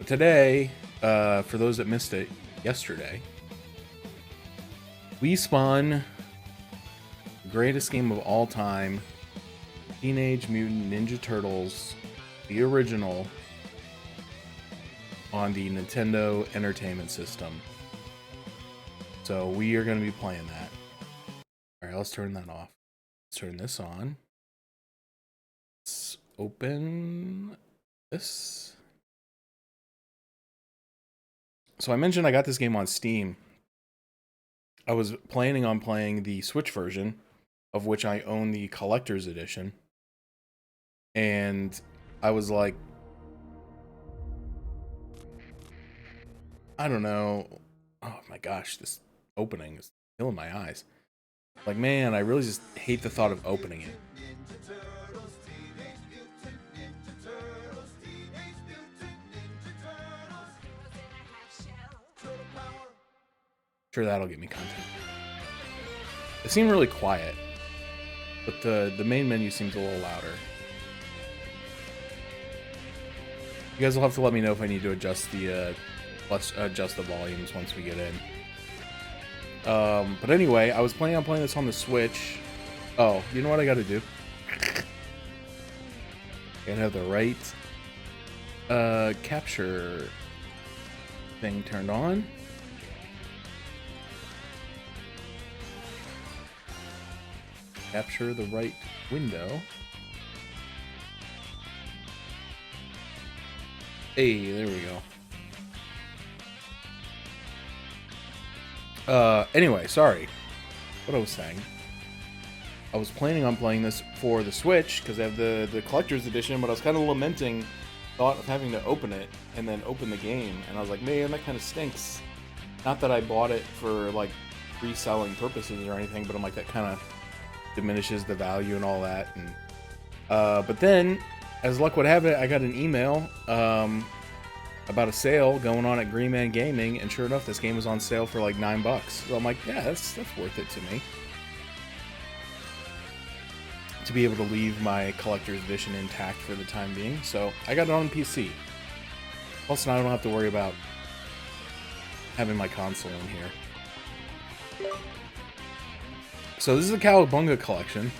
Today, for those that missed it yesterday, we spun the greatest game of all time, Teenage Mutant Ninja Turtles, the original, on the Nintendo Entertainment System. So we are going to be playing that. All right, let's turn that off. Let's turn this on. Let's open this. So I mentioned I got this game on Steam. I was planning on playing the Switch version, of which I own the collector's edition. And I was like, I don't know. Oh my gosh, this opening is killing my eyes. Like, man, I really just hate the thought of opening it. Sure, that'll get me content. It seemed really quiet, but the main menu seems a little louder. You guys will have to let me know if I need to adjust the volumes once we get in. But anyway, I was planning on playing this on the Switch. Oh, you know what I gotta do? Gotta have the right capture thing turned on. Capture the right window. Hey, there we go. Anyway, sorry. What I was saying. I was planning on playing this for the Switch because I have the collector's edition, but I was kind of lamenting the thought of having to open it and then open the game, and I was like, man, that kind of stinks. Not that I bought it for like reselling purposes or anything, but I'm like, that kind of diminishes the value and all that. And but then, as luck would have it, I got an email about a sale going on at Green Man Gaming, and sure enough, this game was on sale for like $9. So I'm like, yeah, that's worth it to me. To be able to leave my collector's edition intact for the time being. So I got it on PC. Plus, now I don't have to worry about having my console in here. So this is a Cowabunga collection.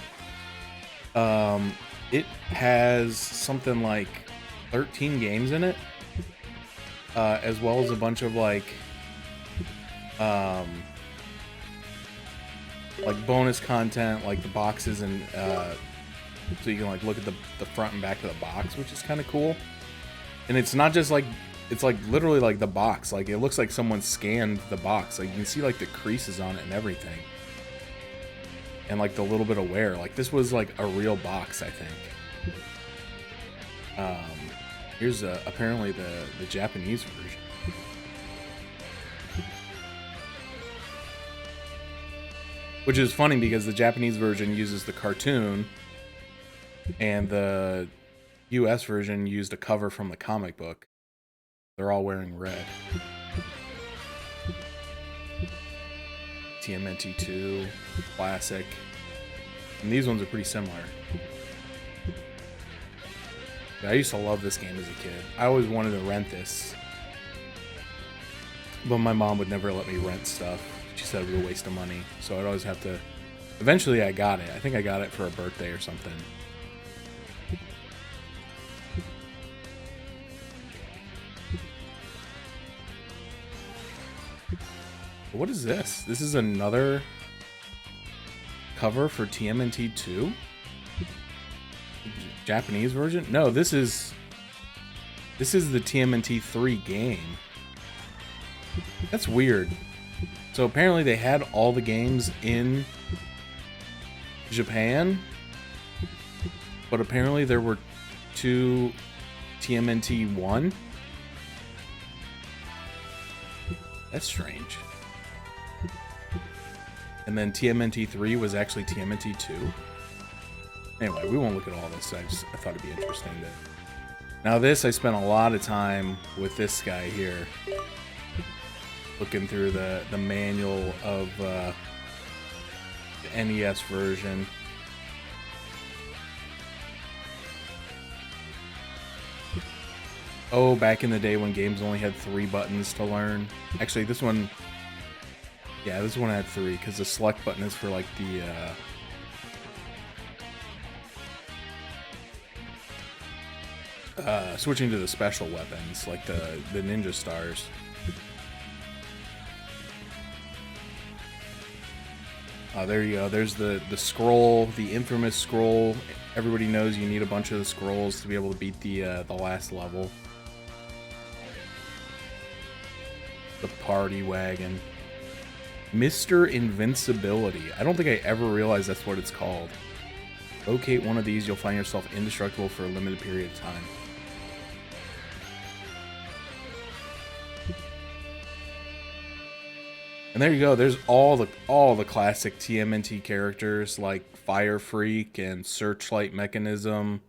It has something like 13 games in it, as well as a bunch of like bonus content, like the boxes, and so you can like look at the front and back of the box, which is kind of cool. And it's not just like, it's like literally like the box, like it looks like someone scanned the box, like you can see like the creases on it and everything. And like the little bit of wear, like this was like a real box, I think. Here's apparently the Japanese version. Which is funny because the Japanese version uses the cartoon, and the US version used a cover from the comic book. They're all wearing red. TMNT 2, classic. And these ones are pretty similar. I used to love this game as a kid. I always wanted to rent this, but my mom would never let me rent stuff. She said it was a waste of money, so I'd always have to. Eventually I got it. I think I got it for a birthday or something. What is this? This is another cover for TMNT 2? Japanese version? No, this is the TMNT 3 game. That's weird. So apparently they had all the games in Japan, but apparently there were 2 TMNT 1. That's strange. And then TMNT 3 was actually TMNT 2. Anyway, we won't look at all this. I thought it'd be interesting to. Now this, I spent a lot of time with this guy here, looking through the manual of the NES version. Oh, back in the day when games only had 3 buttons to learn. Actually, this one... Yeah, this one had 3, because the select button is for, like, the... switching to the special weapons, like the ninja stars. There you go. There's the scroll, the infamous scroll. Everybody knows you need a bunch of the scrolls to be able to beat the last level. The party wagon. Mr. Invincibility. I don't think I ever realized that's what it's called. Locate one of these, you'll find yourself indestructible for a limited period of time. And there you go. There's all the classic TMNT characters like Fire Freak and Searchlight Mechanism.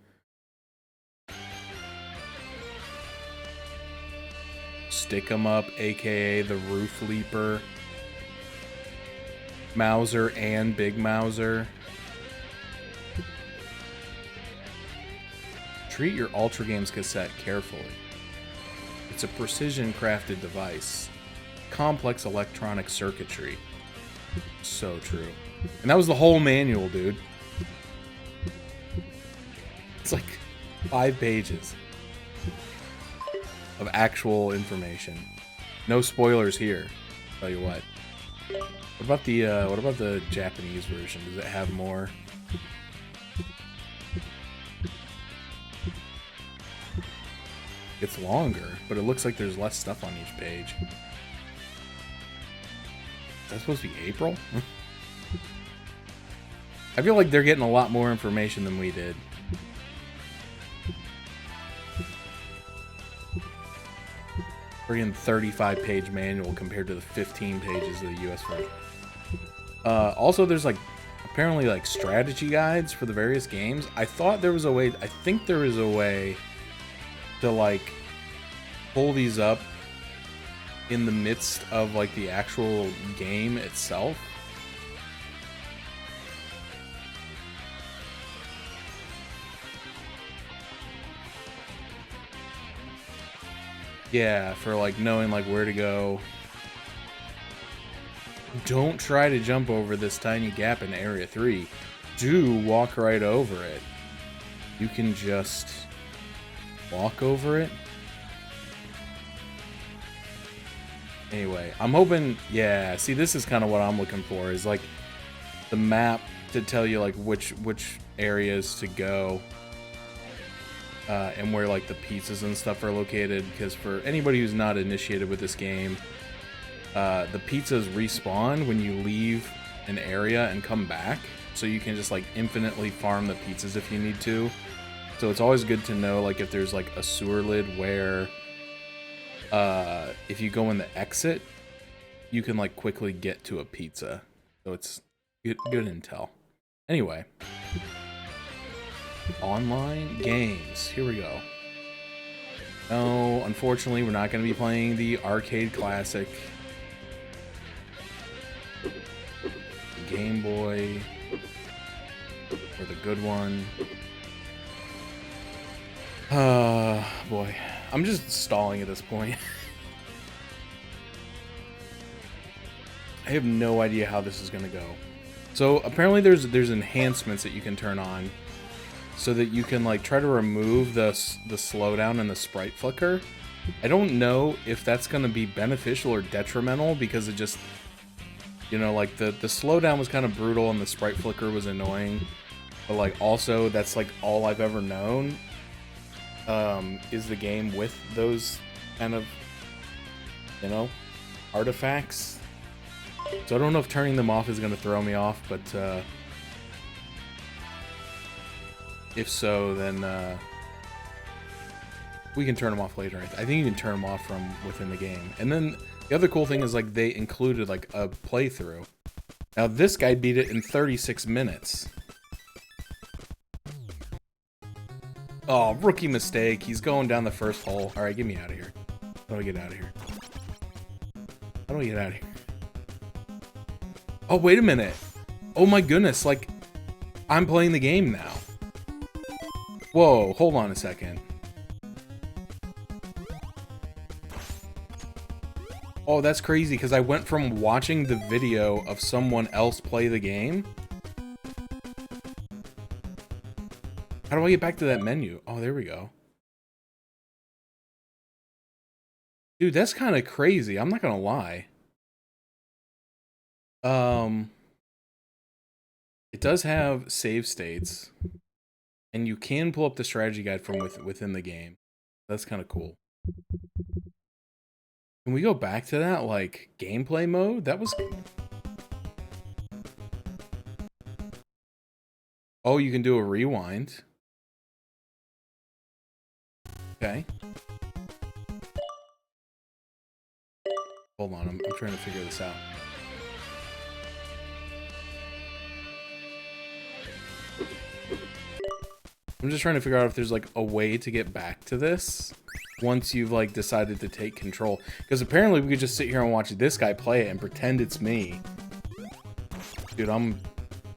Stick 'em Up, aka the Roof Leaper. Mauser and Big Mauser. Treat your Ultra Games cassette carefully. It's a precision crafted device. Complex electronic circuitry. So true. And that was the whole manual, dude. It's like 5 pages of actual information. No spoilers here. Tell you what. What about the Japanese version? Does it have more? It's longer, but it looks like there's less stuff on each page. Is that supposed to be April? I feel like they're getting a lot more information than we did. Friggin' 35-page manual compared to the 15 pages of the US version. Also, there's like apparently like strategy guides for the various games. I thought there was a way. I think there is a way to like pull these up in the midst of like the actual game itself. Yeah, for like knowing like where to go. Don't try to jump over this tiny gap in Area 3. Do walk right over it. You can just walk over it. Anyway, I'm hoping, yeah, see, this is kind of what I'm looking for, is like the map to tell you like which areas to go and where like the pizzas and stuff are located, because for anybody who's not initiated with this game, the pizzas respawn when you leave an area and come back, so you can just like infinitely farm the pizzas if you need to. So it's always good to know like if there's like a sewer lid where if you go in the exit, you can like quickly get to a pizza. So it's good intel. Anyway, online games. Here we go. No, unfortunately, we're not going to be playing the arcade classic. The Game Boy, or the good one. Boy. I'm just stalling at this point. I have no idea how this is gonna go. So apparently there's enhancements that you can turn on so that you can like try to remove the slowdown and the sprite flicker. I don't know if that's gonna be beneficial or detrimental, because it just, you know, like the slowdown was kind of brutal and the sprite flicker was annoying, but like also that's like all I've ever known. Is the game with those kind of, you know, artifacts. So I don't know if turning them off is going to throw me off, but if so, then we can turn them off later. I think you can turn them off from within the game. And then the other cool thing is like they included like a playthrough. Now this guy beat it in 36 minutes. Oh, rookie mistake. He's going down the first hole. All right, get me out of here. How do I get out of here? How do I get out of here? Oh, wait a minute. Oh my goodness, like, I'm playing the game now. Whoa, hold on a second. Oh, that's crazy, because I went from watching the video of someone else play the game. How do I get back to that menu? Oh, there we go. Dude, that's kind of crazy. I'm not gonna lie. It does have save states, and you can pull up the strategy guide from within the game. That's kind of cool. Can we go back to that, like, gameplay mode? That was... Oh, you can do a rewind. Okay. Hold on, I'm trying to figure this out. I'm just trying to figure out if there's, like, a way to get back to this once you've, like, decided to take control. Because apparently we could just sit here and watch this guy play it and pretend it's me. Dude,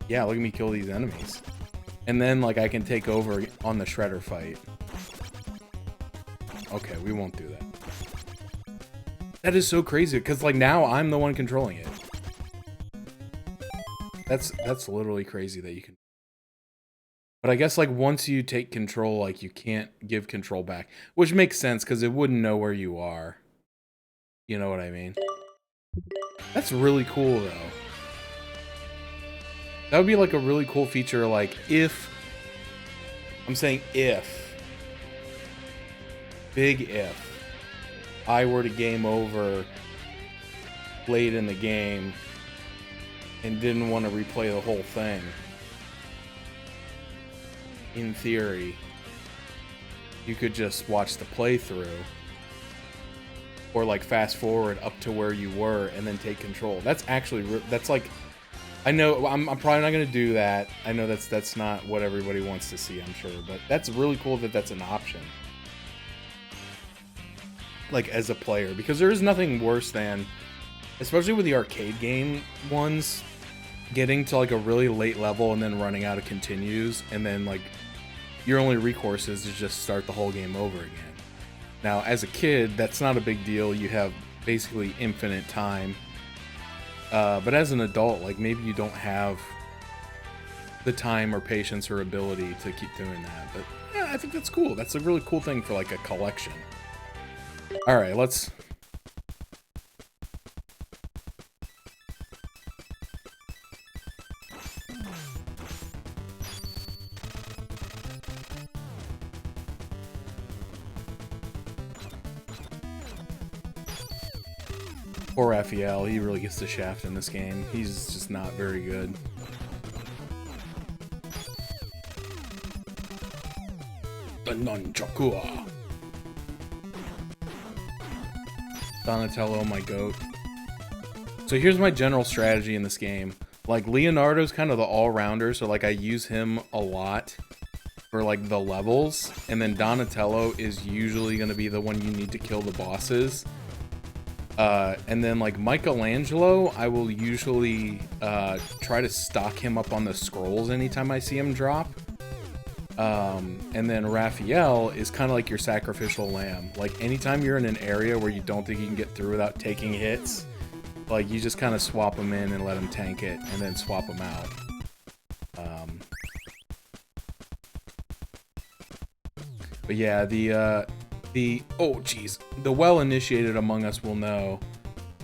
yeah, look at me kill these enemies. And then, like, I can take over on the Shredder fight. Okay, we won't do that. That is so crazy, because, like, now I'm the one controlling it. That's literally crazy that you can... But I guess, like, once you take control, like, you can't give control back. Which makes sense, because it wouldn't know where you are. You know what I mean? That's really cool, though. That would be, like, a really cool feature, like, if... I'm saying if. Big if. I were to game over late in the game and didn't want to replay the whole thing. In theory, you could just watch the playthrough or like fast forward up to where you were and then take control. That's actually, that's like, I know I'm probably not going to do that. I know that's not what everybody wants to see, I'm sure, but that's really cool that that's an option. Like as a player, because there is nothing worse than, especially with the arcade game ones, getting to like a really late level and then running out of continues, and then like your only recourse is to just start the whole game over again. Now, as a kid, that's not a big deal. You have basically infinite time. But as an adult, like maybe you don't have the time or patience or ability to keep doing that. But yeah, I think that's cool. That's a really cool thing for like a collection. All right, let's... Poor Raphael, he really gets the shaft in this game. He's just not very good. The Nunchakua. Donatello, my goat. So here's my general strategy in this game. Like, Leonardo's kind of the all-rounder, so like I use him a lot for like the levels, and then Donatello is usually going to be the one you need to kill the bosses. And then like Michelangelo, I will usually try to stock him up on the scrolls anytime I see him drop. And then Raphael is kind of like your sacrificial lamb. Like anytime you're in an area where you don't think you can get through without taking hits, like you just kind of swap him in and let him tank it, and then swap him out. But yeah, oh geez, the well-initiated among us will know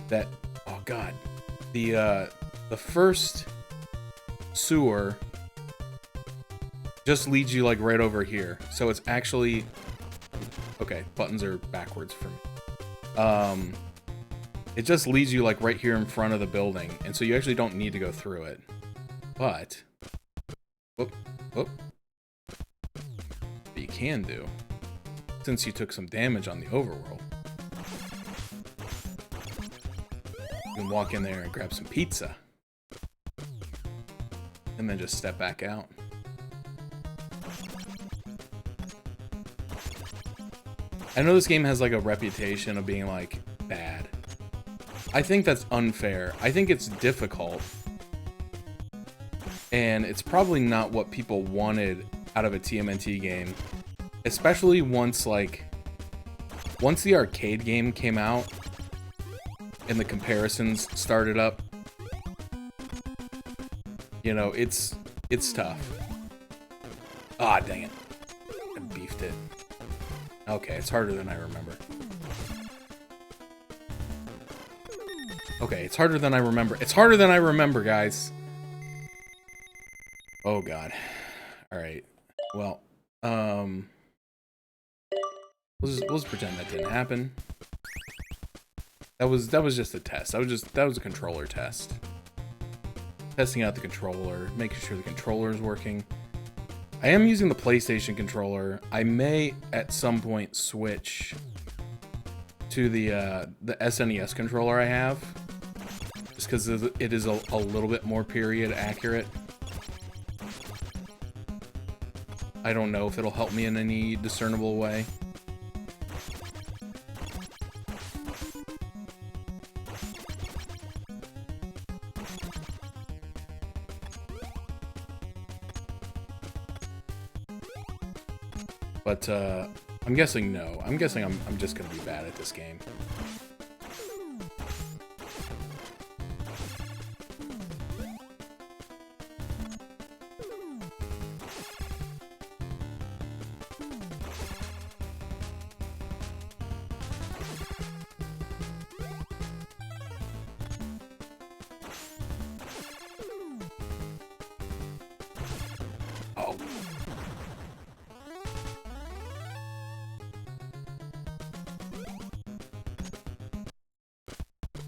that, oh god, the first sewer just leads you like right over here. So it's actually, okay, buttons are backwards for me. It just leads you like right here in front of the building, and so you actually don't need to go through it. But, whoop, whoop. But you can do, since you took some damage on the overworld. You can walk in there and grab some pizza. And then just step back out. I know this game has like a reputation of being like bad. I think that's unfair. I think it's difficult. And it's probably not what people wanted out of a TMNT game. Especially once the arcade game came out, and the comparisons started up. You know, it's tough. Ah, dang it. I beefed it. Okay, it's harder than I remember. Okay, it's harder than I remember. It's harder than I remember, guys. Oh, God. Alright. Well, we'll just pretend that didn't happen. That was just a test. That was a controller test. Testing out the controller, making sure the controller is working. I am using the PlayStation controller. I may at some point switch to the SNES controller I have, just because it is a little bit more period accurate. I don't know if it'll help me in any discernible way. But I'm guessing no. I'm guessing I'm just gonna be bad at this game. Oh.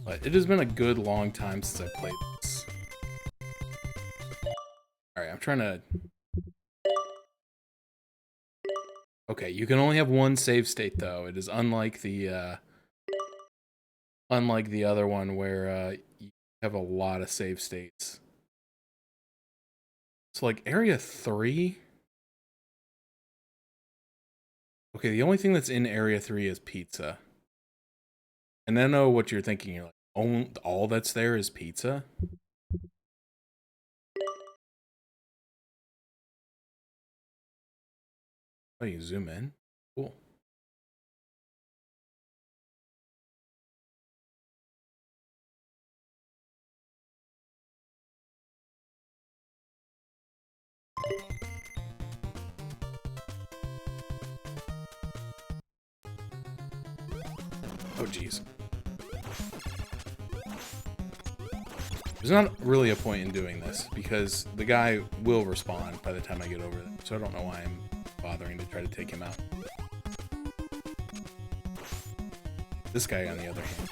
But it has been a good long time since I played this. Alright, I'm trying to... Okay, you can only have one save state, though. It is unlike the other one where you have a lot of save states. So, like, Area 3? Okay, the only thing that's in Area 3 is pizza. And I know what you're thinking. You're like, all that's there is pizza? Oh, you zoom in? Cool. Oh, jeez. There's not really a point in doing this, because the guy will respawn by the time I get over there, so I don't know why I'm bothering to try to take him out. This guy, on the other hand.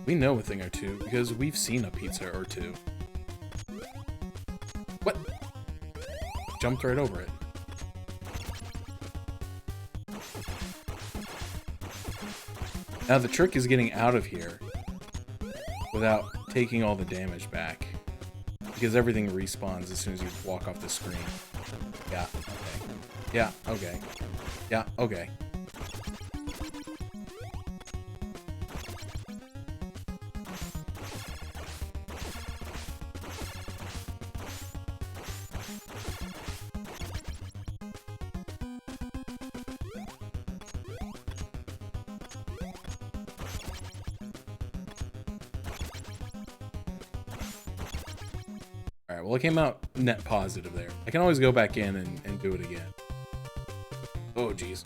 We know a thing or two, because we've seen a pizza or two. What? Jumped right over it. Now the trick is getting out of here without taking all the damage back, because everything respawns as soon as you walk off the screen. Yeah, okay. Yeah, okay. Yeah, okay. Alright, well, it came out net positive there. I can always go back in and do it again. Oh, jeez.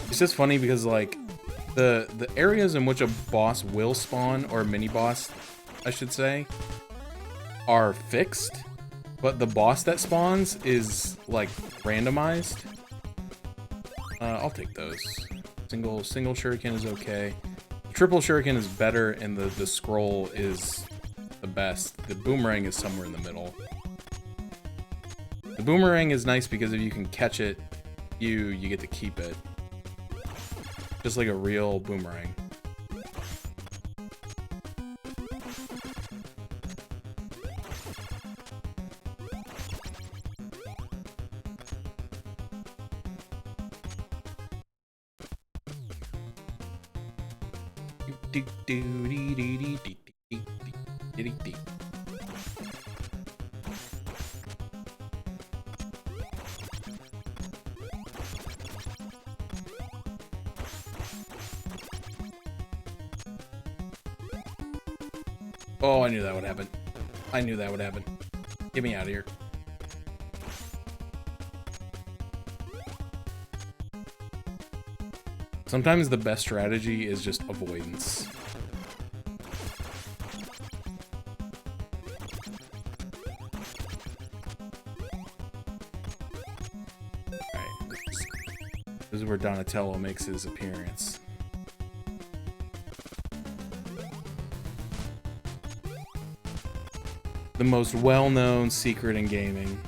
It's just funny because, like, the areas in which a boss will spawn, or a mini boss, I should say, are fixed, but the boss that spawns is, like, randomized. I'll take those. Single shuriken is okay. Triple shuriken is better, and the scroll is the best. The boomerang is somewhere in the middle. The boomerang is nice because if you can catch it, you get to keep it. Just like a real boomerang. Oh, I knew that would happen. I knew that would happen. Get me out of here. Sometimes the best strategy is just avoidance. Alright, this is where Donatello makes his appearance. The most well-known secret in gaming.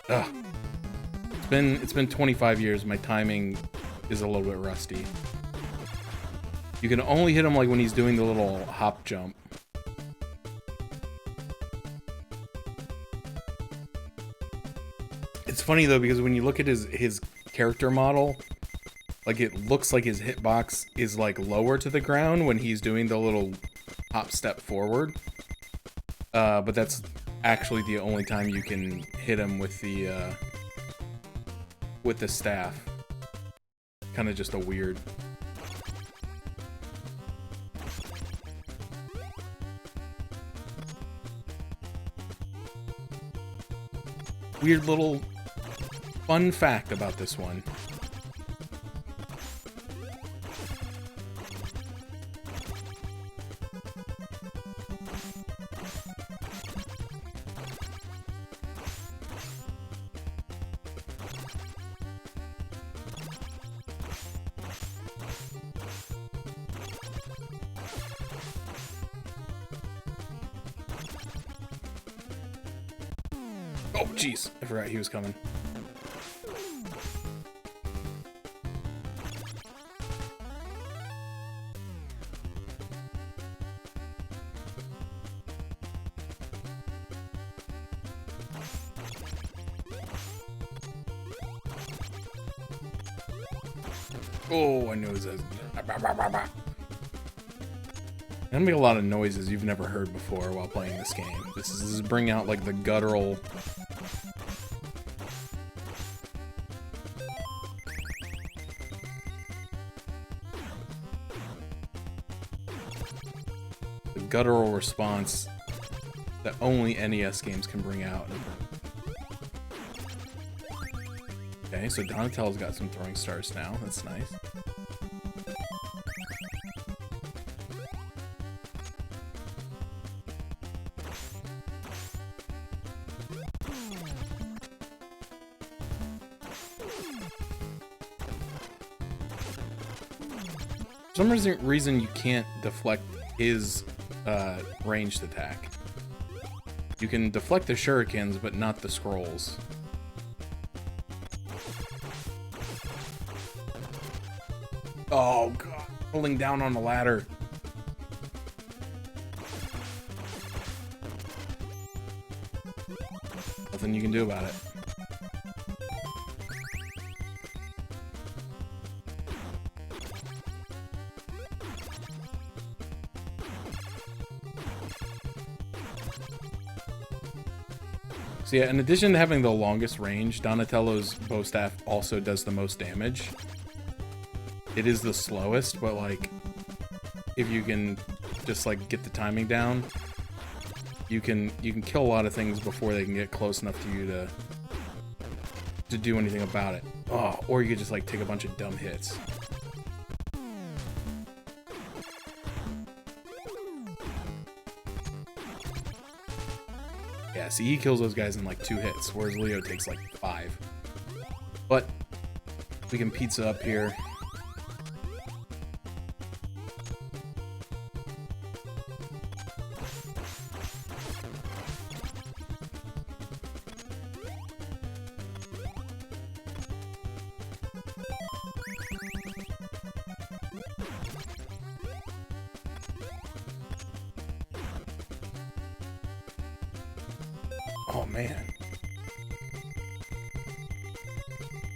Ugh. It's been 25 years. My timing is a little bit rusty. You can only hit him like when he's doing the little hop jump. It's funny though because when you look at his character model, like it looks like his hitbox is like lower to the ground when he's doing the little hop step forward. But that's actually the only time you can hit him with the staff. Kind of just a weird. Weird little fun fact about this one. Oh, jeez. I forgot he was coming. Oh, I knew it was a... Gonna make a lot of noises you've never heard before while playing this game. This is bring out like the guttural... guttural response that only NES games can bring out. Okay, so Donatello's got some throwing stars now. That's nice. For some reason you can't deflect his ranged attack. You can deflect the shurikens, but not the scrolls. Oh god, pulling down on the ladder. Nothing you can do about it. So yeah, in addition to having the longest range, Donatello's bow staff also does the most damage. It is the slowest, but like, if you can just like get the timing down, you can kill a lot of things before they can get close enough to you to do anything about it. Oh, or you could just like take a bunch of dumb hits. Yeah, see, he kills those guys in like 2 hits, whereas Leo takes like 5. But we can pizza up here. Oh man.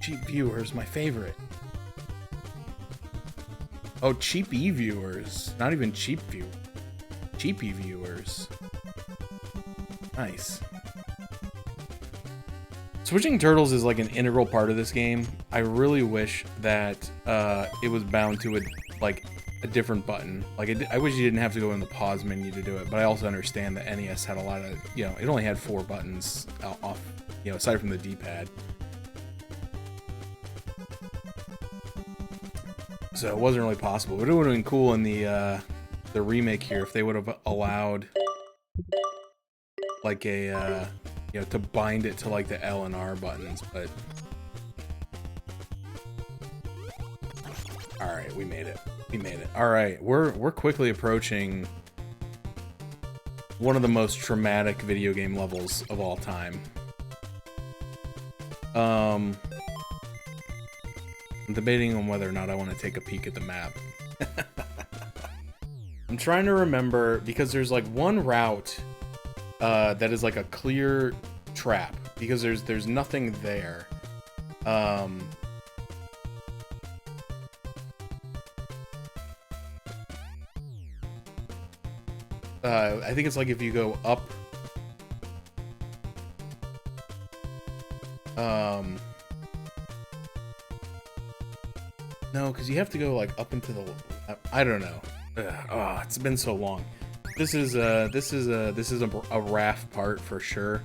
Cheap viewers, my favorite. Oh, cheap-y viewers. Not even cheap view. Cheapy viewers. Nice. Switching turtles is like an integral part of this game. I really wish that it was bound to a different button. Like, I wish you didn't have to go in the pause menu to do it, but I also understand that NES had a lot of, you know, it only had 4 buttons off, you know, aside from the D-pad. So it wasn't really possible, but it would have been cool in the remake here if they would have allowed like a, you know, to bind it to like the L and R buttons, but... Alright, we made it. We made it. Alright, we're quickly approaching one of the most traumatic video game levels of all time. I'm debating on whether or not I want to take a peek at the map. I'm trying to remember, because there's like one route that is like a clear trap, because there's nothing there. I think it's like if you go up, no, because you have to go like up into the, I don't know. Oh, it's been so long. This is a raft part for sure,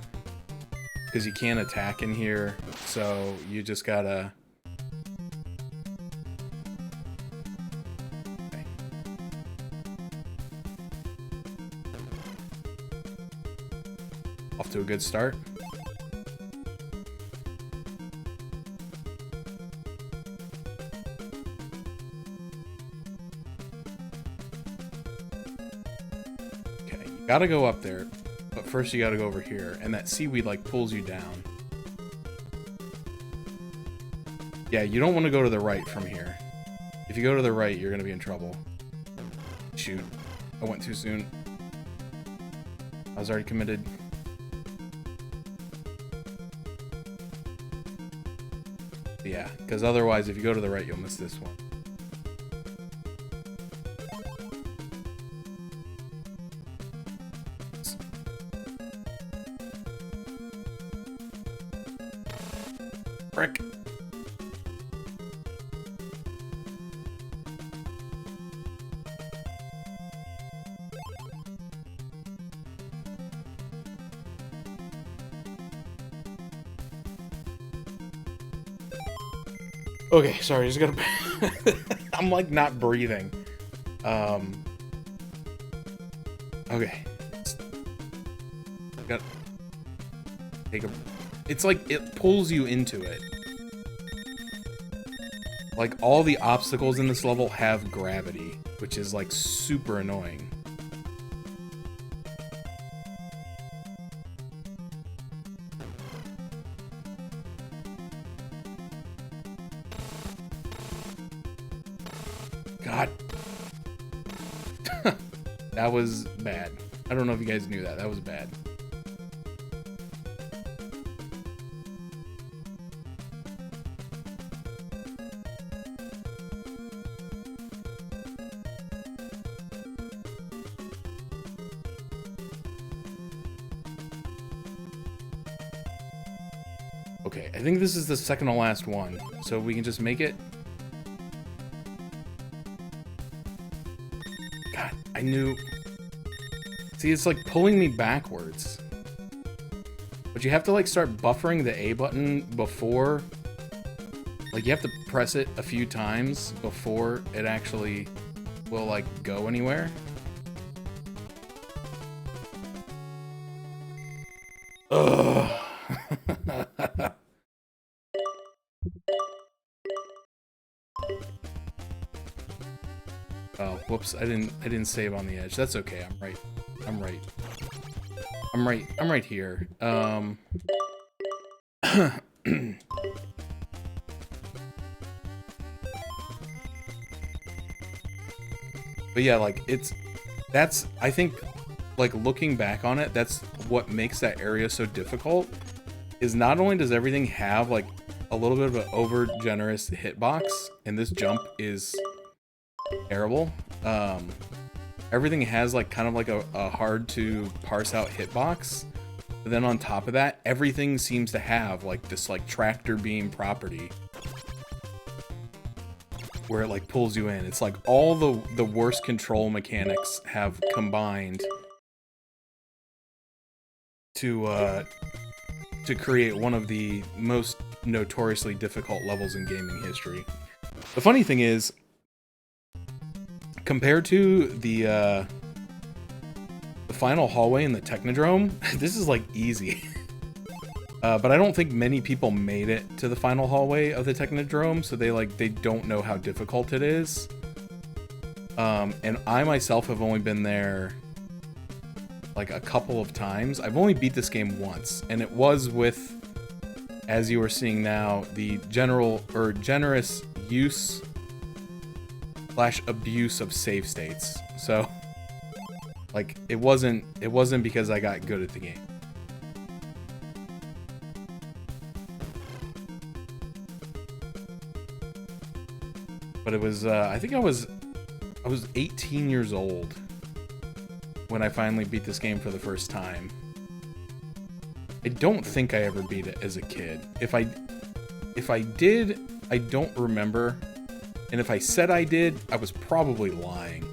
because you can't attack in here, so you just gotta. Okay. Off to a good start. Gotta go up there, but first you gotta go over here, and that seaweed like pulls you down. Yeah, you don't want to go to the right from here. If you go to the right, you're gonna be in trouble. Shoot, I went too soon. I was already committed. Yeah, because otherwise if you go to the right, you'll miss this one. Frick. Okay, sorry, just gotta... I'm like not breathing. Okay. Gotta take a... It's like it pulls you into it. Like all the obstacles in this level have gravity, which is like super annoying. God. That was bad. I don't know if you guys knew that. That was bad. Okay, I think this is the second to last one, so we can just make it. God, I knew. See, it's like pulling me backwards. But you have to like start buffering the A button before Like, you have to press it a few times before it actually will, like, go anywhere. Ugh. Oh, whoops, I didn't save on the edge. That's okay, I'm right here. But yeah, like, that's, I think, like, looking back on it, that's what makes that area so difficult, is not only does everything have, like, a little bit of an over-generous hitbox, and this jump is terrible, everything has, like, kind of like a hard-to-parse-out hitbox, but then on top of that, everything seems to have, like, this, like, tractor beam property, where it, like, pulls you in. It's like all the worst control mechanics have combined to create one of the most notoriously difficult levels in gaming history. The funny thing is, compared to the final hallway in the Technodrome, this is, like, easy. But I don't think many people made it to the final hallway of the Technodrome, so they don't know how difficult it is. And I myself have only been there, like, a couple of times. I've only beat this game once, and it was with, as you are seeing now, the generous use / abuse of save states. So, like, it wasn't because I got good at the game. But it was, I think I was 18 years old when I finally beat this game for the first time. I don't think I ever beat it as a kid. If I did, I don't remember. And if I said I did, I was probably lying.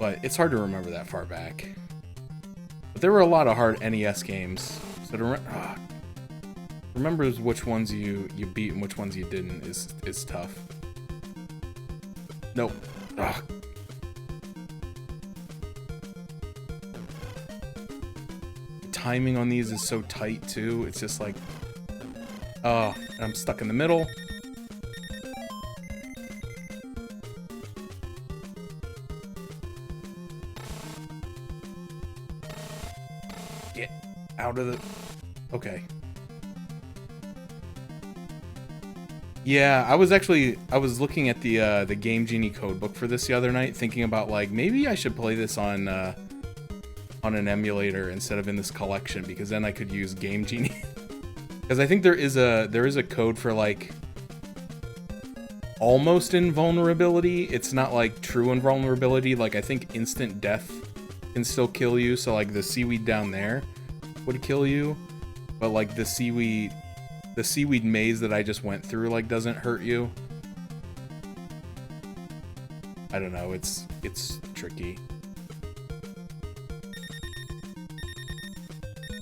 But it's hard to remember that far back. But there were a lot of hard NES games. So to remember which ones you beat and which ones you didn't is tough. Nope. Ugh. The timing on these is so tight too. It's just like, oh, I'm stuck in the middle. Get out of the... Okay. Yeah, I was looking at the Game Genie codebook for this the other night, thinking about, like, maybe I should play this on an emulator instead of in this collection, because then I could use Game Genie. Because I think there is a code for, like, almost invulnerability. It's not like true invulnerability. Like, I think instant death can still kill you. So, like, the seaweed down there would kill you, but, like, the seaweed maze that I just went through, like, doesn't hurt you. I don't know, it's tricky.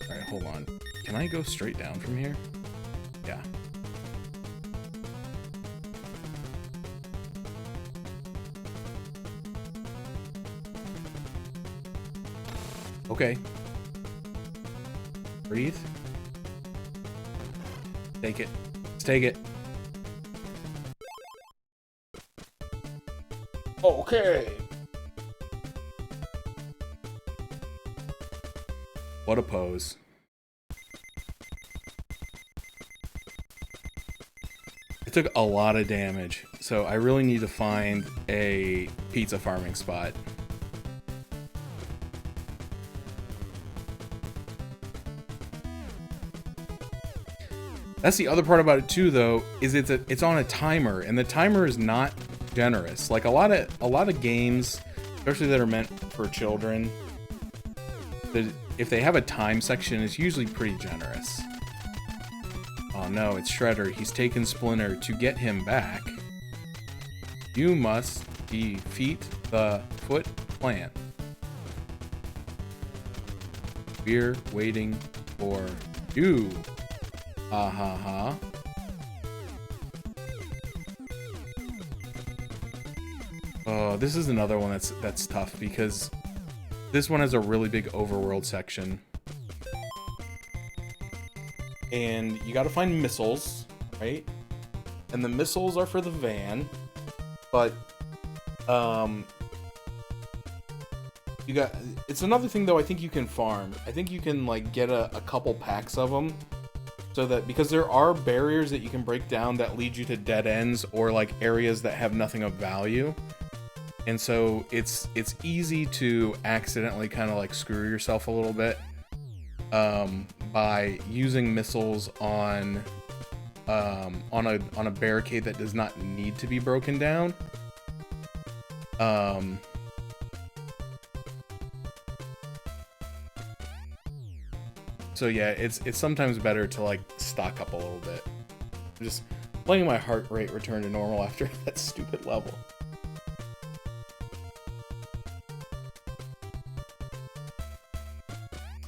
Alright, hold on. Can I go straight down from here? Yeah. Okay. Breathe. Take it. Let's take it. Okay. What a pose. It took a lot of damage, so I really need to find a pizza farming spot. That's the other part about it too, though, is it's on a timer, and the timer is not generous. Like a lot of games, especially that are meant for children, that if they have a time section, it's usually pretty generous. Oh no, it's Shredder. He's taken Splinter. To get him back, you must defeat the Foot Plant. We're waiting for you. Ha. Oh, this is another one that's tough because this one has a really big overworld section. And you gotta find missiles, right? And the missiles are for the van, but it's another thing though. I think you can farm. I think you can like get a couple packs of them, so that because there are barriers that you can break down that lead you to dead ends or like areas that have nothing of value, and so it's easy to accidentally kind of like screw yourself a little bit by using missiles on a barricade that does not need to be broken down. So yeah, it's sometimes better to like stock up a little bit. I'm just letting my heart rate return to normal after that stupid level.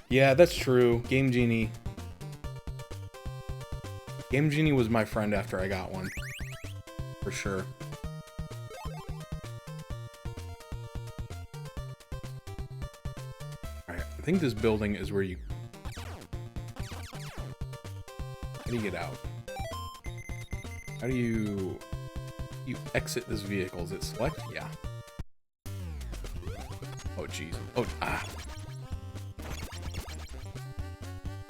Yeah, that's true. Game Genie was my friend after I got one. For sure. Alright, I think this building is where you... How do you get out? How do you exit this vehicle? Is it select? Yeah. Oh, jeez. Oh, ah.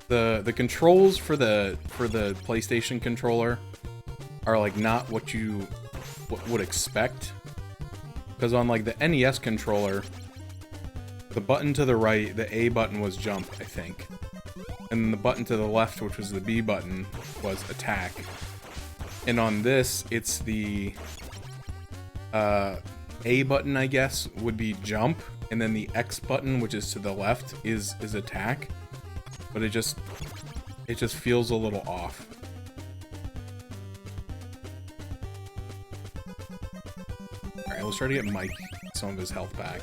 The controls for the PlayStation controller are like not what you would expect, because on like the NES controller, the button to the right, the A button was jump, I think, and the button to the left, which was the B button, was attack. And on this, it's the A button, I guess, would be jump, and then the X button, which is to the left, is attack. But it just feels a little off. Alright, let's try to get Mike some of his health back.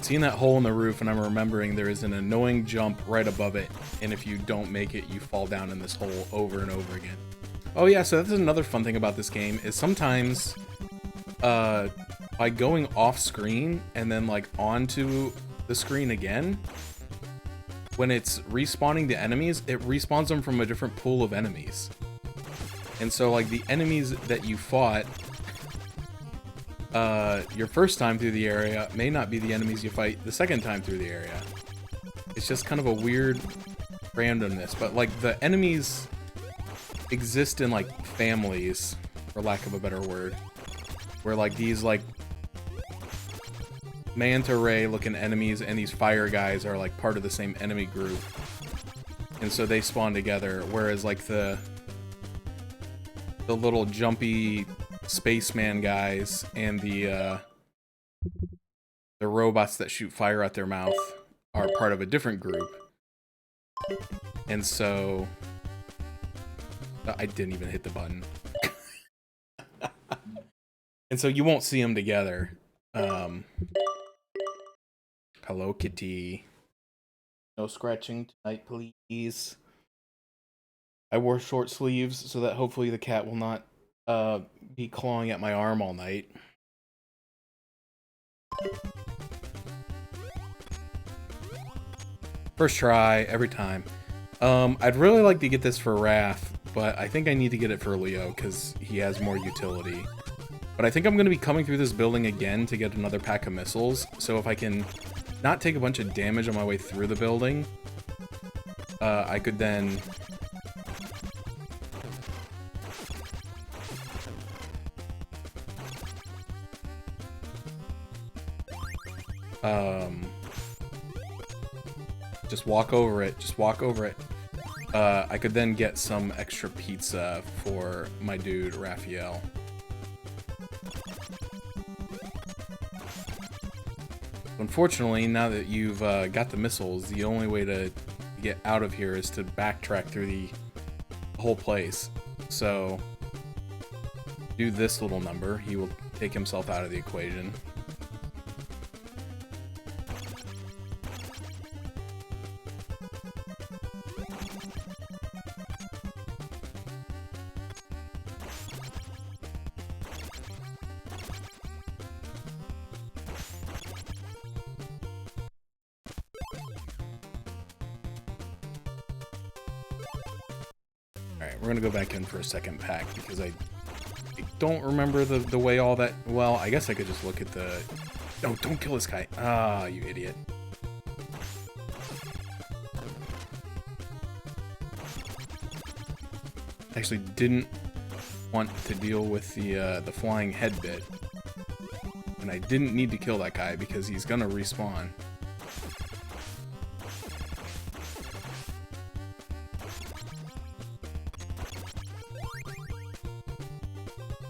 Seeing that hole in the roof, and I'm remembering there is an annoying jump right above it, and if you don't make it, you fall down in this hole over and over again. Oh yeah, so that's another fun thing about this game, is sometimes, by going off screen and then like onto the screen again, when it's respawning the enemies, it respawns them from a different pool of enemies. And so like the enemies that you fought your first time through the area may not be the enemies you fight the second time through the area. It's just kind of a weird randomness, but like the enemies exist in like families, for lack of a better word, where like these like manta ray looking enemies and these fire guys are like part of the same enemy group, and so they spawn together, whereas like the little jumpy spaceman guys and the robots that shoot fire out their mouth are part of a different group. And so I didn't even hit the button. And so you won't see them together. Hello, kitty. No scratching tonight, please. I wore short sleeves so that hopefully the cat will not be clawing at my arm all night. First try, every time. I'd really like to get this for Raph, but I think I need to get it for Leo because he has more utility. But I think I'm going to be coming through this building again to get another pack of missiles, so if I can not take a bunch of damage on my way through the building, I could then... just walk over it, just walk over it. I could then get some extra pizza for my dude, Raphael. Unfortunately, now that you've got the missiles, the only way to get out of here is to backtrack through the whole place. So, do this little number. He will take himself out of the equation. Alright, we're gonna go back in for a second pack because I don't remember the way all that... Well, I guess I could just look at the... No, don't kill this guy. Ah, you idiot. Actually didn't want to deal with the flying head bit. And I didn't need to kill that guy because he's gonna respawn.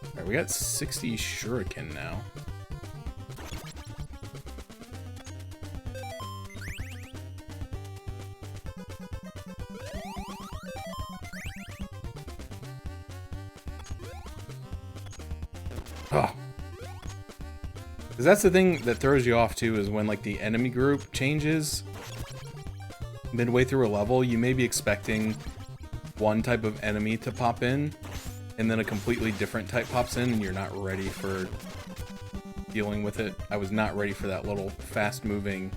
Alright, we got 60 shuriken now. Oh. Because that's the thing that throws you off too, is when like the enemy group changes midway through a level, you may be expecting one type of enemy to pop in, and then a completely different type pops in, and you're not ready for dealing with it. I was not ready for that little fast-moving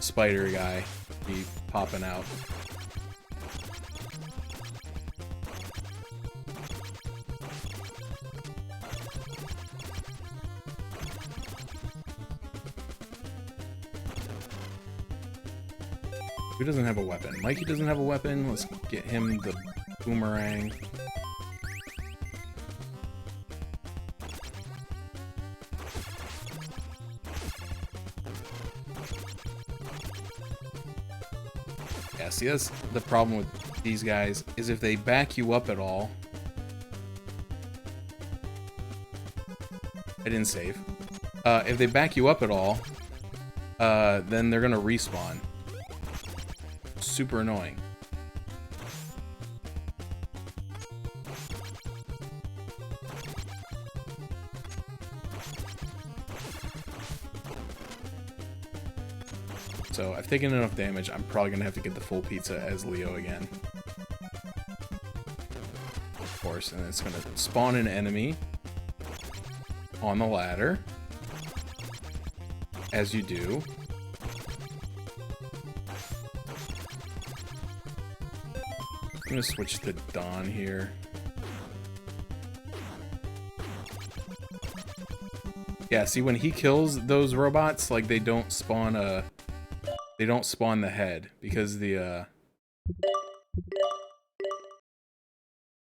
spider guy to be popping out. Who doesn't have a weapon? Mikey doesn't have a weapon. Let's get him the boomerang. Yeah, see, that's the problem with these guys, is if they back you up at all... I didn't save. If they back you up at all, then they're gonna respawn. Super annoying. So I've taken enough damage, I'm probably gonna have to get the full pizza as Leo again. Of course, and it's gonna spawn an enemy on the ladder, as you do. I'm gonna switch to Dawn here. Yeah, see, when he kills those robots, like, they don't spawn the head, because the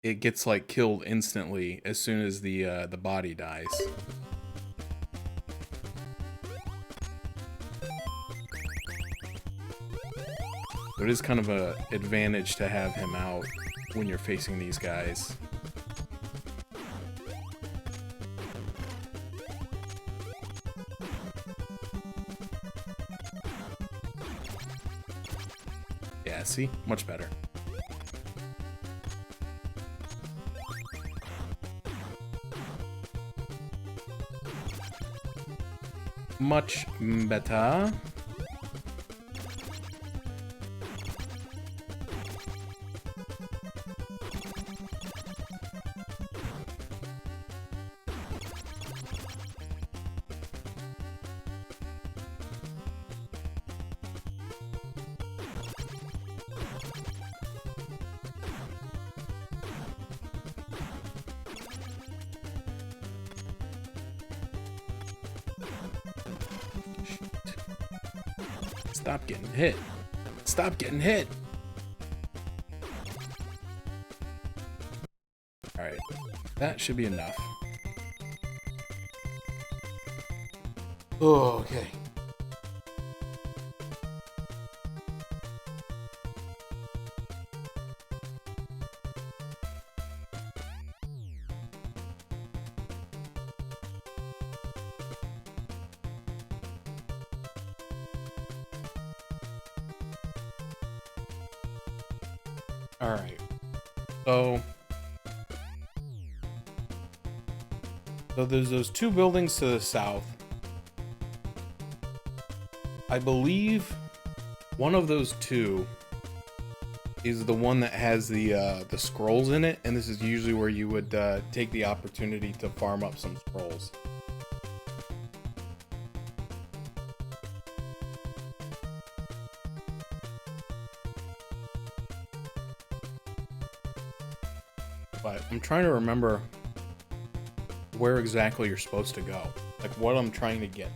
it gets like killed instantly as soon as the body dies. So it is kind of an advantage to have him out when you're facing these guys. Yeah, see? Much better. Much better. Stop getting hit. Stop getting hit. Alright. That should be enough. Oh, okay. Alright, so there's those two buildings to the south. I believe one of those two is the one that has the scrolls in it, and this is usually where you would take the opportunity to farm up some scrolls. I'm trying to remember where exactly you're supposed to go. Like, what I'm trying to get.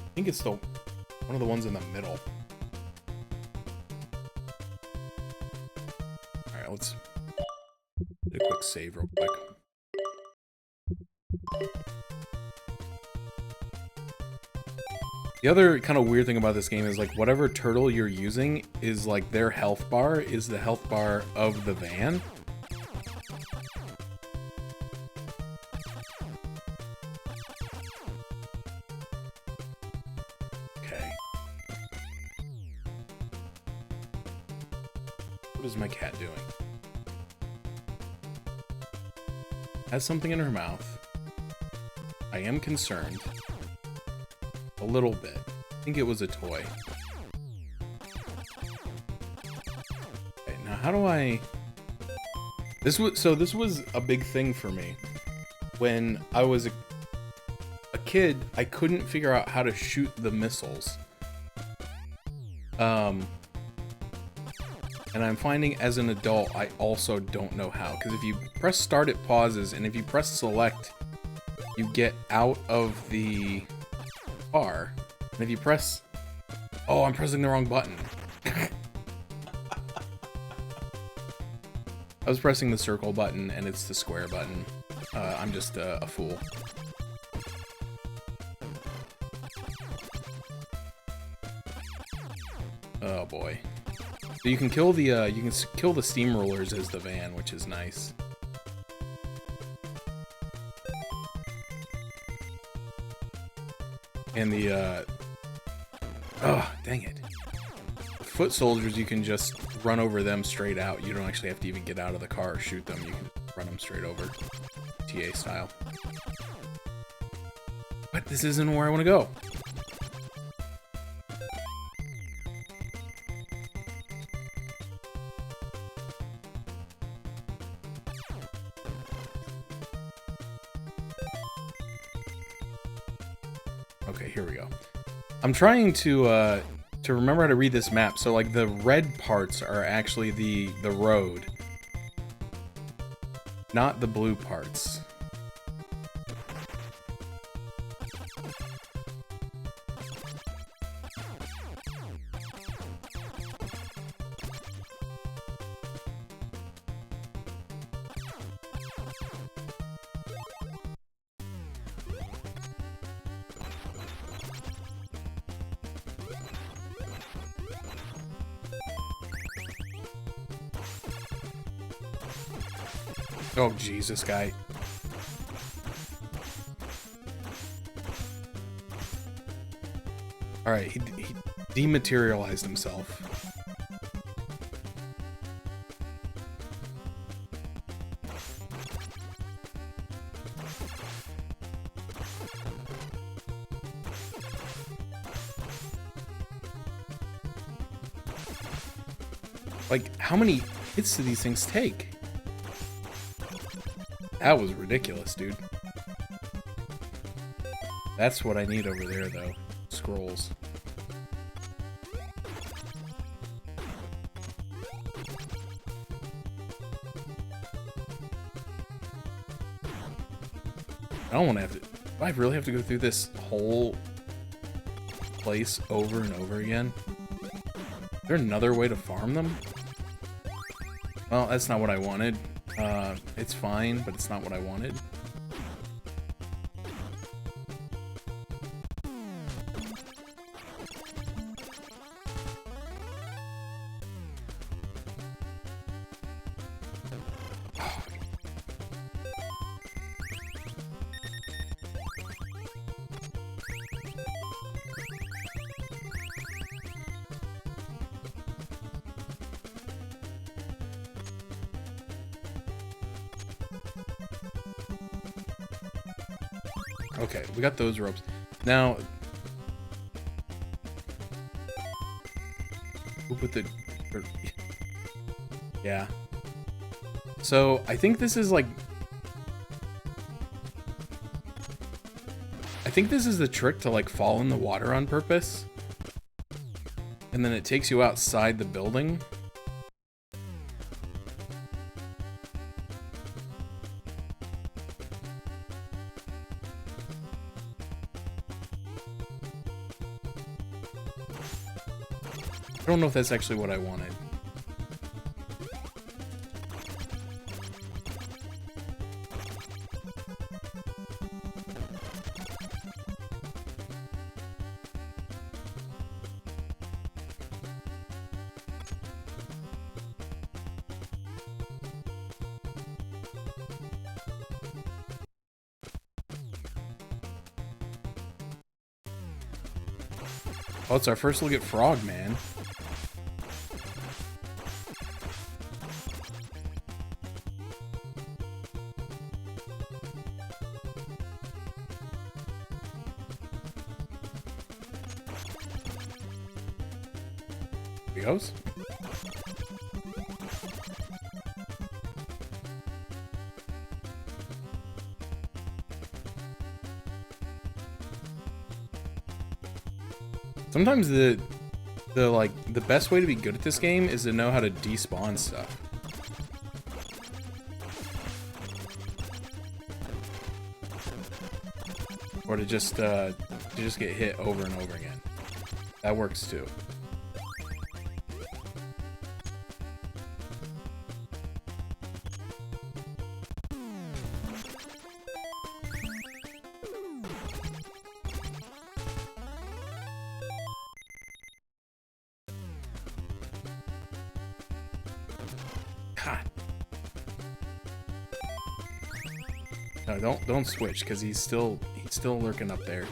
I think it's one of the ones in the middle. Alright, let's do a quick save real quick. The other kind of weird thing about this game is, like, whatever turtle you're using is, like, their health bar is the health bar of the van. Okay. What is my cat doing? Has something in her mouth. I am concerned. A little bit. I think it was a toy. Okay, now how do I... This was a big thing for me. When I was a kid, I couldn't figure out how to shoot the missiles. And I'm finding as an adult, I also don't know how. Because if you press start, it pauses, and if you press select, you get out of the bar. And if you press... Oh, I'm pressing the wrong button. I was pressing the circle button, and it's the square button. I'm just a fool. Oh boy. So you can kill the steamrollers as the van, which is nice. And the oh, dang it. Foot soldiers, you can just run over them straight out. You don't actually have to even get out of the car or shoot them. You can run them straight over, TA style. But this isn't where I want to go. Okay, here we go. I'm trying to remember how to read this map. So, like, the red parts are actually the road, not the blue parts. Oh, Jesus, guy. Alright, he dematerialized himself. Like, how many hits do these things take? That was ridiculous, dude. That's what I need over there, though. Scrolls. I don't want to have to... Do I really have to go through this whole place over and over again? Is there another way to farm them? Well, that's not what I wanted. It's fine, but it's not what I wanted. Okay, we got those ropes. Now, who put the... Yeah. So, I think this is like... I think this is the trick to like fall in the water on purpose. And then it takes you outside the building. I don't know if that's actually what I wanted. Oh, it's our first look at Frogman. Here he goes. Sometimes the best way to be good at this game is to know how to despawn stuff. Or to just get hit over and over again. That works too. God. No, don't switch, because he's still lurking up there.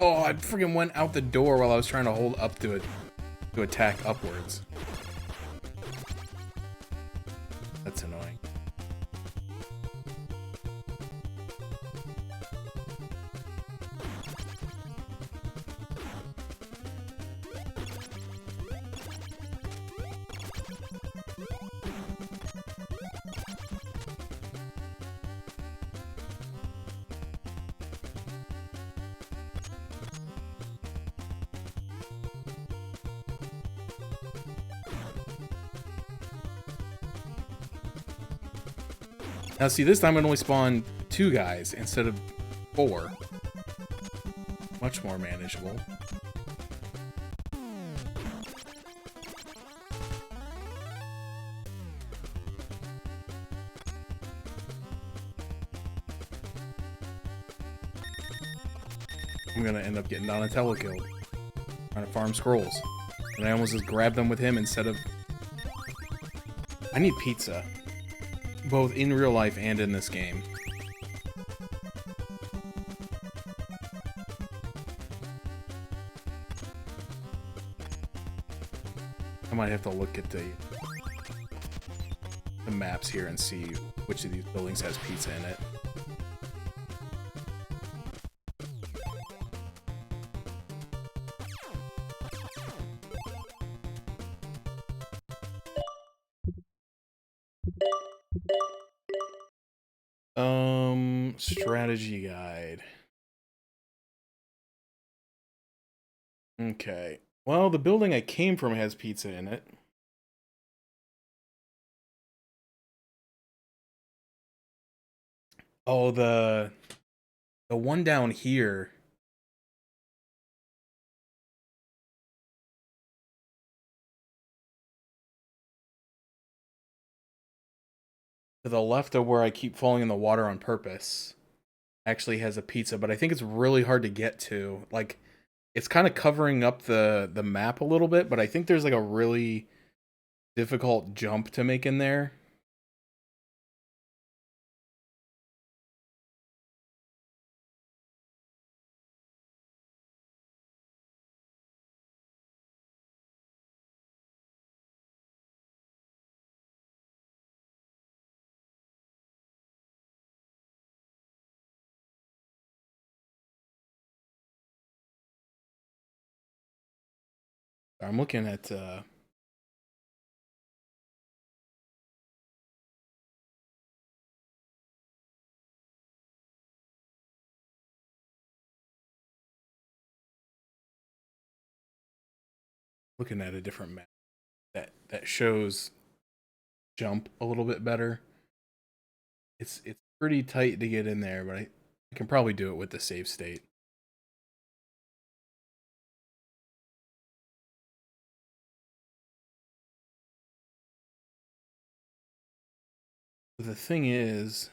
Oh, I freaking went out the door while I was trying to hold up to it to attack upwards. That's annoying. Now see, this time it only spawned 2 guys instead of 4. Much more manageable. I'm gonna end up getting Donatello killed. Trying to farm scrolls. And I almost just grabbed them with him instead of... I need pizza. Both in real life and in this game. I might have to look at the maps here and see which of these buildings has pizza in it. Strategy guide. Okay. Well, the building I came from has pizza in it. Oh, the one down here. To the left of where I keep falling in the water on purpose actually has a pizza, but I think it's really hard to get to. Like, it's kind of covering up the map a little bit, but I think there's like a really difficult jump to make in there. I'm looking at a different map that shows jump a little bit better. It's pretty tight to get in there, but I can probably do it with the save state. But the thing is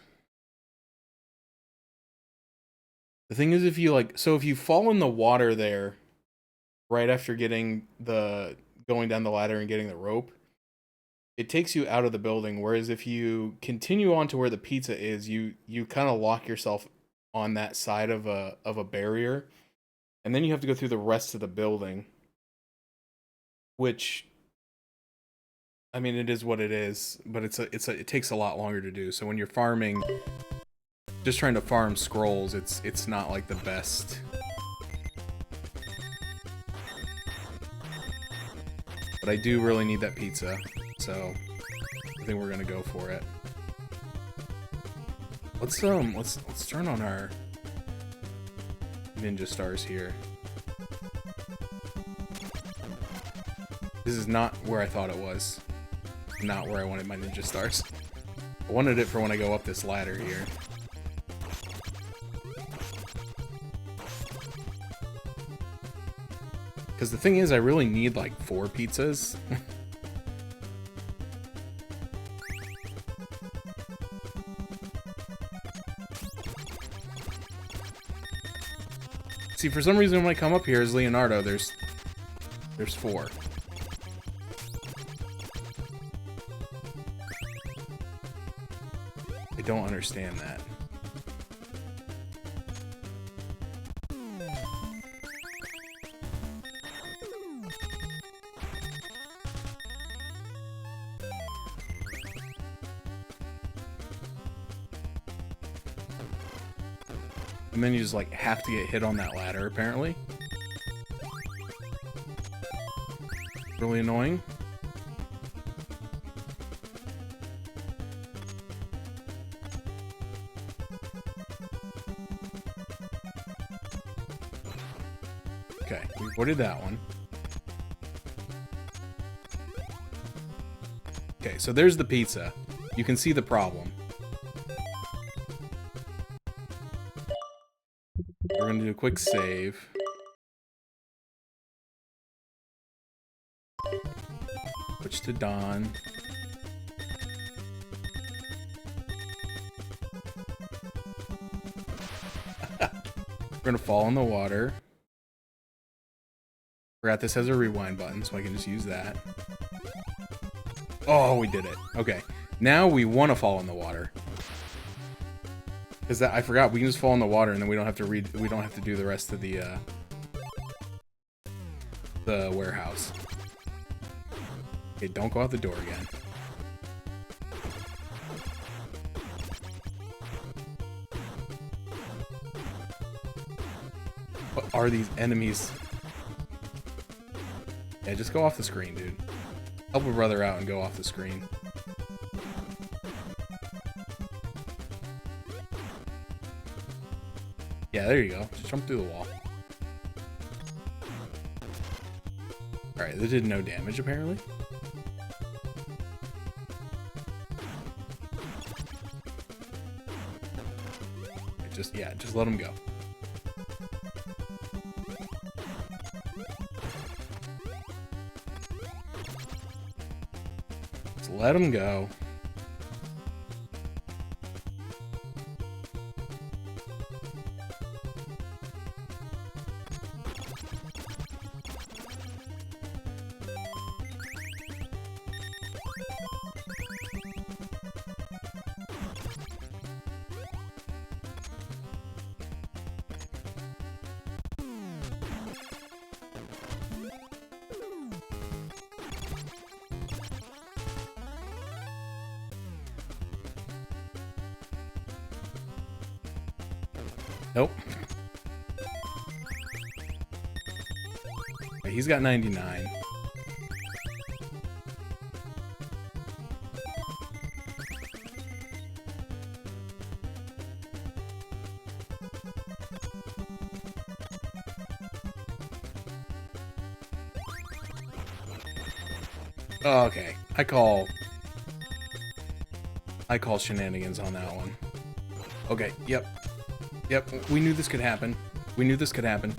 if you if you fall in the water there right after getting going down the ladder and getting the rope, it takes you out of the building. Whereas if you continue on to where the pizza is, you kind of lock yourself on that side of a barrier, and then you have to go through the rest of the building. Which, I mean, it is what it is, but it takes a lot longer to do. So when you're farming, just trying to farm scrolls, it's not like the best. But I do really need that pizza, so I think we're gonna go for it. Let's turn on our ninja stars here. This is not where I thought it was. Not where I wanted my ninja stars. I wanted it for when I go up this ladder here. Because the thing is, I really need like 4 pizzas. See, for some reason when I come up here as Leonardo, there's 4. I don't understand that. And then you just like have to get hit on that ladder, apparently. Really annoying. Okay, we avoided that one. Okay, so there's the pizza. You can see the problem. We're gonna do a quick save. Switch to Dawn. We're gonna fall in the water. Forgot this has a rewind button, so I can just use that. Oh, we did it. Okay, now we want to fall in the water. Because I forgot we can just fall in the water and then we don't have to do the rest of the warehouse. Okay, don't go out the door again. What are these enemies? Yeah, just go off the screen, dude. Help a brother out and go off the screen. Yeah, there you go. Just jump through the wall. Alright, that did no damage, apparently. Just let him go. Just let him go. Nope. Okay, he's got 99. Oh, okay. I call shenanigans on that one. Okay, yep. Yep, we knew this could happen. We knew this could happen.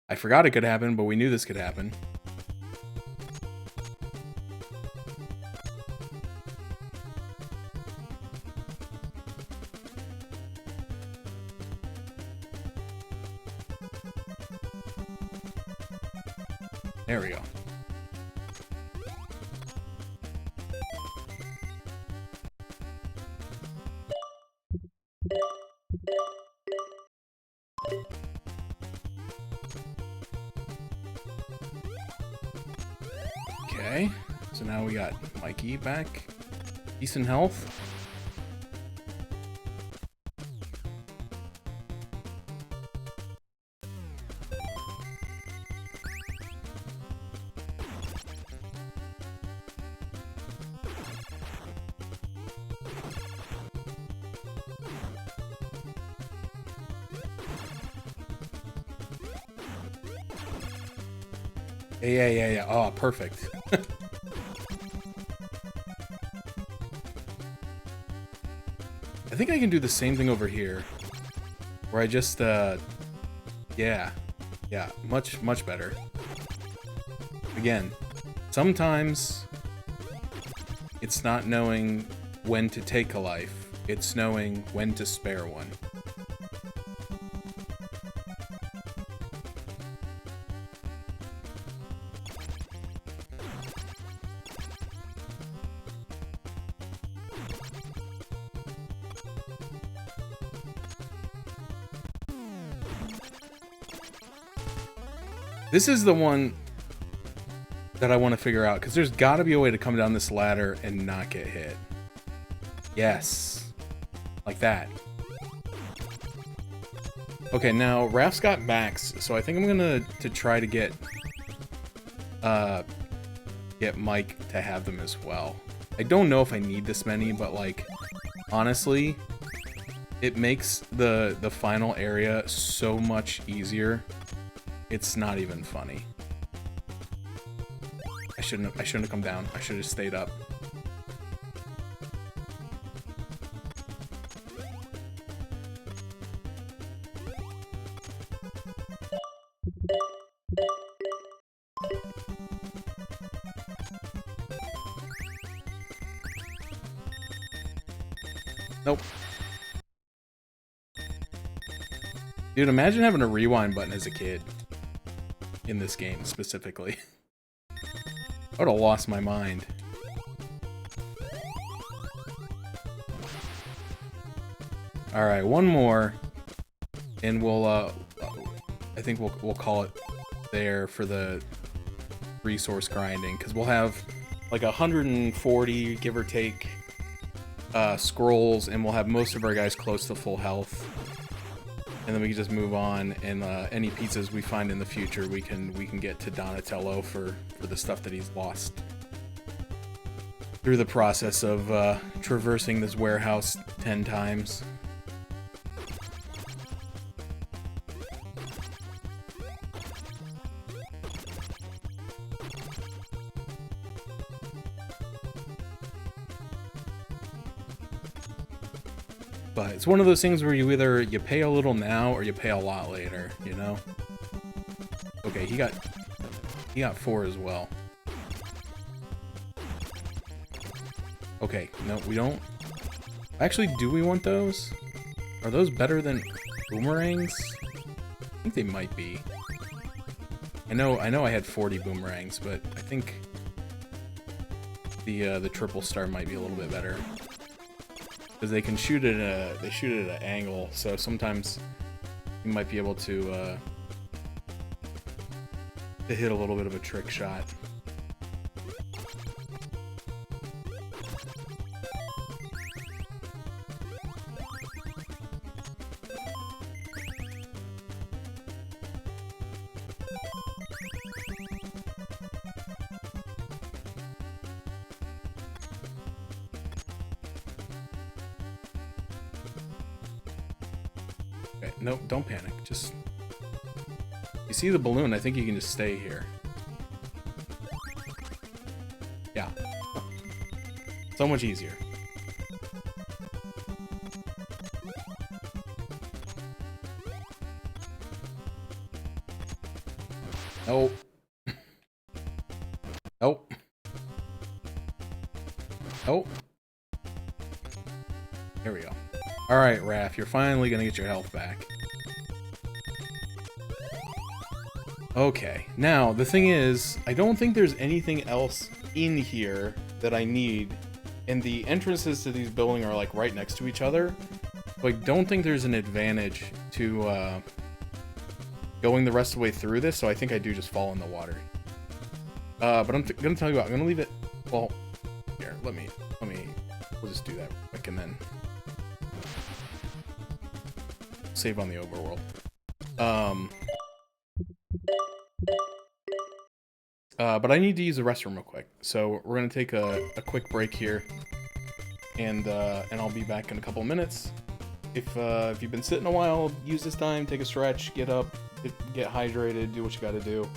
I forgot it could happen, but we knew this could happen. There we go. Okay, so now we got Mikey back. Decent health. Yeah. Oh, perfect. I think I can do the same thing over here. Where I just, yeah, much better. Again, sometimes it's not knowing when to take a life. It's knowing when to spare one. This is the one that I want to figure out, because there's got to be a way to come down this ladder and not get hit. Yes. Like that. Okay, now Raph's got Max, so I think I'm gonna try to get Mike to have them as well. I don't know if I need this many, but like honestly, it makes the final area so much easier. It's not even funny. I shouldn't have come down. I should have stayed up. Nope. Dude, imagine having a rewind button as a kid. In this game, specifically. I would have lost my mind. Alright, one more. And we'll, I think we'll call it there for the resource grinding. Because we'll have like 140, give or take, scrolls. And we'll have most of our guys close to full health. And then we can just move on, and any pizzas we find in the future, we can get to Donatello for the stuff that he's lost through the process of traversing this warehouse 10 times. But it's one of those things where you pay a little now or you pay a lot later, you know? Okay, he got 4 as well. Okay, no, we don't. Actually, do we want those? Are those better than boomerangs? I think they might be. I know I had 40 boomerangs, but I think the triple star might be a little bit better. Because they can shoot it at an angle, so sometimes you might be able to hit a little bit of a trick shot. Okay, nope, don't panic. Just... You see the balloon, I think you can just stay here. So much easier. Nope. Nope. Nope. There we go. Alright, Raph, you're finally gonna get your health back. Okay, now, the thing is, I don't think there's anything else in here that I need, and the entrances to these buildings are, like, right next to each other, so I don't think there's an advantage to, going the rest of the way through this, so I think I do just fall in the water. But I'm gonna tell you what, I'm gonna leave it, well, here, let me, we'll just do that real quick, and then save on the overworld. But I need to use the restroom real quick, so we're gonna take a quick break here, and I'll be back in a couple of minutes. If you've been sitting a while, use this time, take a stretch, get up, get hydrated, do what you gotta do,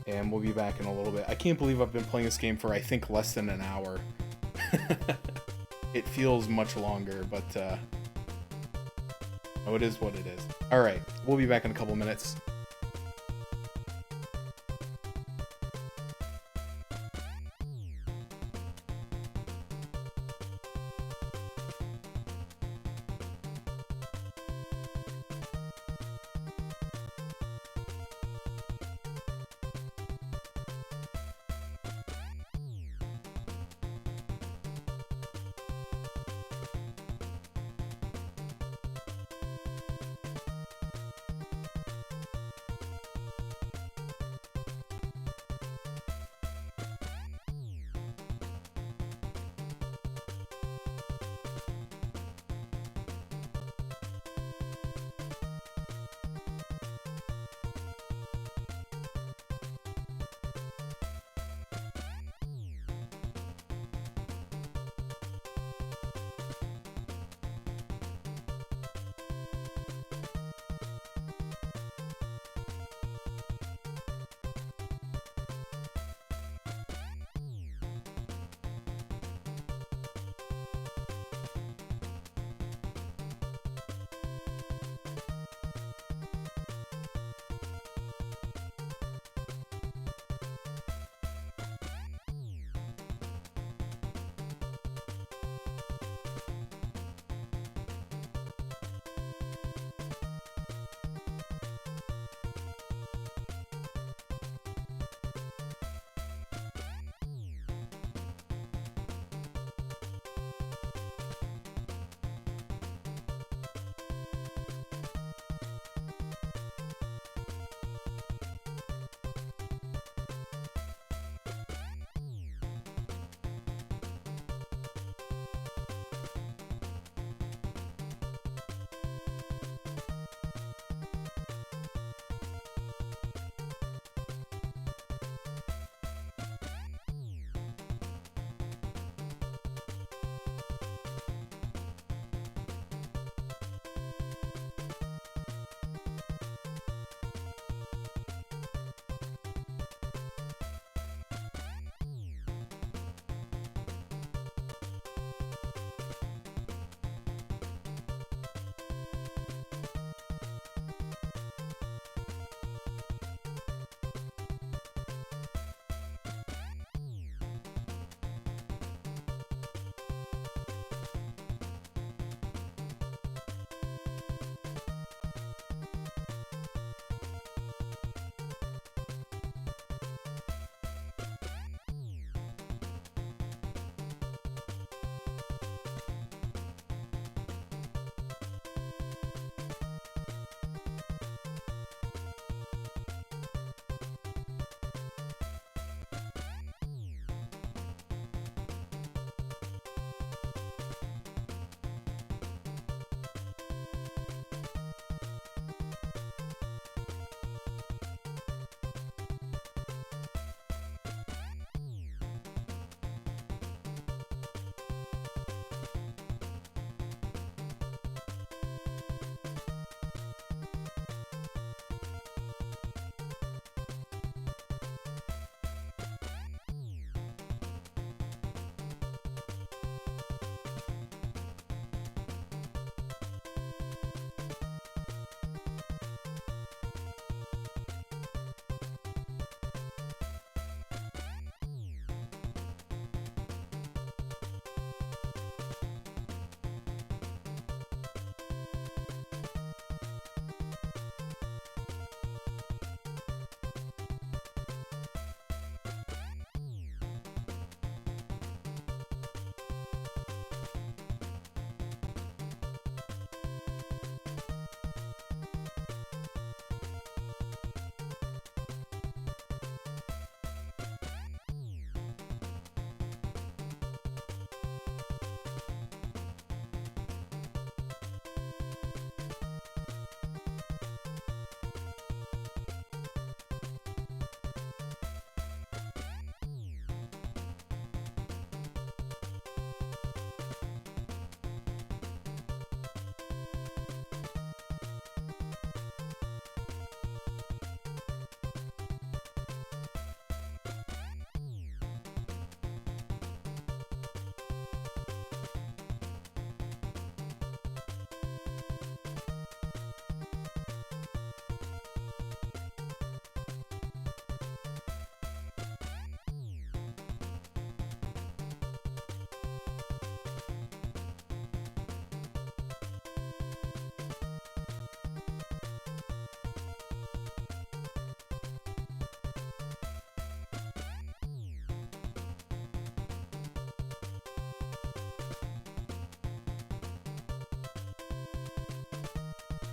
and we'll be back in a little bit. I can't believe I've been playing this game for, I think, less than an hour. It feels much longer, but oh, it is what it is. Alright, we'll be back in a couple minutes.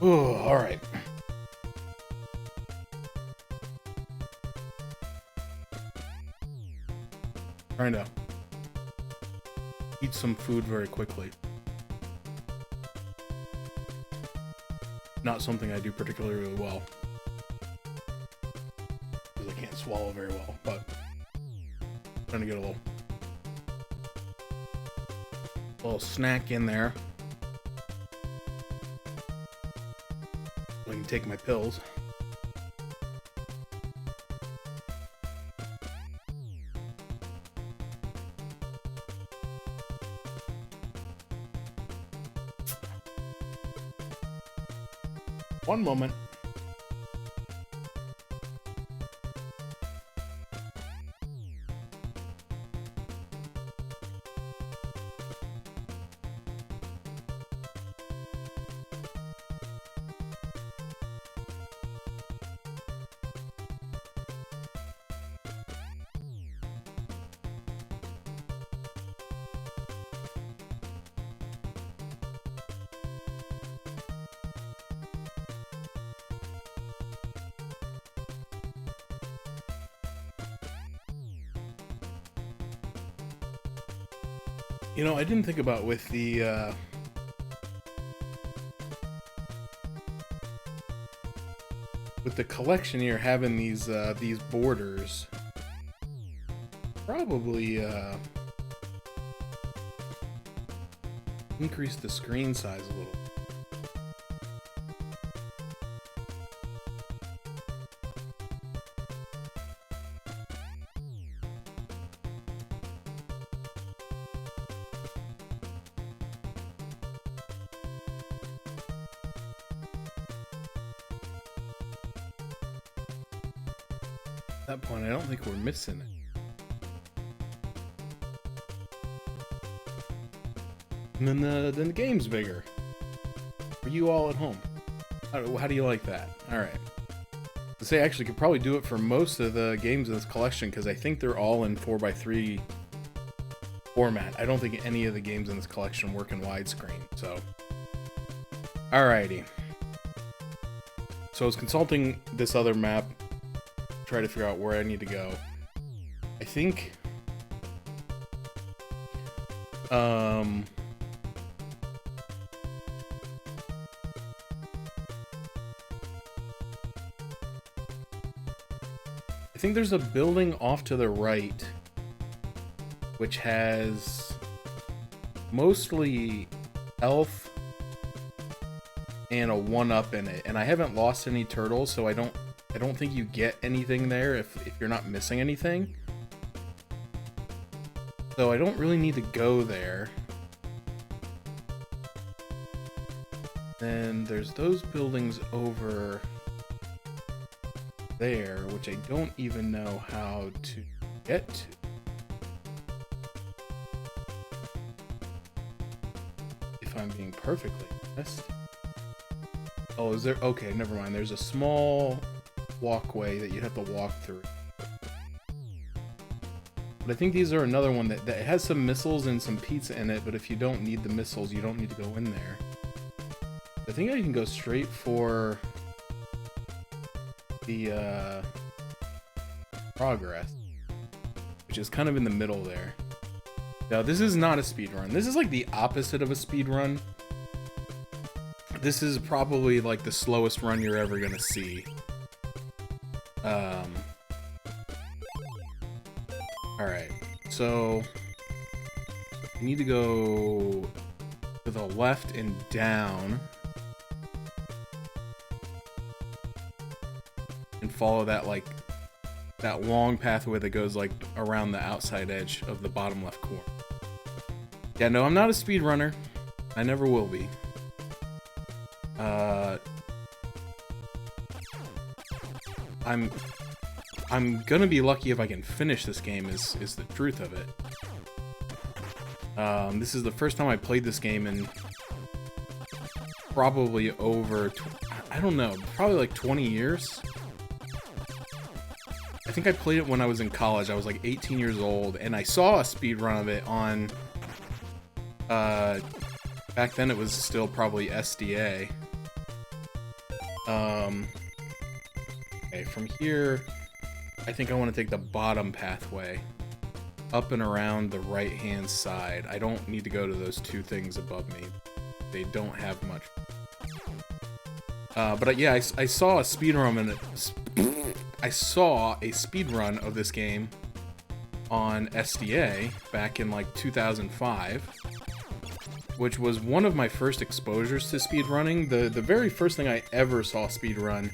Oh, all right. Trying to eat some food very quickly. Not something I do particularly well, because I can't swallow very well, but I'm trying to get a little snack in there so I can take my pills. One moment. You know, I didn't think about with the collection here having these borders. Probably increase the screen size a little. At that point, I don't think we're missing it. And then the game's bigger. For you all at home. How do you like that? Alright. I say actually could probably do it for most of the games in this collection, because I think they're all in 4:3 format. I don't think any of the games in this collection work in widescreen, so. Alrighty. So I was consulting this other map, try to figure out where I need to go. I think there's a building off to the right which has mostly health and a 1-up in it, and I haven't lost any turtles, so I don't think you get anything there if you're not missing anything. So I don't really need to go there. Then there's those buildings over there, which I don't even know how to get to. If I'm being perfectly honest. Oh, is there? Okay, never mind. There's a small walkway that you have to walk through. But I think these are another one that has some missiles and some pizza in it, but if you don't need the missiles, you don't need to go in there. I think I can go straight for the progress, which is kind of in the middle there. Now, this is not a speed run. This is like the opposite of a speed run. This is probably like the slowest run you're ever gonna see. Alright, so you need to go to the left and down and follow that that long pathway that goes like around the outside edge of the bottom left corner. Yeah, no, I'm not a speedrunner. I never will be. I'm gonna be lucky if I can finish this game, is the truth of it. This is the first time I played this game in probably over, I don't know, probably like 20 years. I think I played it when I was in college. I was like 18 years old, and I saw a speed run of it on, back then it was still probably SDA. Okay, from here, I think I want to take the bottom pathway up and around the right-hand side. I don't need to go to those two things above me. They don't have much. But yeah, I saw a speedrun I saw a speedrun of this game on SDA back in like 2005, which was one of my first exposures to speedrunning. The very first thing I ever saw speedrun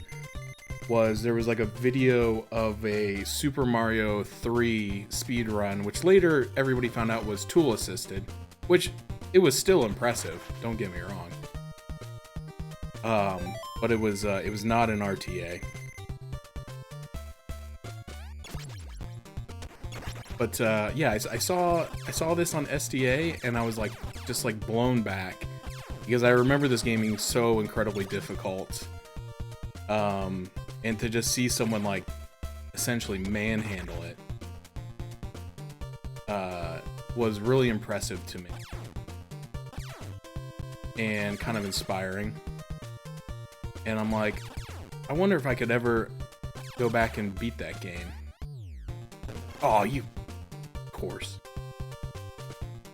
was there was like a video of a Super Mario 3 speedrun, which later everybody found out was tool assisted, which it was still impressive, don't get me wrong. But it was not an RTA. But yeah, I saw this on SDA and I was like just like blown back because I remember this game being so incredibly difficult. And to just see someone like essentially manhandle it was really impressive to me and kind of inspiring. And I'm like, I wonder if I could ever go back and beat that game. Oh, you... Of course.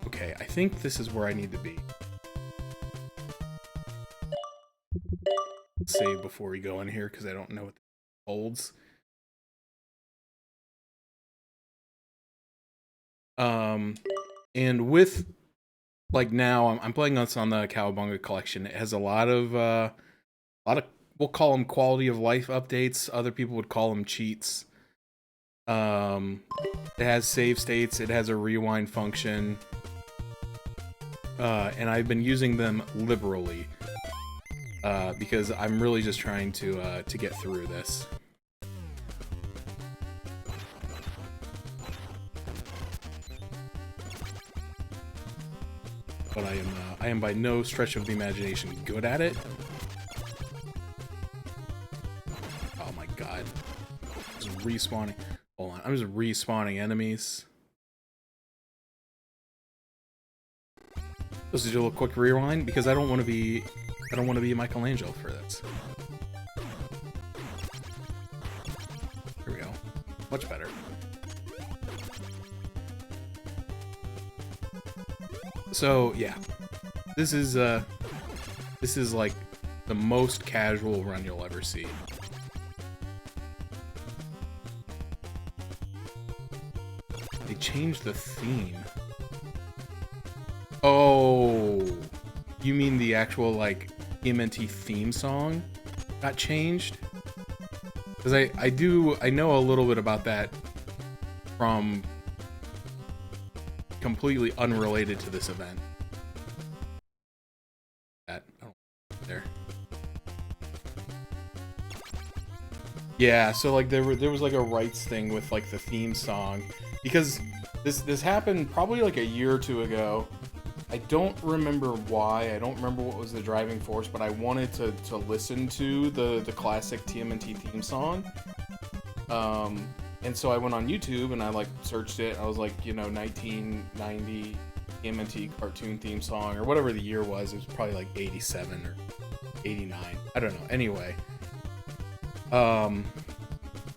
Okay, I think this is where I need to be. Save before we go in here, because I don't know what it holds. And with... Like, now, I'm playing this on the Cowabunga collection. It has a lot of, we'll call them quality of life updates. Other people would call them cheats. It has save states. It has a rewind function. And I've been using them liberally. Because I'm really just trying to get through this. But I am by no stretch of the imagination good at it. Oh my god. Just respawning. Hold on, I'm just respawning enemies. Let's do a little quick rewind because I don't want to be Michelangelo for this. Here we go. Much better. So yeah, this is like the most casual run you'll ever see. They changed the theme. Oh, you mean the actual like TMNT theme song got changed? Because I know a little bit about that from completely unrelated to this event. That there. Yeah, so like there was like a rights thing with like the theme song because this happened probably like a year or two ago. I don't remember why. I don't remember what was the driving force, but I wanted to listen to the classic TMNT theme song. And so I went on YouTube and I like searched it. I was like, you know, 1990 TMNT cartoon theme song or whatever the year was. It was probably like 87 or 89. I don't know. Anyway. And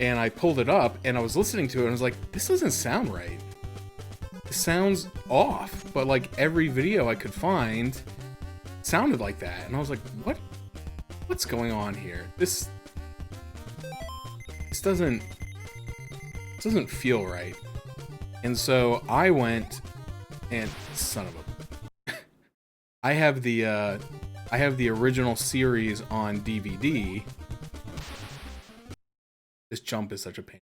I pulled it up and I was listening to it and I was like, this doesn't sound right. It sounds off. But like every video I could find sounded like that. And I was like, what's going on here? This doesn't feel right. And so I went and son of a I have the original series on DVD. This jump is such a pain.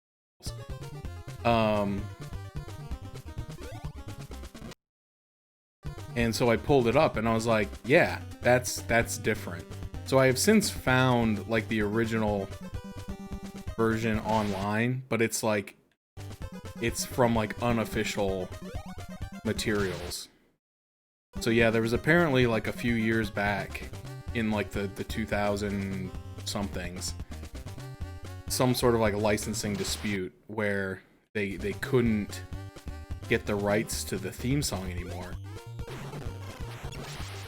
And so I pulled it up and I was like, yeah, that's different. So I have since found like the original version online, but it's like it's from like unofficial materials. So yeah, there was apparently like a few years back in like the 2000 somethings some sort of like a licensing dispute where they couldn't get the rights to the theme song anymore.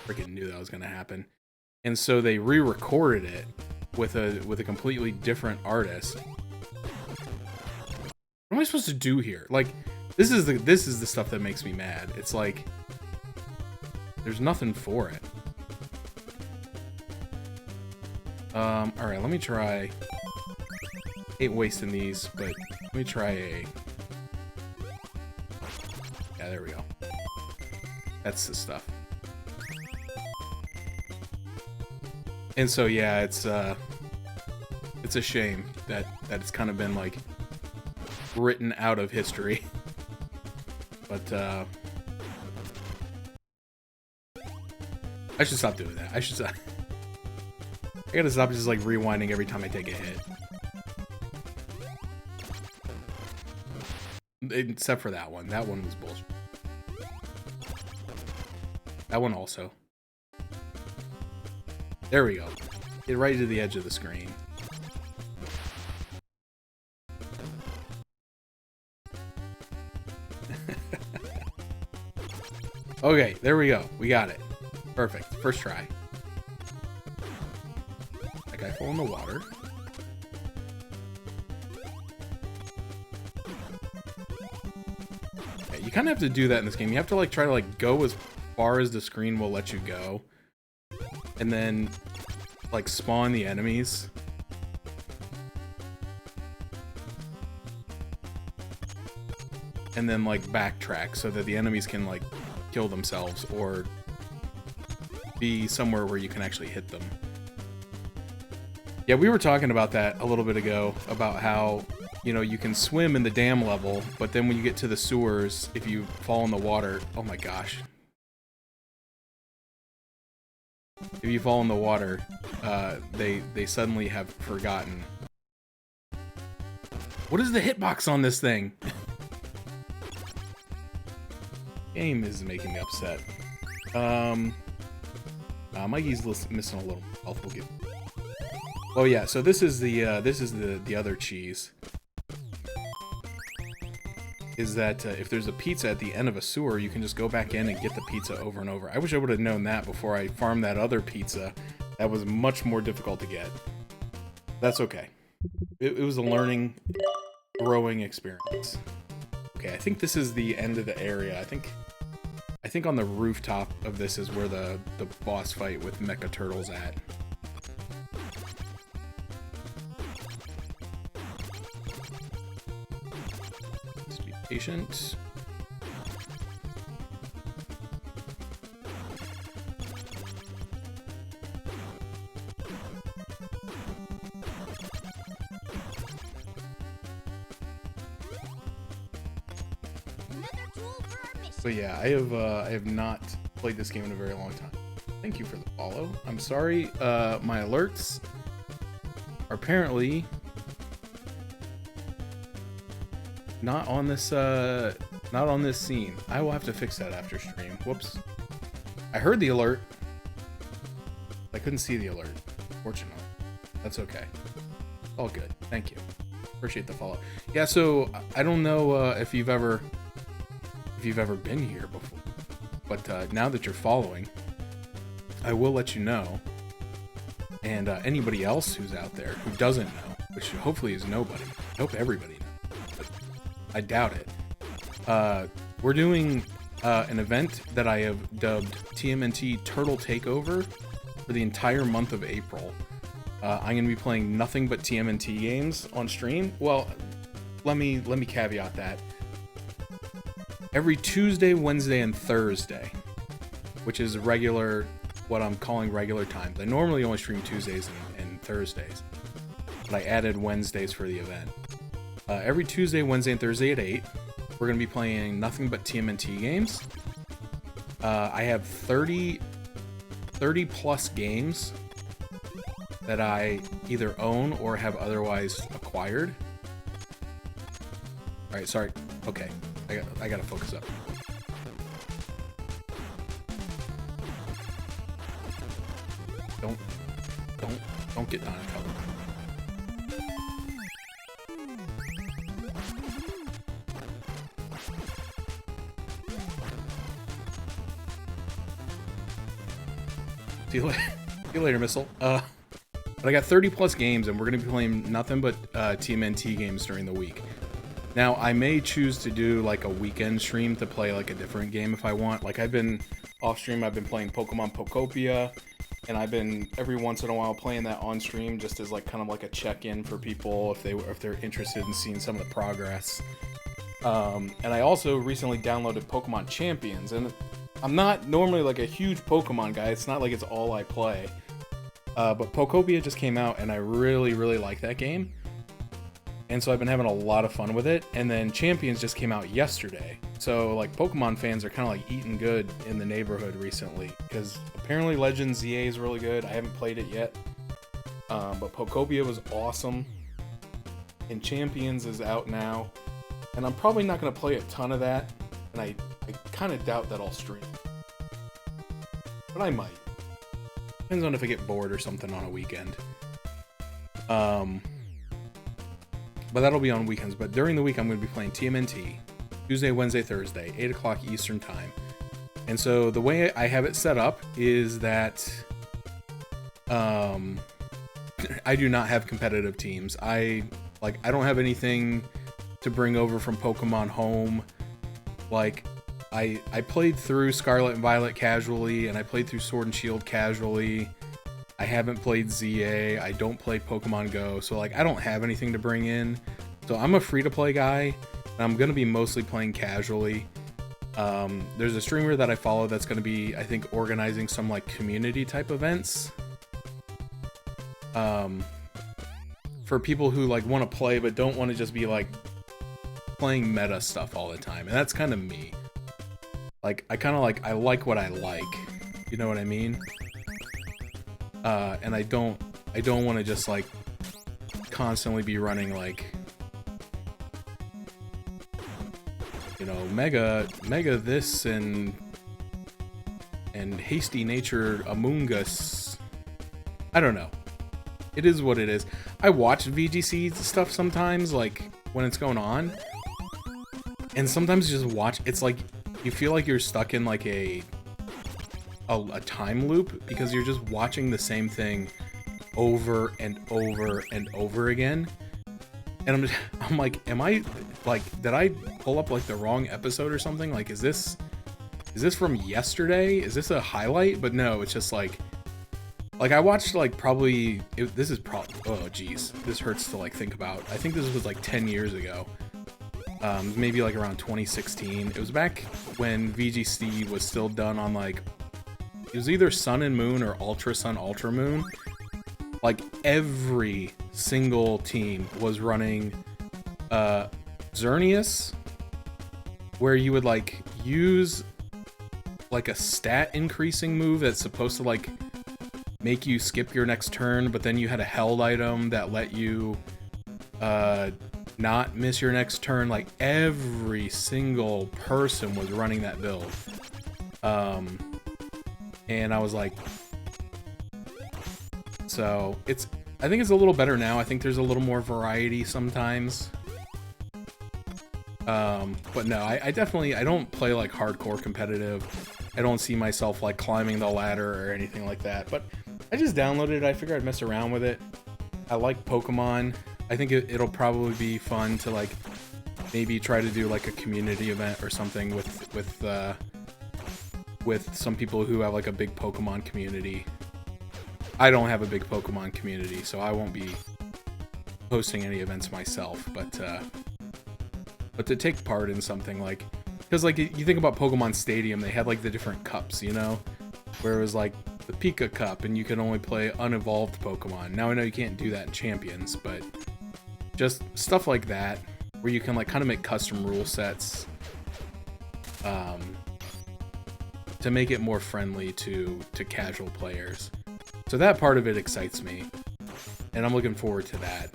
Freaking knew that was gonna happen. And so they re-recorded it with a completely different artist. What am I supposed to do here? Like, this is the stuff that makes me mad. It's like there's nothing for it. All right, let me try. Hate wasting these, but let me try a. Yeah, there we go. That's the stuff. And so yeah, it's a shame that it's kind of been like written out of history. But I should stop doing that. I should stop. I gotta stop just like rewinding every time I take a hit. Except for that one. That one was bullshit. That one also. There we go. Get right to the edge of the screen. Okay, there we go. We got it. Perfect. First try. That guy fell in the water. Yeah, you kind of have to do that in this game. You have to like try to like go as far as the screen will let you go. And then, like, spawn the enemies. And then, like, backtrack so that the enemies can, like, kill themselves or be somewhere where you can actually hit them. Yeah, we were talking about that a little bit ago, about how, you know, you can swim in the dam level, but then when you get to the sewers, if you fall in the water, oh my gosh. If you fall in the water, they suddenly have forgotten. What is the hitbox on this thing? Game is making me upset. Mikey's missing a little health. We'll get. Oh yeah, so this is the other cheese. Is that if there's a pizza at the end of a sewer, you can just go back in and get the pizza over and over. I wish I would have known that before I farmed that other pizza. That was much more difficult to get. That's okay. It was a learning, growing experience. Okay, I think this is the end of the area. I think on the rooftop of this is where the boss fight with Mecha Turtles at. Patient. So yeah, I have not played this game in a very long time. Thank you for the follow. I'm sorry, my alerts are apparently not on this scene. I will have to fix that after stream. Whoops. I heard the alert. I couldn't see the alert, fortunately. That's okay. All good. Thank you. Appreciate the follow. Yeah, so I don't know if you've ever been here before, but now that you're following, I will let you know. And anybody else who's out there who doesn't know, which hopefully is nobody. I hope everybody knows. I doubt it. We're doing an event that I have dubbed TMNT Turtle Takeover for the entire month of April. I'm going to be playing nothing but TMNT games on stream. Well, let me caveat that. Every Tuesday, Wednesday, and Thursday, which is regular, what I'm calling regular times. I normally only stream Tuesdays and Thursdays, but I added Wednesdays for the event. Every Tuesday, Wednesday, and Thursday at 8, we're going to be playing nothing but TMNT games. I have 30 plus games that I either own or have otherwise acquired. Alright, sorry. Okay. I gotta focus up. Don't get Don in trouble. See you later, missile. But I got 30 plus games, and we're going to be playing nothing but TMNT games during the week. Now, I may choose to do like a weekend stream to play like a different game if I want. Like, I've been off stream, I've been playing Pokemon Pokopia, and I've been every once in a while playing that on stream just as like kind of like a check-in for people if they're interested in seeing some of the progress. And I also recently downloaded Pokemon Champions, and I'm not normally like a huge Pokemon guy. It's not like it's all I play. But Pokopia just came out, and I really, really like that game. And so I've been having a lot of fun with it. And then Champions just came out yesterday. So like Pokemon fans are kind of like eating good in the neighborhood recently, because apparently Legends ZA is really good. I haven't played it yet. But Pokopia was awesome. And Champions is out now. And I'm probably not going to play a ton of that. And I kind of doubt that I'll stream. But I might. Depends on if I get bored or something on a weekend. But that'll be on weekends. But during the week, I'm going to be playing TMNT. Tuesday, Wednesday, Thursday, 8 o'clock Eastern Time. And so the way I have it set up is that I do not have competitive teams. I don't have anything to bring over from Pokemon Home. Like, I played through Scarlet and Violet casually, and I played through Sword and Shield casually. I haven't played ZA. I don't play Pokemon Go, so like I don't have anything to bring in. So I'm a free-to-play guy, and I'm gonna be mostly playing casually. There's a streamer that I follow that's gonna be, I think, organizing some like community type events. For people who like want to play but don't want to just be like playing meta stuff all the time, and that's kind of me. Like I like what I like, you know what I mean? And I don't want to just like constantly be running like, you know, mega this and hasty nature Among Us. I don't know. It is what it is. I watch VGC stuff sometimes, like when it's going on, and sometimes you just watch. It's like you feel like you're stuck in like a time loop, because you're just watching the same thing over and over and over again. And I'm like, am I like, did I pull up like the wrong episode or something? Like, is this from yesterday? Is this a highlight? But no, it's just like I watched like this is probably, oh geez, this hurts to like think about. I think this was like 10 years ago. Maybe like around 2016. It was back when VGC was still done on like, it was either Sun and Moon or Ultra Sun, Ultra Moon. Like every single team was running Xerneas, where you would like use like a stat increasing move that's supposed to like make you skip your next turn, but then you had a held item that let you not miss your next turn. Like every single person was running that build. And I was like, so I think it's a little better now. I think there's a little more variety sometimes. But no, I definitely, I don't play like hardcore competitive. I don't see myself like climbing the ladder or anything like that, but I just downloaded it. I figured I'd mess around with it. I like Pokemon. I think it'll probably be fun to like maybe try to do like a community event or something with some people who have like a big Pokemon community. I don't have a big Pokemon community, so I won't be hosting any events myself, but to take part in something like, because like you think about Pokemon Stadium, they had like the different cups, you know, where it was like the Pika Cup and you can only play unevolved Pokemon. Now I know you can't do that in Champions, but just stuff like that where you can like kind of make custom rule sets to make it more friendly to casual players. So that part of it excites me, and I'm looking forward to that.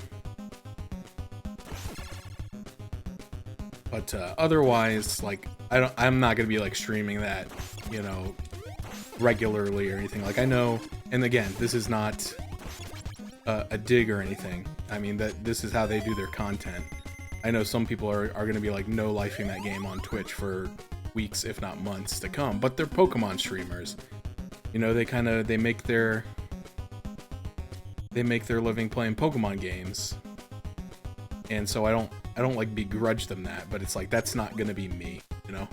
But otherwise, like I'm not gonna be like streaming that, you know, regularly or anything. Like I know, and again, this is not a dig or anything. I mean that this is how they do their content. I know some people are gonna be like no-lifing that game on Twitch for weeks, if not months to come, but they're Pokemon streamers. You know, they make their they make their living playing Pokemon games. And so I don't like begrudge them that, but it's like that's not gonna be me, you know?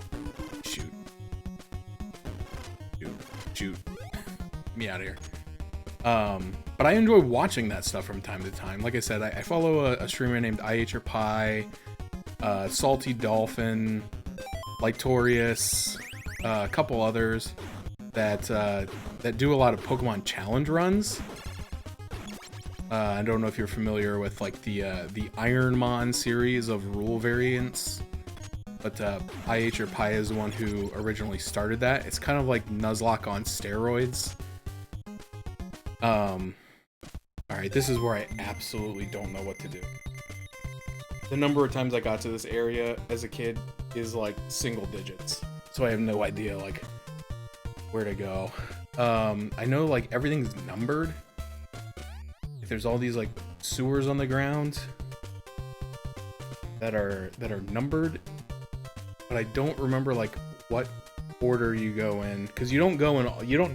Shoot. Shoot. Get me out of here. But I enjoy watching that stuff from time to time. Like I said, I follow a streamer named iHateYourPie, Salty Dolphin, Lightorious, a couple others that do a lot of Pokemon challenge runs. I don't know if you're familiar with like the Ironmon series of rule variants, but iHateYourPie is the one who originally started that. It's kind of like Nuzlocke on steroids. Alright, this is where I absolutely don't know what to do. The number of times I got to this area as a kid is like single digits. So I have no idea like where to go. I know like everything's numbered. If there's all these like sewers on the ground that are numbered, but I don't remember like what order you go in, because you don't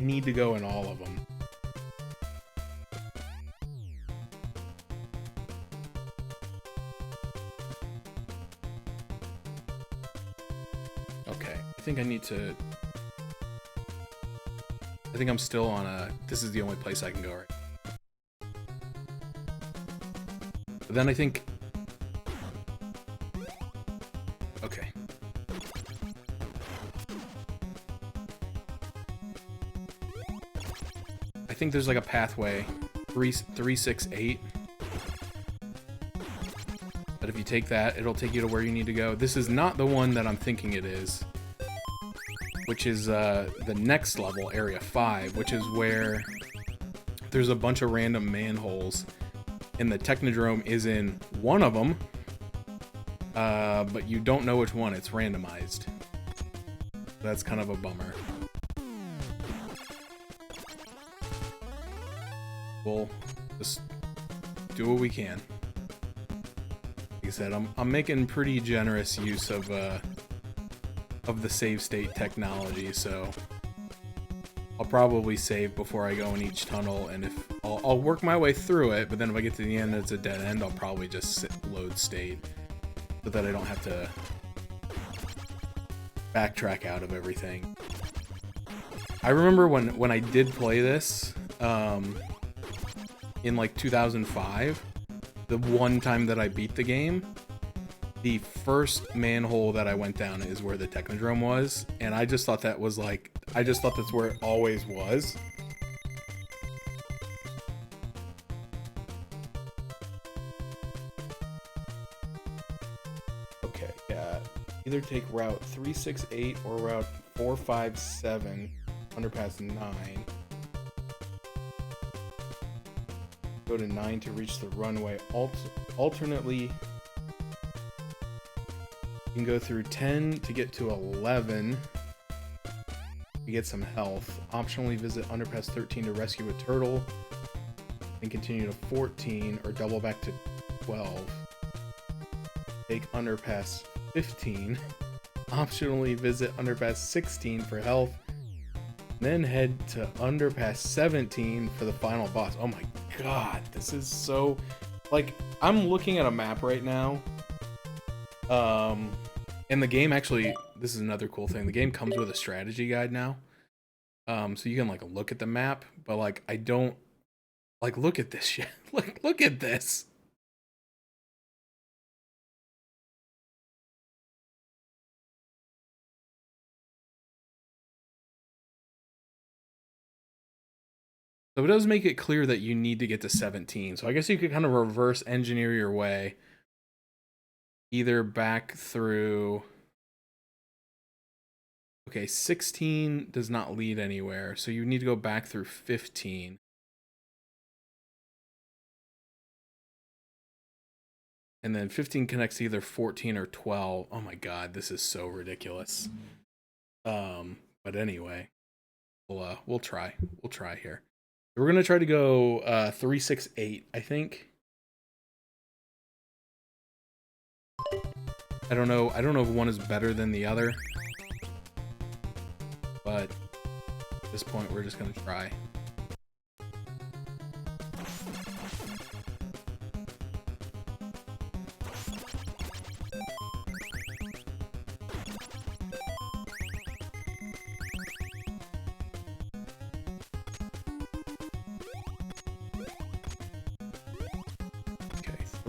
need to go in all of them. I think I'm still on this is the only place I can go right. But then I think, okay. I think there's like a pathway, 368. But if you take that, it'll take you to where you need to go. This is not the one that I'm thinking it is, which is the next level, Area 5, which is where there's a bunch of random manholes, and the Technodrome is in one of them, but you don't know which one. It's randomized. That's kind of a bummer. We'll just do what we can. Like I said, I'm making pretty generous use of the save state technology, so I'll probably save before I go in each tunnel, and if I'll work my way through it, but then if I get to the end and it's a dead end, I'll probably just load state so that I don't have to backtrack out of everything. I remember when I did play this in like 2005, the one time that I beat the game, the first manhole that I went down is where the Technodrome was, and I just thought that was like, I just thought that's where it always was. Okay, yeah. Either take Route 368 or Route 457, Underpass 9. Go to 9 to reach the runway. Alternately, you can go through 10 to get to 11 to get some health. Optionally visit Underpass 13 to rescue a turtle. And continue to 14 or double back to 12. Take Underpass 15. Optionally visit Underpass 16 for health. Then head to Underpass 17 for the final boss. Oh my god, this is so... Like, I'm looking at a map right now. And the game actually, this is another cool thing, the game comes with a strategy guide now. So you can like look at the map, but like I don't like look at this shit. Like look at this. So it does make it clear that you need to get to 17. So I guess you could kind of reverse engineer your way either back through... Okay, 16 does not lead anywhere, so you need to go back through 15. And then 15 connects to either 14 or 12. Oh my god, this is so ridiculous. But anyway, we'll try. We'll try here. We're gonna try to go 368, I think. I don't know if one is better than the other. But at this point, we're just gonna try.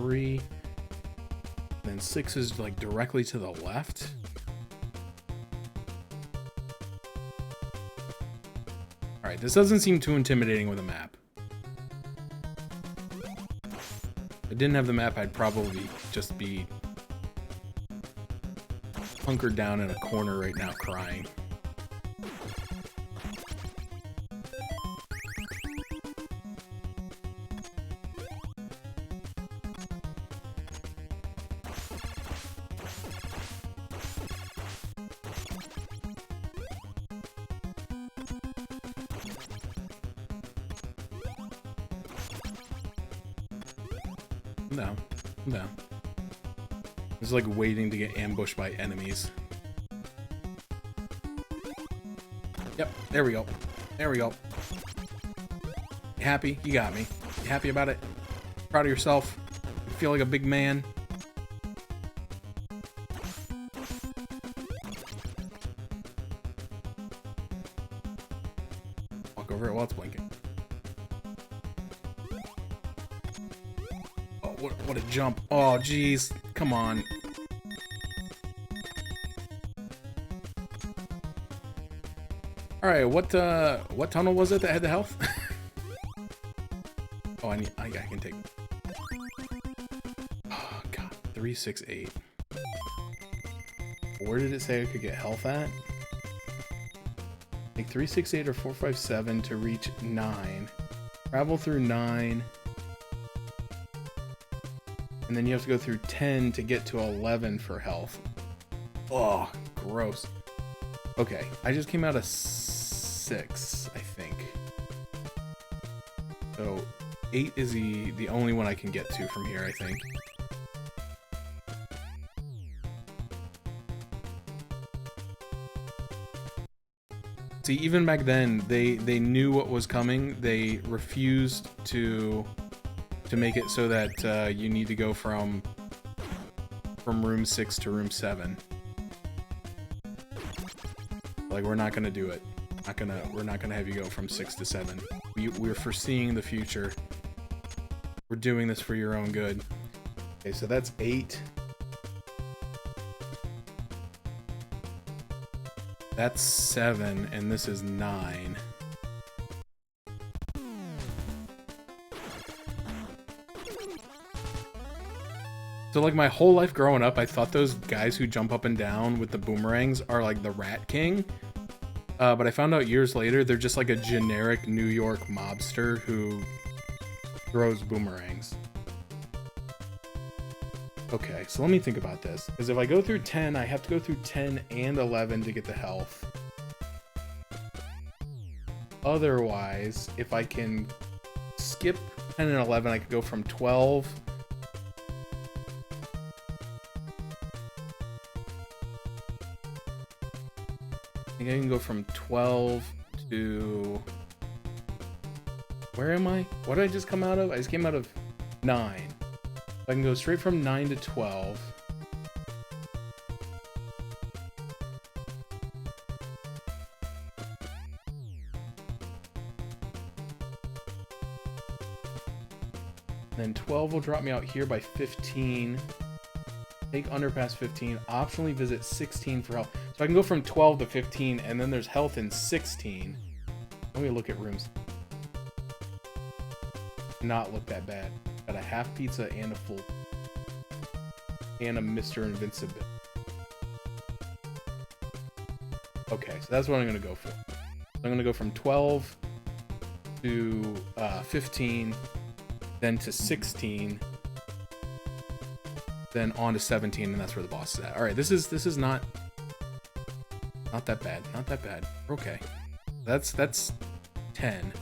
3. And then 6 is like directly to the left. Alright, this doesn't seem too intimidating with a map. If I didn't have the map, I'd probably just be hunkered down in a corner right now crying. No, no. It's like waiting to get ambushed by enemies. Yep, there we go. There we go. You happy? You got me. You happy about it? Proud of yourself? You feel like a big man? Walk over it while it's blinking. What a jump. Oh, jeez. Come on. Alright, what tunnel was it that had the health? Oh, I can take... Oh, God. 368. Where did it say I could get health at? Like 368 or 457 to reach 9. Travel through 9. And then you have to go through 10 to get to 11 for health. Oh, gross. Okay, I just came out of 6, I think. So 8 is the only one I can get to from here, I think. See, even back then, they knew what was coming. They refused to make it so that you need to go from room 6 to room 7. Like, we're not gonna do it. We're not gonna have you go from 6 to 7. We're foreseeing the future. We're doing this for your own good. Okay, so that's 8. That's 7, and this is 9. So, like, my whole life growing up, I thought those guys who jump up and down with the boomerangs are, like, the Rat King. But I found out years later, they're just, like, a generic New York mobster who throws boomerangs. Okay, so let me think about this. Because if I go through 10, I have to go through 10 and 11 to get the health. Otherwise, if I can skip 10 and 11, I could go from 12... I think I can go from 12 to... Where am I? What did I just come out of? I just came out of 9. I can go straight from 9 to 12. And then 12 will drop me out here by 15. Take underpass 15. Optionally visit 16 for health. So I can go from 12 to 15, and then there's health in 16. Let me look at rooms. Not look that bad. Got a half pizza and a full. And a Mr. Invincibility. Okay, so that's what I'm going to go for. So I'm going to go from 12 to 15, then to 16, then on to 17, and that's where the boss is at. All right, this is not that bad. Not that bad. Okay. That's 10.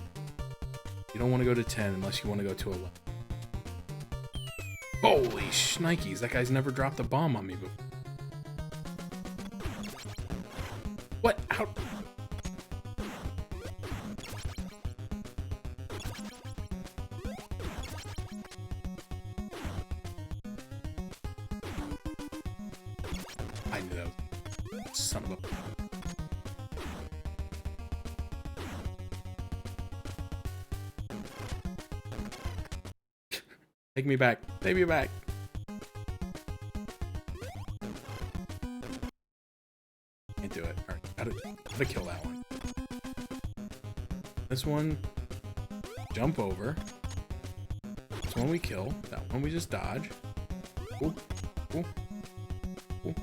You don't want to go to 10 unless you want to go to 11. Holy shnikes, that guy's never dropped a bomb on me before. What? How? I knew that was... Son of a... Take me back. Take me back. Can't do it. Alright, gotta kill that one. This one, jump over. This one we kill. That one we just dodge. Ooh. Ooh. Ooh.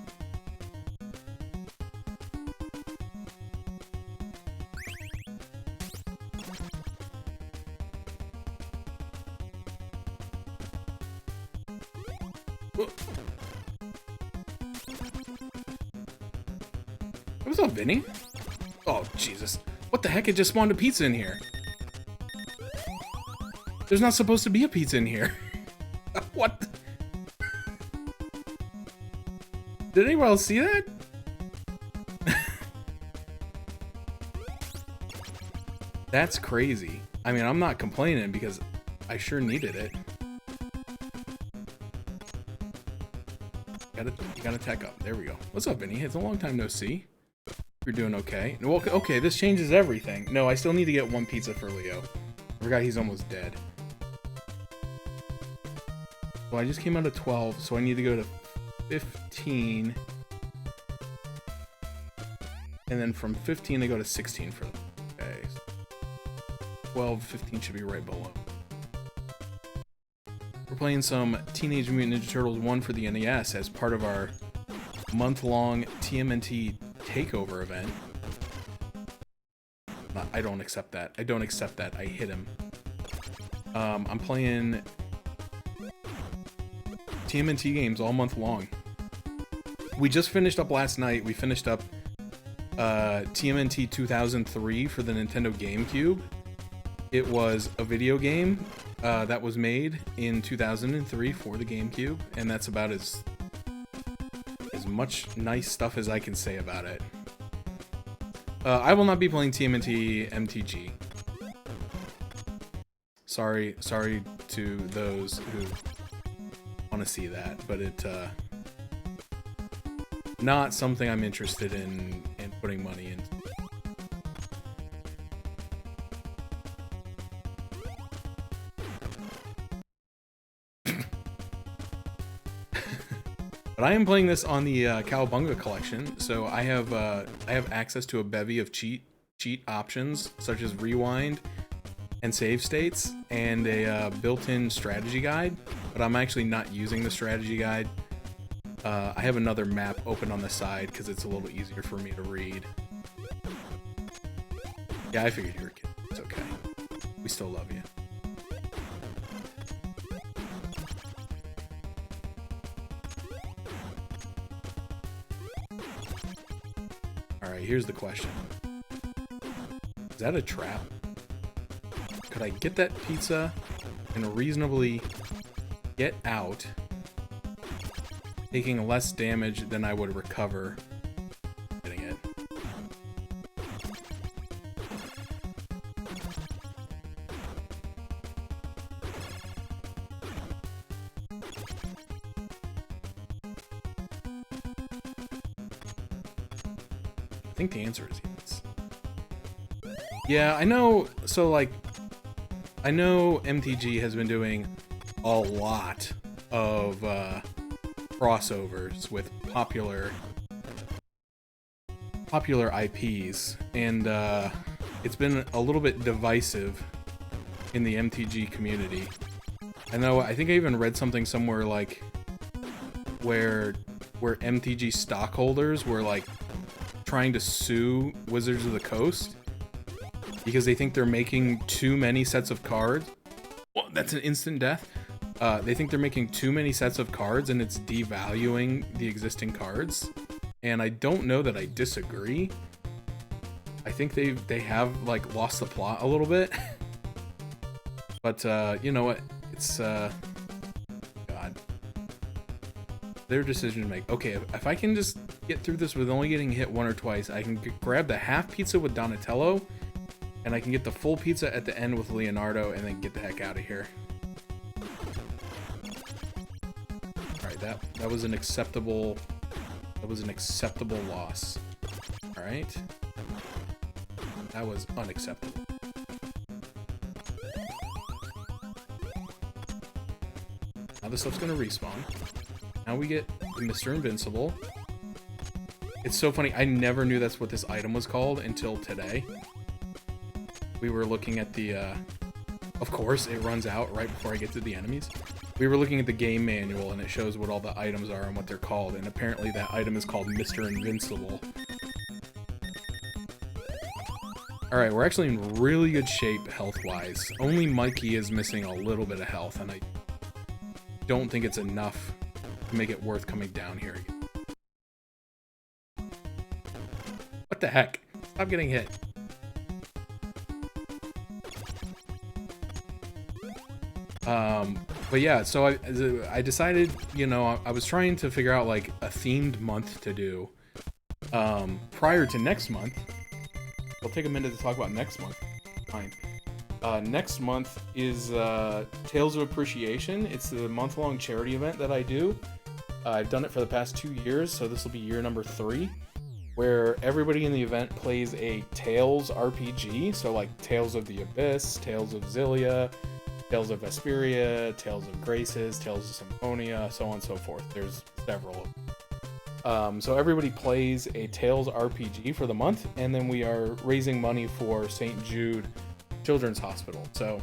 What's up, Vinny? Oh, Jesus. What the heck? It just spawned a pizza in here. There's not supposed to be a pizza in here. What? Did anyone else see that? That's crazy. I mean, I'm not complaining because I sure needed it. You gotta tech up. There we go. What's up, Vinny? It's a long time no see. You're doing okay. Well, okay, this changes everything. No, I still need to get one pizza for Leo. I forgot he's almost dead. Well, I just came out of 12, so I need to go to 15. And then from 15, I go to 16 for them. Okay. 12, 15 should be right below. We're playing some Teenage Mutant Ninja Turtles 1 for the NES as part of our month-long TMNT Takeover event. I don't accept that. I don't accept that. I hit him. I'm playing TMNT games all month long. We just finished up last night. We finished up TMNT 2003 for the Nintendo GameCube. It was a video game that was made in 2003 for the GameCube, and that's about as much nice stuff as I can say about it. I will not be playing TMNT MTG. Sorry to those who want to see that, but it not something I'm interested in putting money into. But I am playing this on the Cowabunga collection, so I have access to a bevy of cheat options such as rewind and save states and a built-in strategy guide. But I'm actually not using the strategy guide. I have another map open on the side because it's a little easier for me to read. Yeah, I figured you were kidding. It's okay. We still love you. Alright, here's the question. Is that a trap? Could I get that pizza and reasonably get out, taking less damage than I would recover getting it? I think the answer is yes. Yeah, I know. So, like, I know MTG has been doing a lot of crossovers with popular IPs, and it's been a little bit divisive in the MTG community. I know. I think I even read something somewhere like where MTG stockholders were like trying to sue Wizards of the Coast because they think they're making too many sets of cards. Well, that's an instant death. They think they're making too many sets of cards and it's devaluing the existing cards. And I don't know that I disagree. I think they have like lost the plot a little bit. But you know what? It's God. Their decision to make. Okay, if I can just get through this with only getting hit one or twice, I can grab the half pizza with Donatello, and I can get the full pizza at the end with Leonardo, and then get the heck out of here. All right, that was an acceptable loss. All right, that was unacceptable. Now this stuff's gonna respawn. Now we get the Mr. Invincible. It's so funny, I never knew that's what this item was called until today. We were looking at the, of course, it runs out right before I get to the enemies. We were looking at the game manual, and it shows what all the items are and what they're called, and apparently that item is called Mr. Invincible. Alright, we're actually in really good shape health-wise. Only Mikey is missing a little bit of health, and I don't think it's enough to make it worth coming down here again. What the heck? Stop getting hit. But yeah, so I decided, you know, I was trying to figure out like a themed month to do prior to next month. I'll take a minute to talk about next month. Fine. Next month is Tales of Appreciation. It's the month-long charity event that I do. I've done it for the past 2 years, so this will be year number 3, where everybody in the event plays a Tales RPG. So like Tales of the Abyss, Tales of Xillia, Tales of Vesperia, Tales of Graces, Tales of Symphonia, so on and so forth. There's several. So everybody plays a Tales RPG for the month, and then we are raising money for St. Jude Children's Hospital. So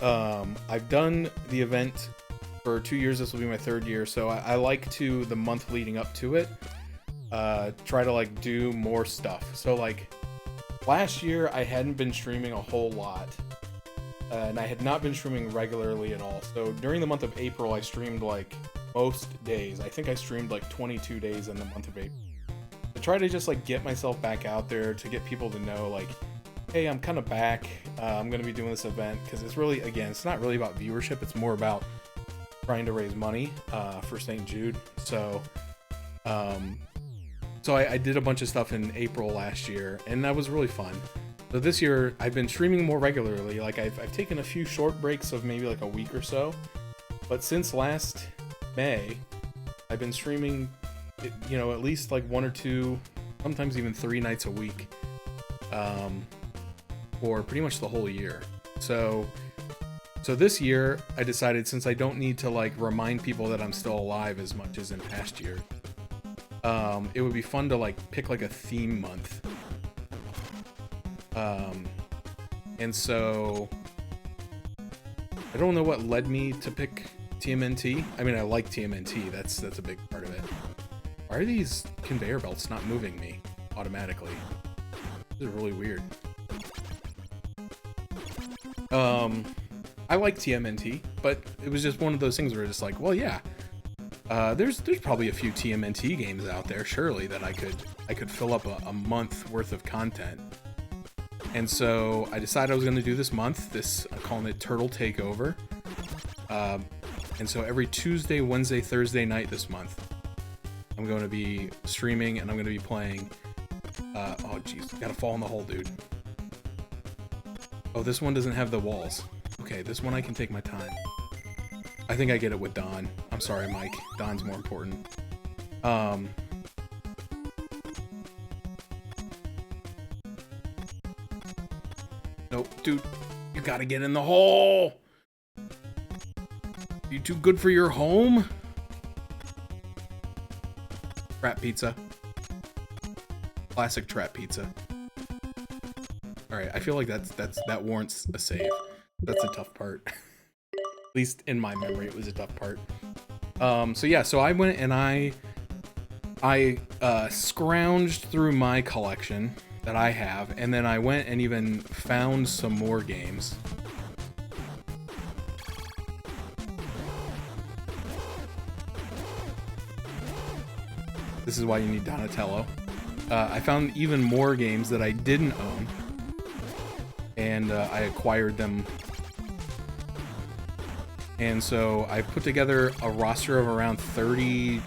I've done the event for 2 years. This will be my 3rd year. So I like to, the month leading up to it, try to like do more stuff. So like last year I hadn't been streaming a whole lot. And I had not been streaming regularly at all. So during the month of April, I streamed like most days. I think I streamed like 22 days in the month of April. To try to just like get myself back out there, to get people to know like, hey, I'm kind of back. I'm going to be doing this event. Because it's really, again, it's not really about viewership. It's more about trying to raise money for St. Jude. So, I did a bunch of stuff in April last year, and that was really fun. So this year, I've been streaming more regularly. Like, I've taken a few short breaks of maybe like a week or so. But since last May, I've been streaming, you know, at least like 1 or 2, sometimes even 3 nights a week. For pretty much the whole year. So this year, I decided, since I don't need to like remind people that I'm still alive as much as in past years, it would be fun to like pick like a theme month. And so I don't know what led me to pick TMNT. I mean, I like TMNT. That's a big part of it. Why are these conveyor belts not moving me automatically? This is really weird. I like TMNT, but it was just one of those things where it's just like, well, yeah, there's probably a few TMNT games out there, surely, that I could fill up a month worth of content. And so I decided I was going to do this month. I'm calling it Turtle Takeover. And so every Tuesday, Wednesday, Thursday night this month, I'm going to be streaming, and I'm going to be playing. Oh, jeez, gotta fall in the hole, dude. Oh, this one doesn't have the walls. Okay, this one I can take my time. I think I get it with Don. I'm sorry, Mike. Don's more important. Nope, dude. You gotta get in the hole! You too good for your home? Trap pizza. Classic trap pizza. Alright, I feel like that warrants a save. That's a tough part. At least in my memory, it was a tough part. So yeah, so I went and I scrounged through my collection that I have, and then I went and even found some more games. This is why you need Donatello. I found even more games that I didn't own, and I acquired them. And so I put together a roster of around 30.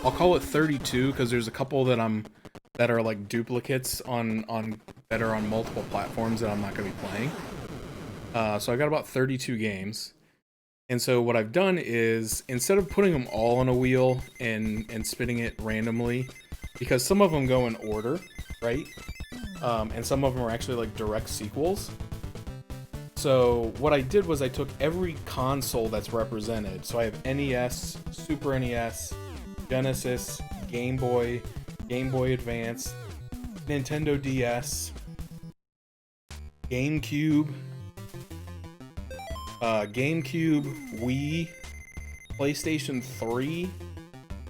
I'll call it 32 because there's a couple that are like duplicates that are on multiple platforms that I'm not going to be playing. So I got about 32 games. And so what I've done is, instead of putting them all on a wheel and spinning it randomly, because some of them go in order, right? And some of them are actually like direct sequels. So what I did was I took every console that's represented. So I have NES, Super NES, Genesis, Game Boy, Game Boy Advance, Nintendo DS, GameCube, Wii, PlayStation 3,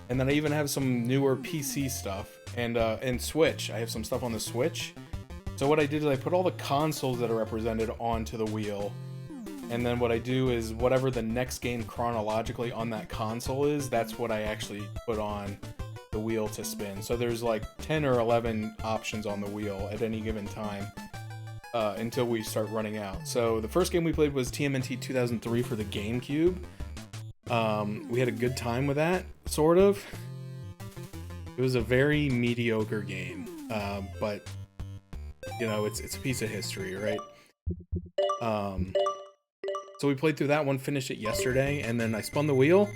and then I even have some newer PC stuff, and Switch. I have some stuff on the Switch. So what I did is I put all the consoles that are represented onto the wheel, and then what I do is whatever the next game chronologically on that console is, that's what I actually put on the wheel to spin. So there's like 10 or 11 options on the wheel at any given time until we start running out. So the first game we played was TMNT 2003 for the GameCube. We had a good time with that, sort of. It was a very mediocre game, but you know, it's a piece of history, right? So we played through that one, finished it yesterday, and then I spun the wheel,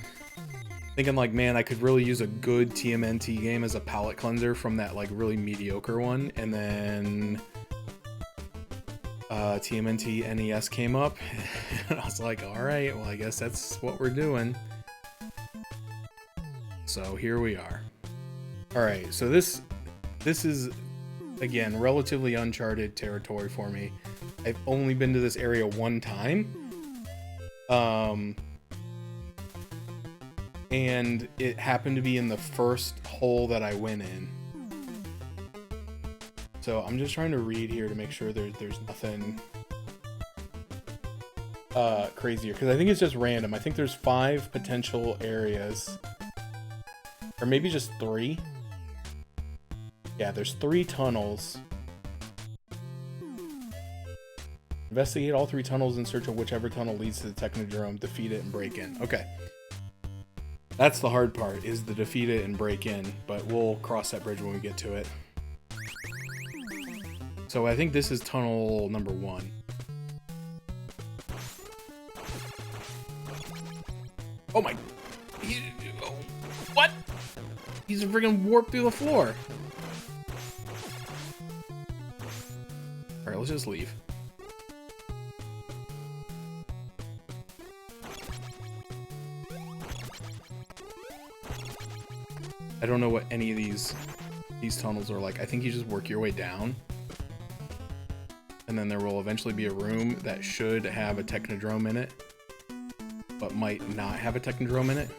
thinking like, man, I could really use a good TMNT game as a palate cleanser from that like really mediocre one, and then TMNT NES came up, and I was like, all right, well, I guess that's what we're doing. So here we are. All right, so this is, again, relatively uncharted territory for me. I've only been to this area one time. And it happened to be in the first hole that I went in. So I'm just trying to read here to make sure there's nothing crazier, because I think it's just random. I think there's 5 potential areas, or maybe just 3. Yeah, there's 3 tunnels. Investigate all 3 tunnels in search of whichever tunnel leads to the Technodrome. Defeat it and break in. Okay. That's the hard part, is the defeat it and break in, but we'll cross that bridge when we get to it. So I think this is tunnel number 1. Oh my... What? He's freaking warped through the floor. Alright, let's just leave. I don't know what any of these tunnels are like. I think you just work your way down, and then there will eventually be a room that should have a Technodrome in it, but might not have a Technodrome in it.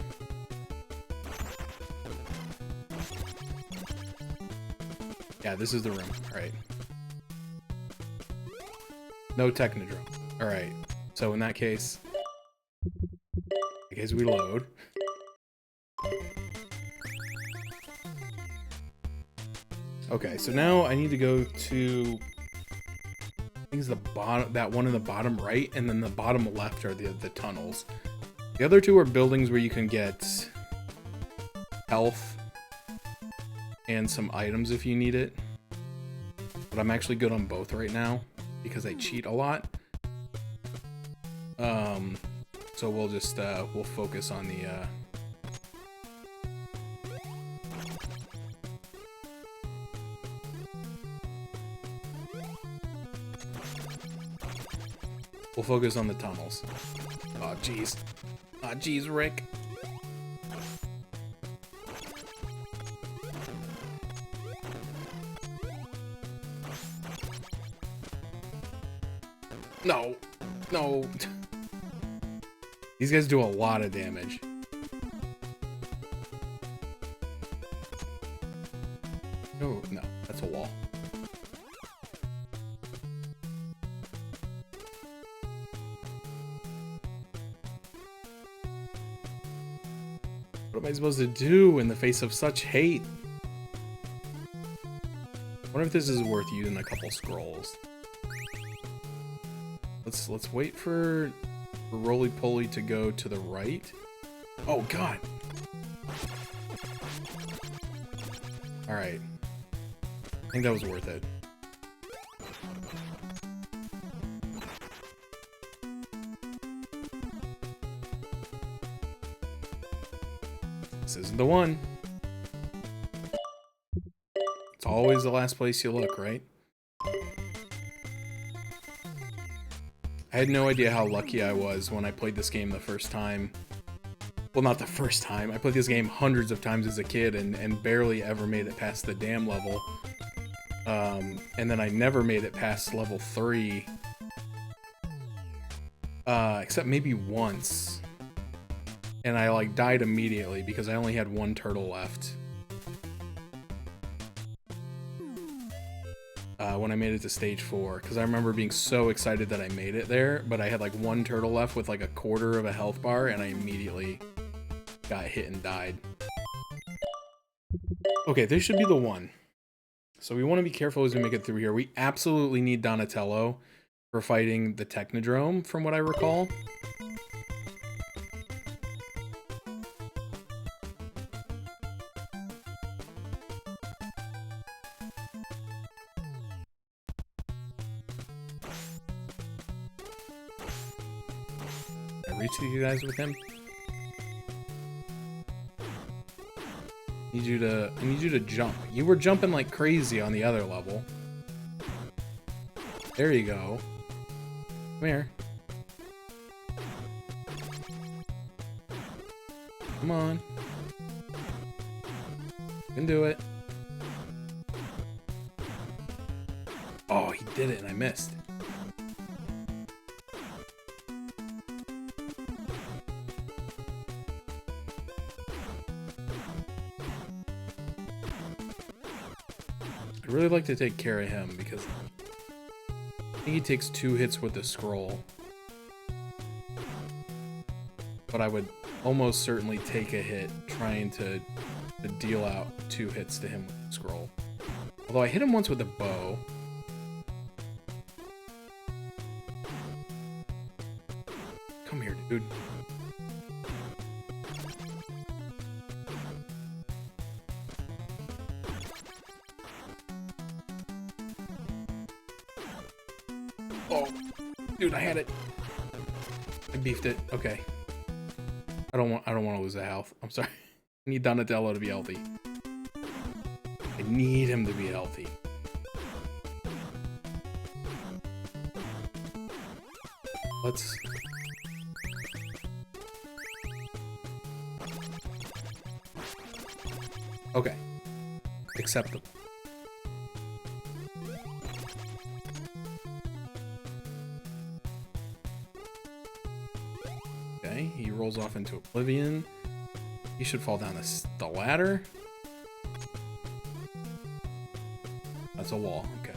Yeah, this is the room. All right. No Technodrome. All right. So in that case, we load. Okay, so now I need to go to, I think it's the bottom, that one in the bottom right, and then the bottom left are the tunnels. The other 2 are buildings where you can get health and some items if you need it. But I'm actually good on both right now because I cheat a lot. So we'll just we'll focus on the we'll focus on the tunnels. Oh jeez. Oh jeez, Rick. No. No. These guys do a lot of damage. Oh, no. That's a wall. What am I supposed to do in the face of such hate? I wonder if this is worth using a couple scrolls. Let's wait for Roly-Poly to go to the right. Oh god. Alright. I think that was worth it. This isn't the one. It's always the last place you look, right? I had no idea how lucky I was when I played this game the first time. Well, not the first time. I played this game hundreds of times as a kid and barely ever made it past the dam level. And then I never made it past level 3. Except maybe once. And I like died immediately because I only had one turtle left. When I made it to stage 4, because I remember being so excited that I made it there, but I had like one turtle left with like a quarter of a health bar, and I immediately got hit and died. Okay, this should be the one. So we want to be careful as we make it through here. We absolutely need Donatello for fighting the Technodrome, from what I recall. Reach to you guys with him. I need you to jump. You were jumping like crazy on the other level. There you go. Come here. Come on. You can do it. Oh, he did it and I missed. I'd really like to take care of him because I think he takes 2 hits with the scroll. But I would almost certainly take a hit trying to deal out 2 hits to him with the scroll. Although I hit him once with a bow. Come here, dude. Oh, dude, I had it. I beefed it. Okay. I don't want to lose the health. I'm sorry. I need Donatello to be healthy. I need him to be healthy. Let's... Okay. Acceptable. Okay, he rolls off into oblivion. He should fall down the ladder. That's a wall, okay.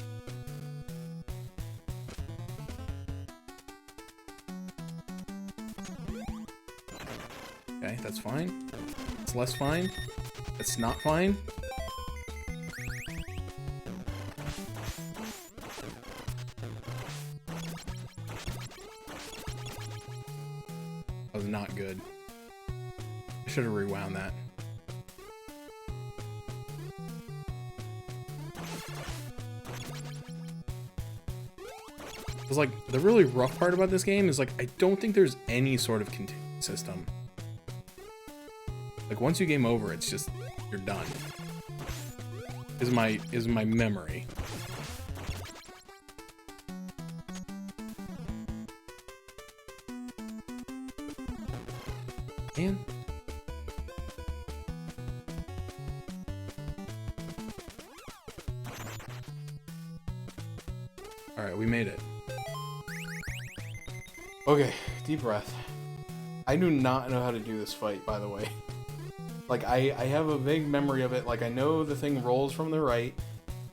Okay, that's fine. It's less fine. It's not fine. That was not good. I should have rewound that. It's like, the really rough part about this game is like, I don't think there's any sort of continuing system. Like, once you game over, it's just, you're done. Is my memory. Man. Alright, we made it. Okay, deep breath. I do not know how to do this fight, by the way. Like, I have a vague memory of it. Like, I know the thing rolls from the right,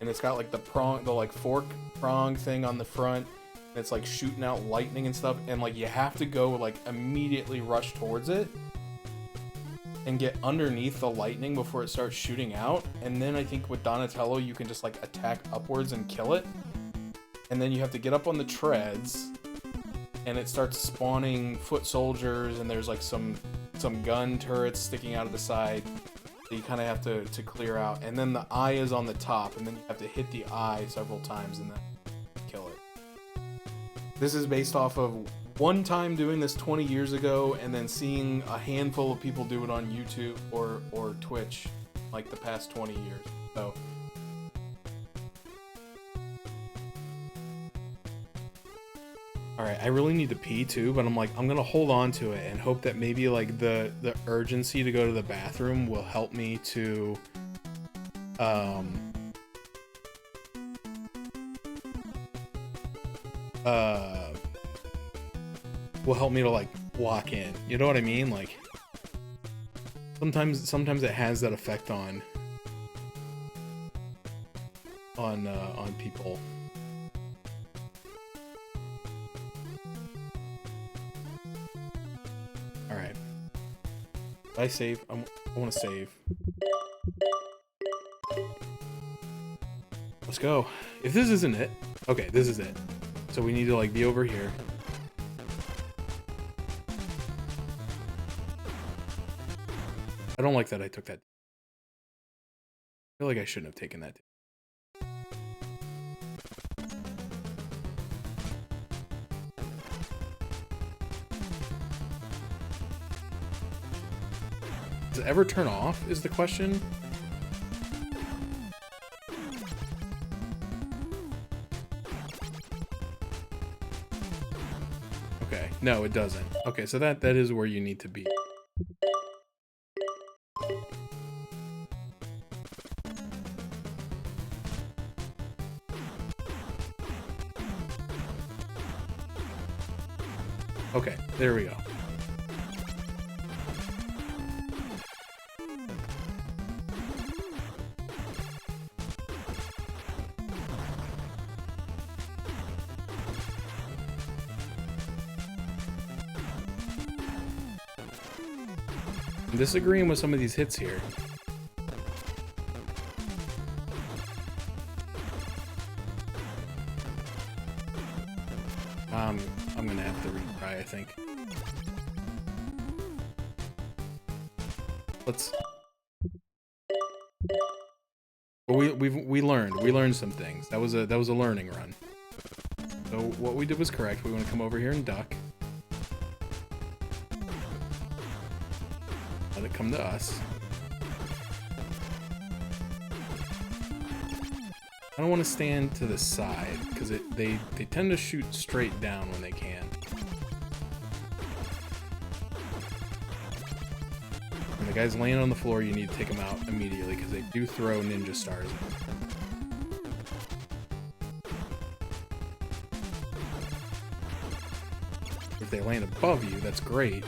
and it's got, like, the like, fork prong thing on the front, and it's, like, shooting out lightning and stuff, and, like, you have to go, like, immediately rush towards it and get underneath the lightning before it starts shooting out, and then I think with Donatello, you can just, like, attack upwards and kill it, and then you have to get up on the treads, and it starts spawning foot soldiers, and there's, like, some gun turrets sticking out of the side that you kind of have to clear out, and then the eye is on the top, and then you have to hit the eye several times and then kill it. This is based off of one time doing this 20 years ago and then seeing a handful of people do it on YouTube or Twitch like the past 20 years. So Alright, I really need to pee too, but I'm like, I'm gonna hold on to it and hope that maybe like the urgency to go to the bathroom will help me to will help me to like lock in. You know what I mean? Like sometimes it has that effect on people. Alright. I save. I want to save. Let's go. If this isn't it... Okay, this is it. So we need to, like, be over here. I don't like that I took that. I feel like I shouldn't have taken that. Does it ever turn off, is the question? Okay, no, it doesn't. Okay, so that is where you need to be. Okay, there we go. I'm disagreeing with some of these hits here. I'm gonna have to retry, I think. Let's. But we learned some things. That was a learning run. So what we did was correct. We want to come over here and duck. Let it come to us. I don't want to stand to the side because they tend to shoot straight down when they can. When the guy's laying on the floor, you need to take them out immediately because they do throw ninja stars. If they land above you, that's great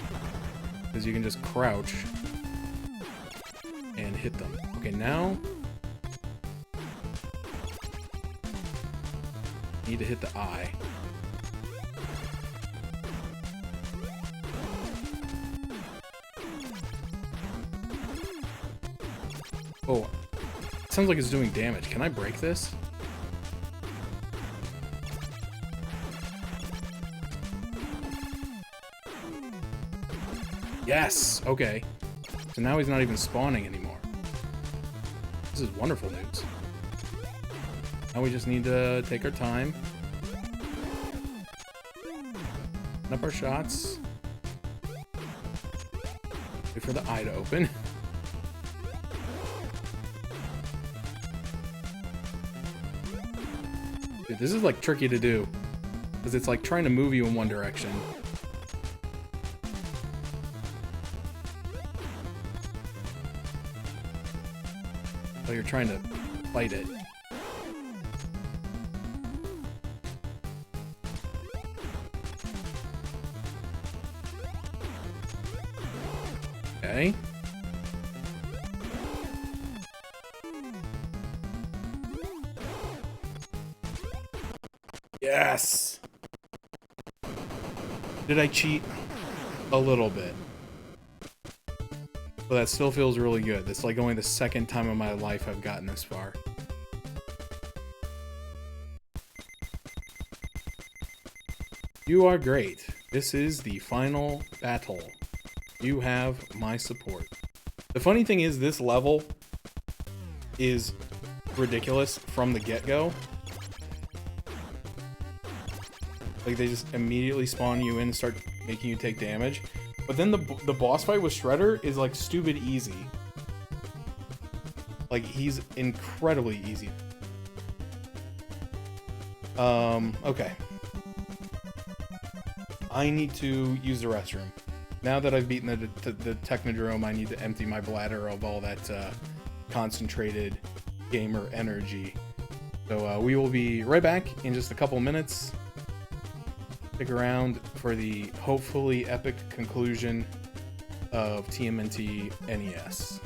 because you can just crouch and hit them. Okay, now need to hit the eye. Oh, it sounds like it's doing damage. Can I break this? Yes! Okay. So now he's not even spawning anymore. This is wonderful news. Now we just need to take our time. Open up our shots. Wait for the eye to open. Dude, this is like tricky to do. Because it's like trying to move you in one direction. While you're trying to fight it. Okay. Yes! Did I cheat? A little bit. But that still feels really good. It's like only the second time in my life I've gotten this far. You are great. This is the final battle. You have my support. The funny thing is, this level is ridiculous from the get-go. Like, they just immediately spawn you in and start making you take damage. But then the boss fight with Shredder is, like, stupid easy. Like, he's incredibly easy. Okay. I need to use the restroom. Now that I've beaten the Technodrome, I need to empty my bladder of all that concentrated gamer energy. So we will be right back in just a couple minutes. Stick around for the hopefully epic conclusion of TMNT NES.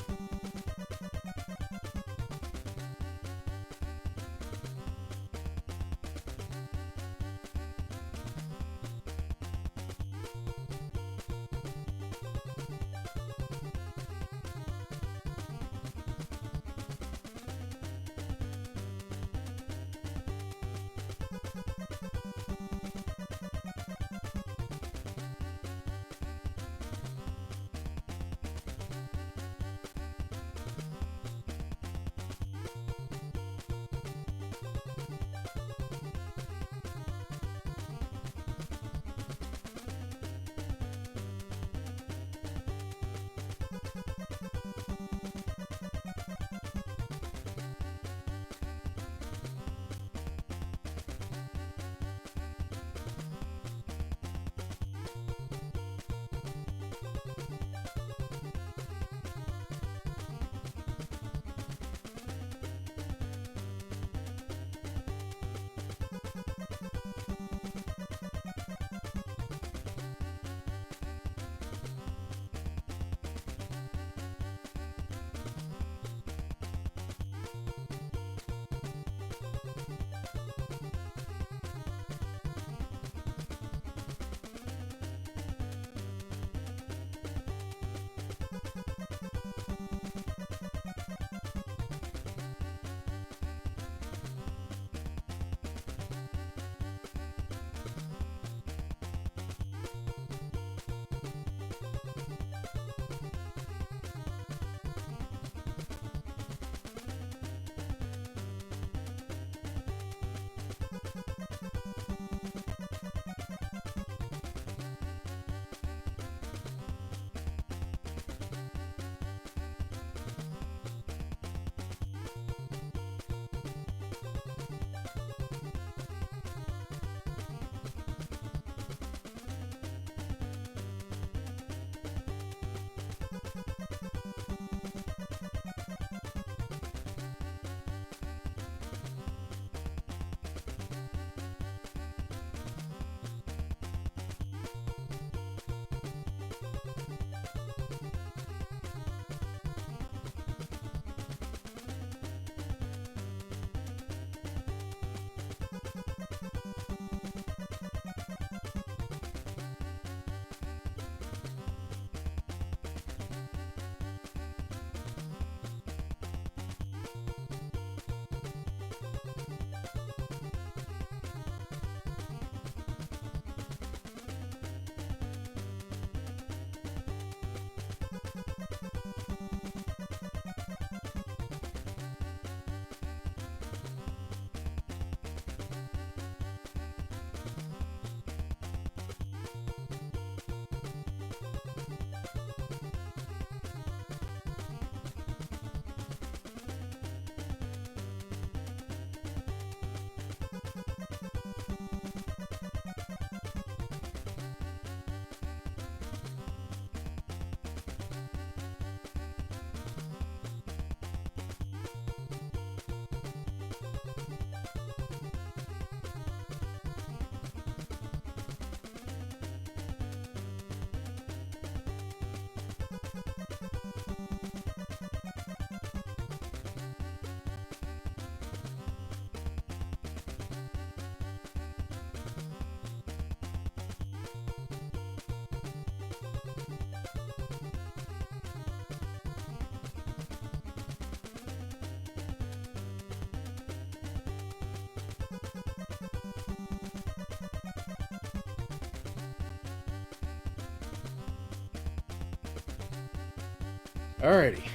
Alrighty.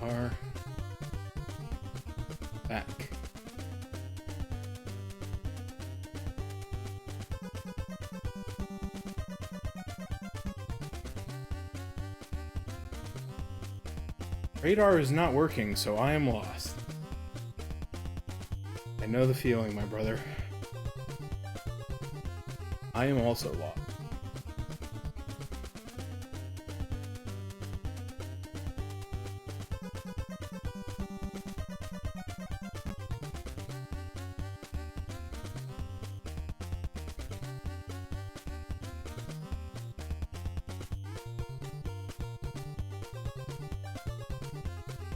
Are back. Radar is not working, so I am lost. I know the feeling, my brother. I am also lost.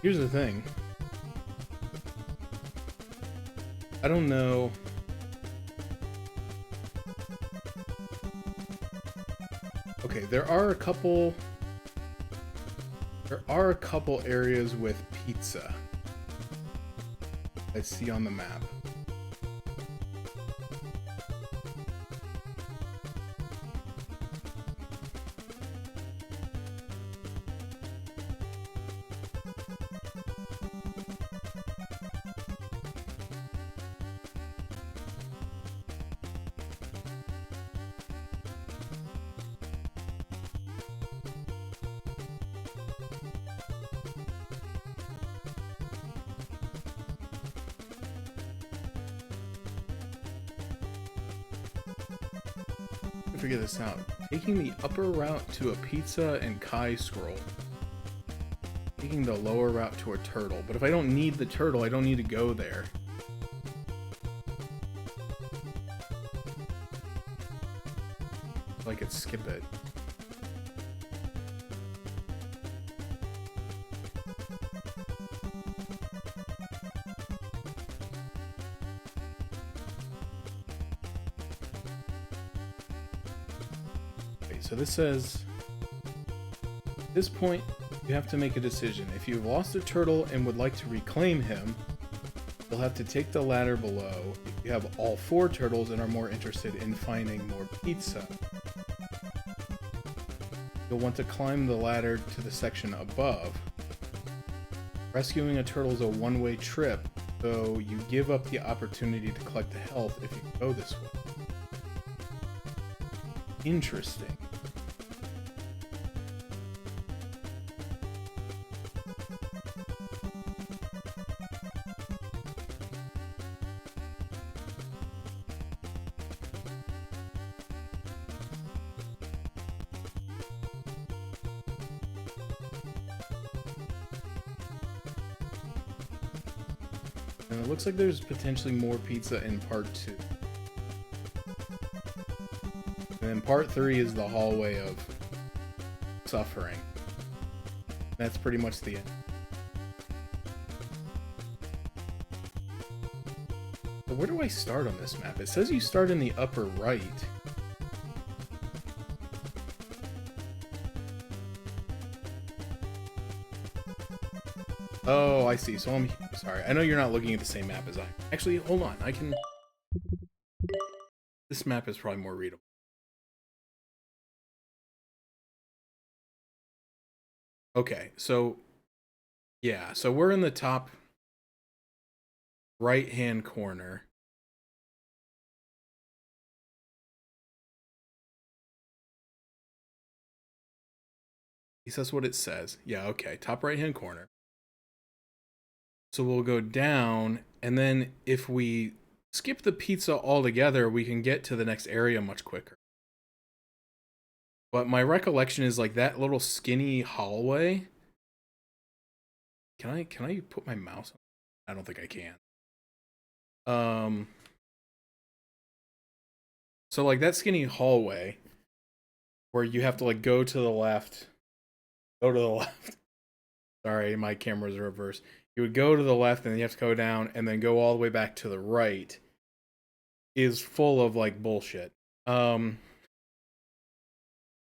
Here's the thing. I don't know. Okay, there are a couple areas with pizza I see on the map. Figure this out. Taking the upper route to a pizza and Kai scroll. Taking the lower route to a turtle. But if I don't need the turtle, I don't need to go there. So I could skip it. So this says, at this point, you have to make a decision. If you've lost a turtle and would like to reclaim him, you'll have to take the ladder below. If you have all 4 turtles and are more interested in finding more pizza, you'll want to climb the ladder to the section above. Rescuing a turtle is a one-way trip, so you give up the opportunity to collect the health if you go this way. Interesting. And it looks like there's potentially more pizza in part 2. And then part 3 is the hallway of suffering. That's pretty much the end. But where do I start on this map? It says you start in the upper right. Oh, I see. So I'm sorry. I know you're not looking at the same map as I. Actually, hold on. I can. This map is probably more readable. Okay, so yeah, so we're in the top right-hand corner. At least that's what it says. Yeah, okay, top right-hand corner. So we'll go down, and then if we skip the pizza altogether, we can get to the next area much quicker. But my recollection is like that little skinny hallway. Can I put my mouse on? I don't think I can. So like that skinny hallway where you have to like go to the left. Go to the left. Sorry, my camera's reversed. You would go to the left and then you have to go down and then go all the way back to the right is full of like bullshit.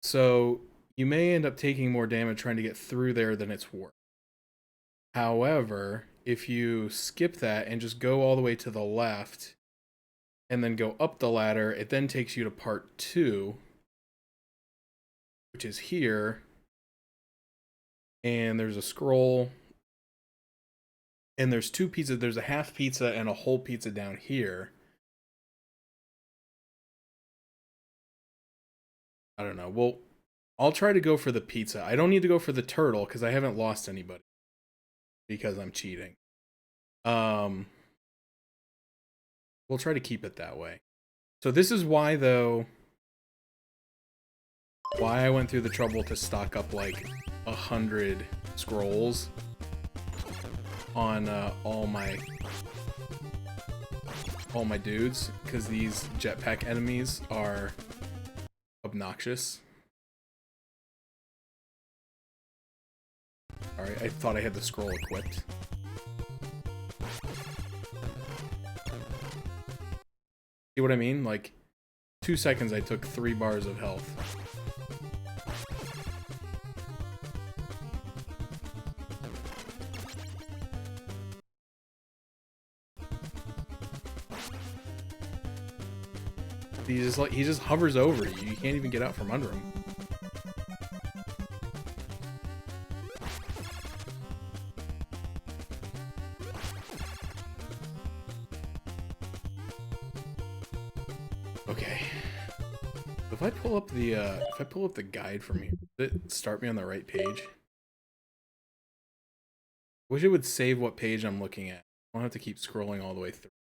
So you may end up taking more damage trying to get through there than it's worth. However, if you skip that and just go all the way to the left and then go up the ladder, it then takes you to part 2, which is here. And there's a scroll. And there's 2 pizzas. There's a half pizza and a whole pizza down here. I don't know. Well, I'll try to go for the pizza. I don't need to go for the turtle because I haven't lost anybody. Because I'm cheating. We'll try to keep it that way. So this is why, though, why I went through the trouble to stock up like 100 scrolls on all my dudes, because these jetpack enemies are obnoxious. Alright, I thought I had the scroll equipped. See what I mean? Like, 2 seconds I took 3 bars of health. He just hovers over you. You can't even get out from under him. Okay. If I pull up the guide from here, does it start me on the right page? Wish it would save what page I'm looking at. I don't have to keep scrolling all the way through.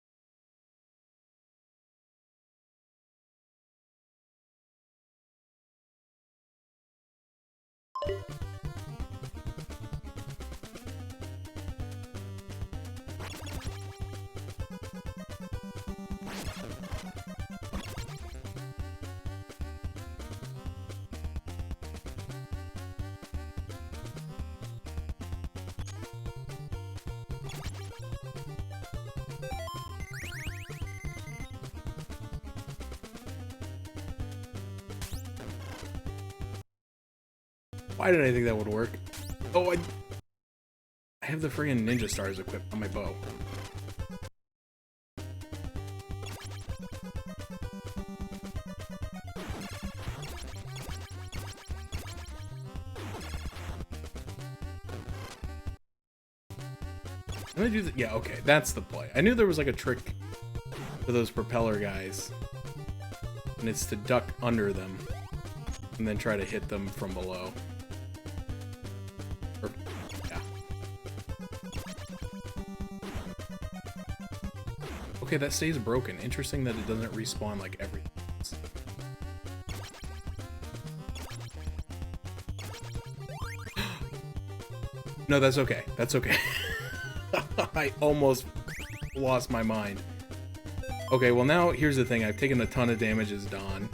Why did I think that would work? Oh, I have the friggin' ninja stars equipped on my bow. I'm gonna do the, yeah, okay, that's the play. I knew there was like a trick for those propeller guys, and it's to duck under them and then try to hit them from below. Or, yeah. Okay, that stays broken. Interesting that it doesn't respawn like everything else. No, that's okay. That's okay. I almost lost my mind. Okay, well now here's the thing. I've taken a ton of damage as Don,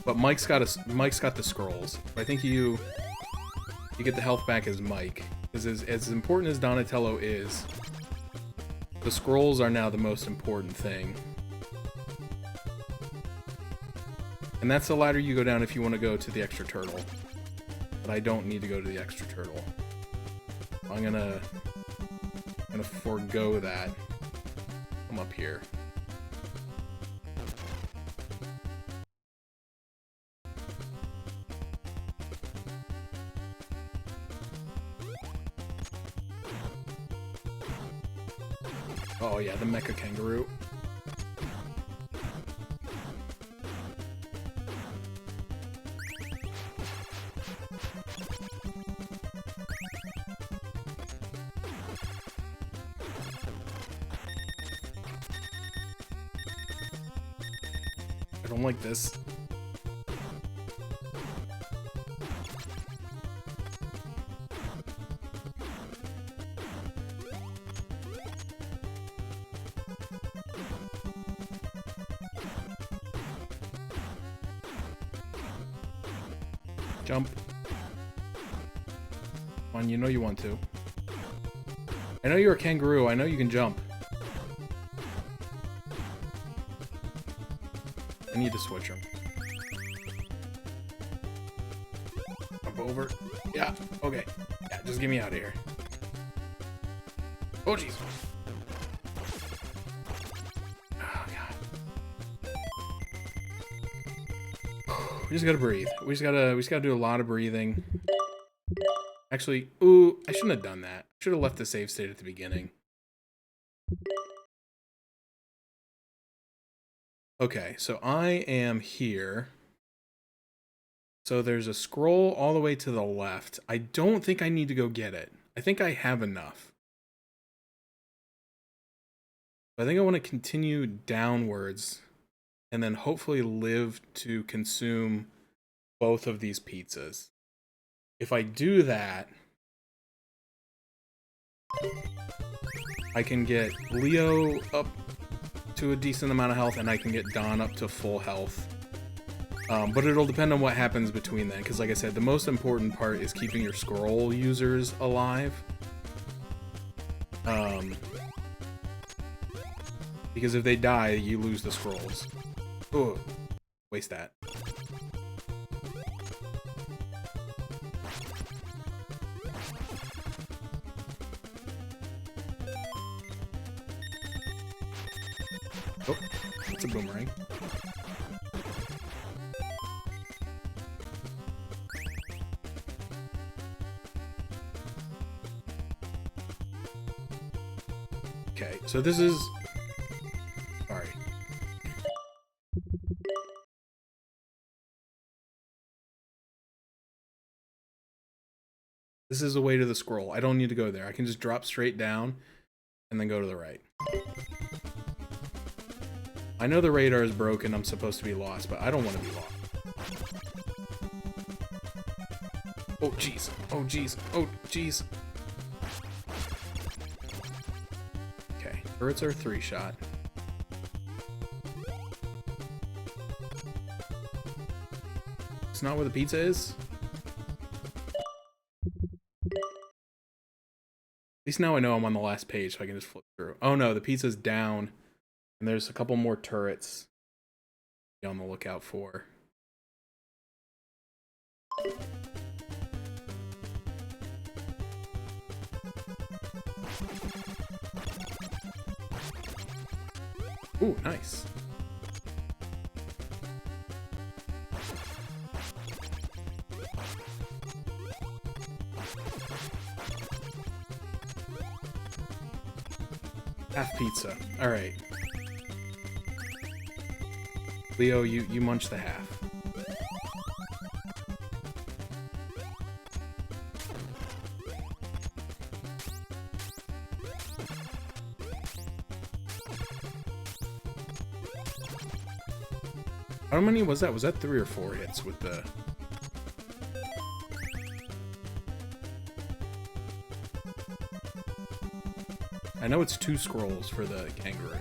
but Mike's got the scrolls. I think you get the health back as Mike, because as important as Donatello is, the scrolls are now the most important thing. And that's the ladder you go down if you want to go to the extra turtle. But I don't need to go to the extra turtle. I'm gonna forego that. Come up here. Oh yeah, the mecha kangaroo. I don't like this. Jump. Come on, you know you want to. I know you're a kangaroo. I know you can jump. I need to switch them. Jump over. Yeah, okay. Yeah, just get me out of here. Oh, jeez. Oh, God. We just gotta breathe. We just gotta do a lot of breathing. Actually, ooh, I shouldn't have done that. I should have left the save state at the beginning. Okay, so I am here. So there's a scroll all the way to the left. I don't think I need to go get it. I think I have enough. I think I want to continue downwards and then hopefully live to consume both of these pizzas. If I do that, I can get Leo up to a decent amount of health, and I can get Don up to full health. But it'll depend on what happens between then, because like I said, the most important part is keeping your scroll users alive. Because if they die, you lose the scrolls. Ugh, waste that. Oh, it's a boomerang. Okay, so this is... Sorry. This is the way to the scroll. I don't need to go there. I can just drop straight down and then go to the right. I know the radar is broken. I'm supposed to be lost, but I don't want to be lost. Oh, jeez. Oh, jeez. Oh, jeez. Okay, turrets are 3-shot. It's not where the pizza is? At least now I know I'm on the last page, so I can just flip through. Oh no, the pizza's down. And there's a couple more turrets to be on the lookout for. Ooh, nice. Half pizza. All right. Leo, you munch the half. How many was that? Was that 3 or 4 hits with the... I know it's 2 scrolls for the kangaroo.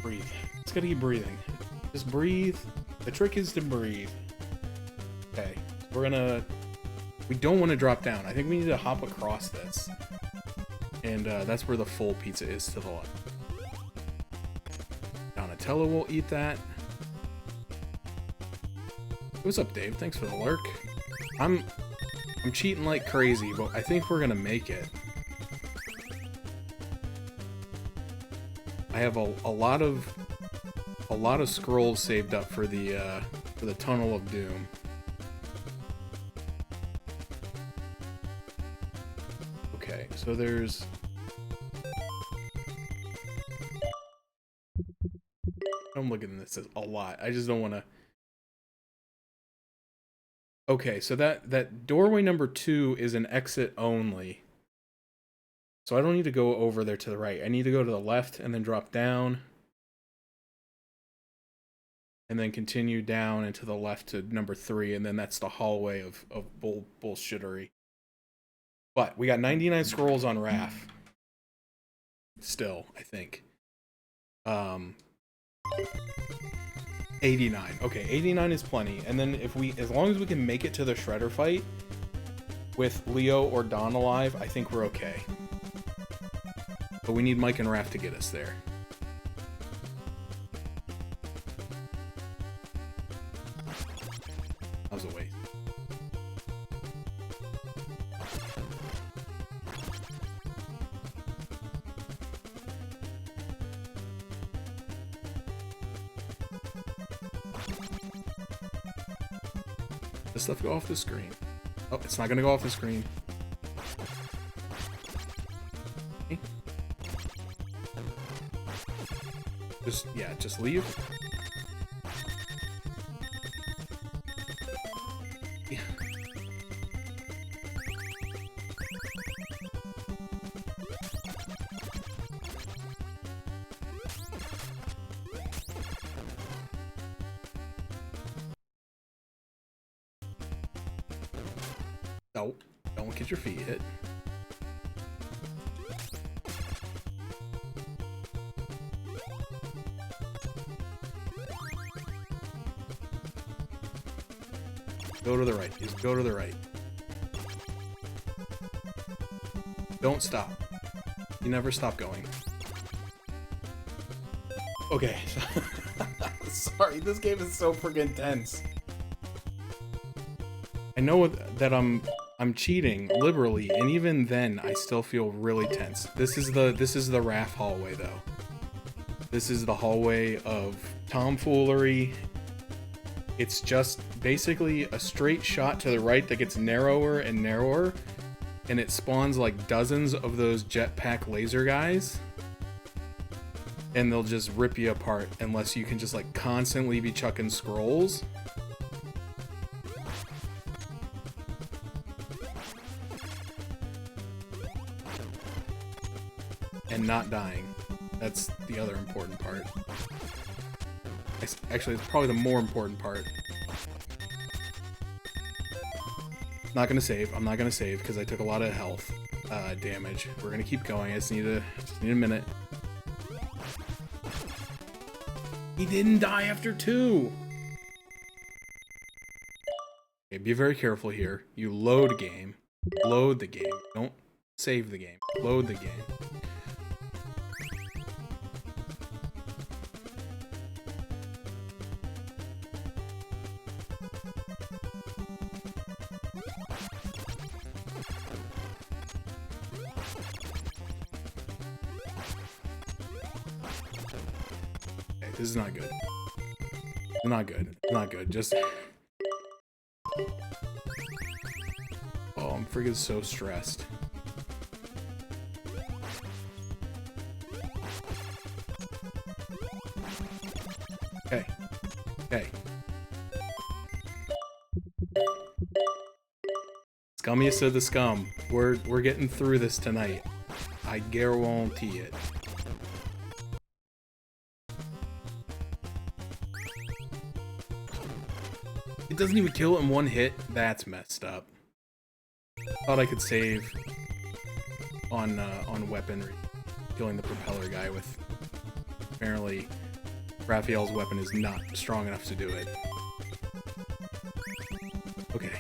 Breathe. Just gotta keep breathing. Just breathe. The trick is to breathe. Okay. We're gonna... We don't want to drop down. I think we need to hop across this. And that's where the full pizza is to the left. Donatello will eat that. What's up, Dave? Thanks for the lurk. I'm cheating like crazy, but I think we're gonna make it. I have a lot of scrolls saved up for the Tunnel of Doom. Okay, so there's... I'm looking at this as a lot. I just don't want to... Okay, so that doorway number 2 is an exit only. So I don't need to go over there to the right. I need to go to the left and then drop down. And then continue down and to the left to number 3, and then that's the hallway of bullshittery. But we got 99 scrolls on Raph. Still, I think. 89. Okay, 89 is plenty. And then as long as we can make it to the Shredder fight with Leo or Don alive, I think we're okay. But we need Mike and Raph to get us there. That was a waste. This stuff go off the screen. Oh, it's not gonna go off the screen. Okay. Just leave. No, don't get your feet hit. Go to the right. Just go to the right. Don't stop. You never stop going. Okay. Sorry, this game is so freaking tense. I know that I'm cheating liberally, and even then I still feel really tense. This is the RAF hallway though. This is the hallway of tomfoolery. It's just basically a straight shot to the right that gets narrower and narrower, and it spawns like dozens of those jetpack laser guys, and they'll just rip you apart unless you can just like constantly be chucking scrolls. And not dying. That's the other important part. Actually, it's probably the more important part. Not gonna save. I'm not gonna save because I took a lot of health damage. We're gonna keep going. I just need a minute. He didn't die after 2. Okay, be very careful here. You load game. Load the game. Don't save the game. Load the game. This is not good. Not good. Not good. Just... Oh, I'm freaking so stressed. Okay. Okay. Scummiest of the scum. We're getting through this tonight. I guarantee it. It doesn't even kill it in one hit. That's messed up. Thought I could save on weaponry, killing the propeller guy with. Apparently, Raphael's weapon is not strong enough to do it. Okay.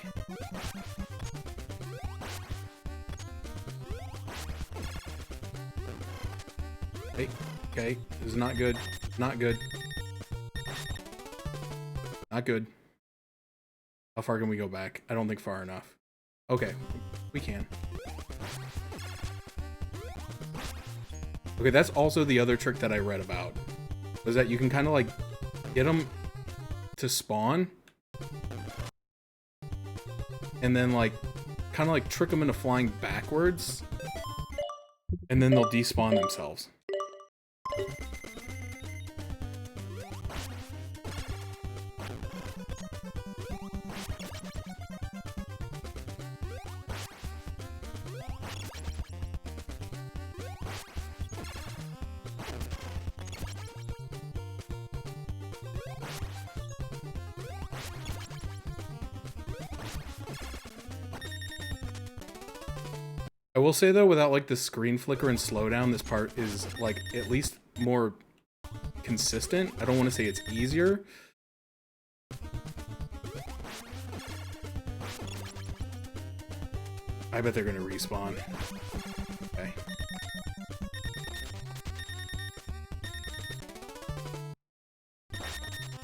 Okay. Okay. This is not good. Not good. Not good. How far can we go back? I don't think far enough. Okay, we can. Okay, that's also the other trick that I read about. Was that you can kind of like get them to spawn and then like kind of like trick them into flying backwards and then they'll despawn themselves. I will say though, without like the screen flicker and slowdown, this part is like at least more consistent. I don't want to say it's easier. I bet they're gonna respawn. Okay.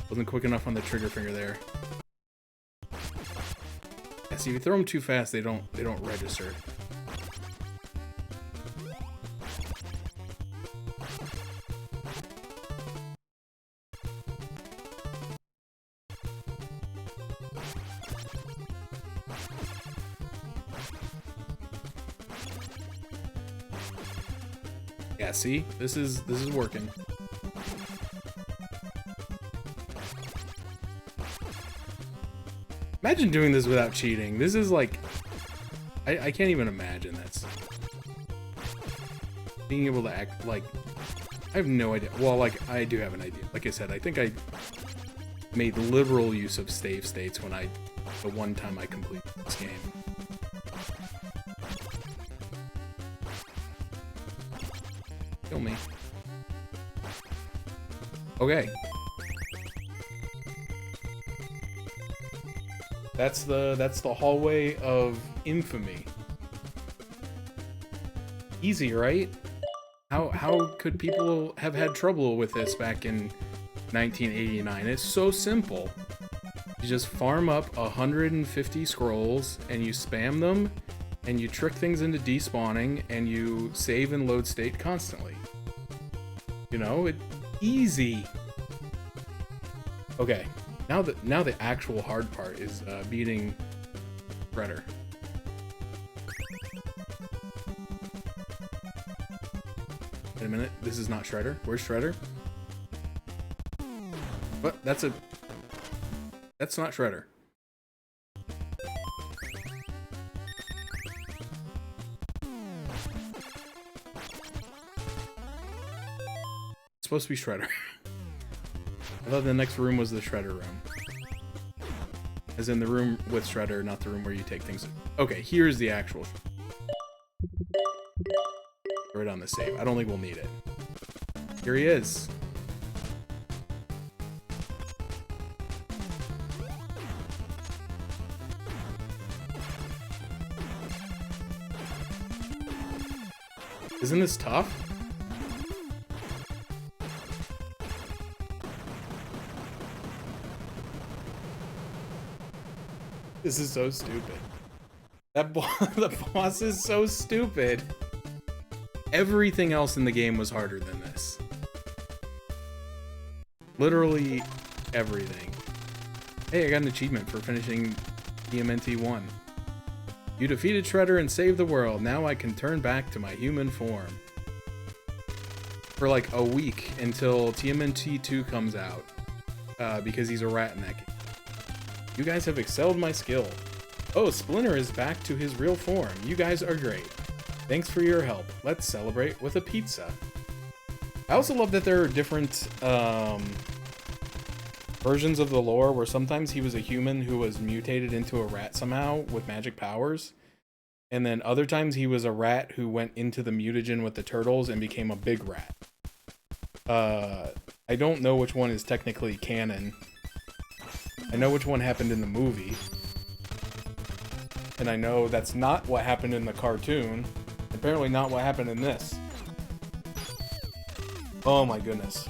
Wasn't quick enough on the trigger finger there. Yeah, see, if you throw them too fast, they don't register. Yeah, see? This is working. Imagine doing this without cheating. This is like... I can't even imagine this. Being able to act like... I have no idea. Well, like, I do have an idea. Like I said, I think I made liberal use of save states when the one time I completed this game. Kill me. Okay. That's the hallway of infamy. Easy, right? How could people have had trouble with this back in 1989? It's so simple. You just farm up 150 scrolls and you spam them and you trick things into despawning and you save and load state constantly. You know, easy. Okay, now the actual hard part is beating Shredder. Wait a minute, this is not Shredder. Where's Shredder? What? That's not Shredder. It's supposed to be Shredder. I thought the next room was the Shredder room. As in the room with Shredder, not the room where you take things. Okay, here's the actual. Right on the save. I don't think we'll need it. Here he is. Isn't this tough? This is so stupid. The boss is so stupid. Everything else in the game was harder than this. Literally everything. Hey, I got an achievement for finishing TMNT 1. You defeated Shredder and saved the world. Now I can turn back to my human form. For like a week until TMNT 2 comes out. Because he's a rat in that game. You guys have excelled my skill. Oh, Splinter is back to his real form. You guys are great. Thanks for your help. Let's celebrate with a pizza. I also love that there are different versions of the lore where sometimes he was a human who was mutated into a rat somehow with magic powers. And then other times he was a rat who went into the mutagen with the turtles and became a big rat. I don't know which one is technically canon. I know which one happened in the movie. And I know that's not what happened in the cartoon. Apparently not what happened in this. Oh my goodness.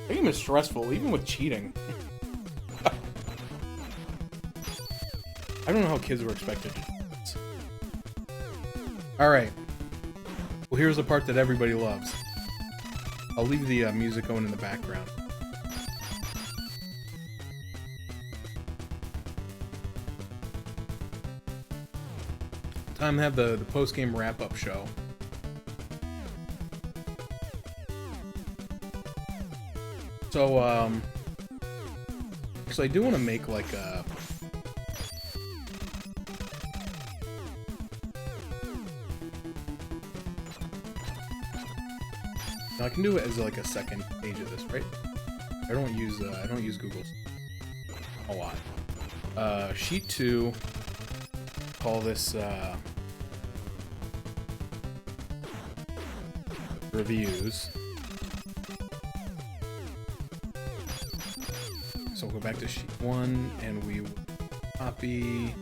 The game is stressful, even with cheating. I don't know how kids were expected to do this. Alright. Well, here's the part that everybody loves. I'll leave the music going in the background. Time to have the post-game wrap-up show. So, so I do want to make like a... Now I can do it as like a second page of this, right? I don't use Google's a lot. Sheet 2. Call this reviews. So we'll go back to sheet 1 and we will copy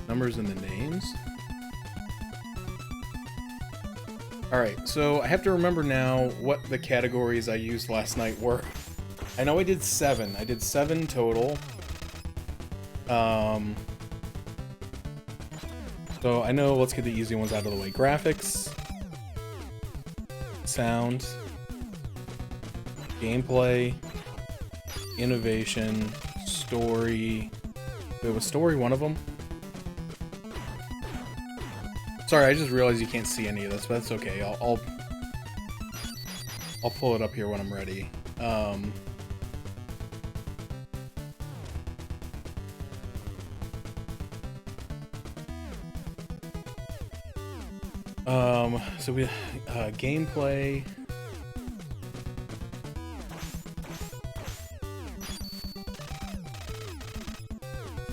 numbers and the names. Alright, so I have to remember now what the categories I used last night were. I know I did 7. I did 7 total. So I know, let's get the easy ones out of the way. Graphics, sound, gameplay, innovation, story. Wait, was story one of them? Sorry, I just realized you can't see any of this, but that's okay. I'll pull it up here when I'm ready. So we gameplay,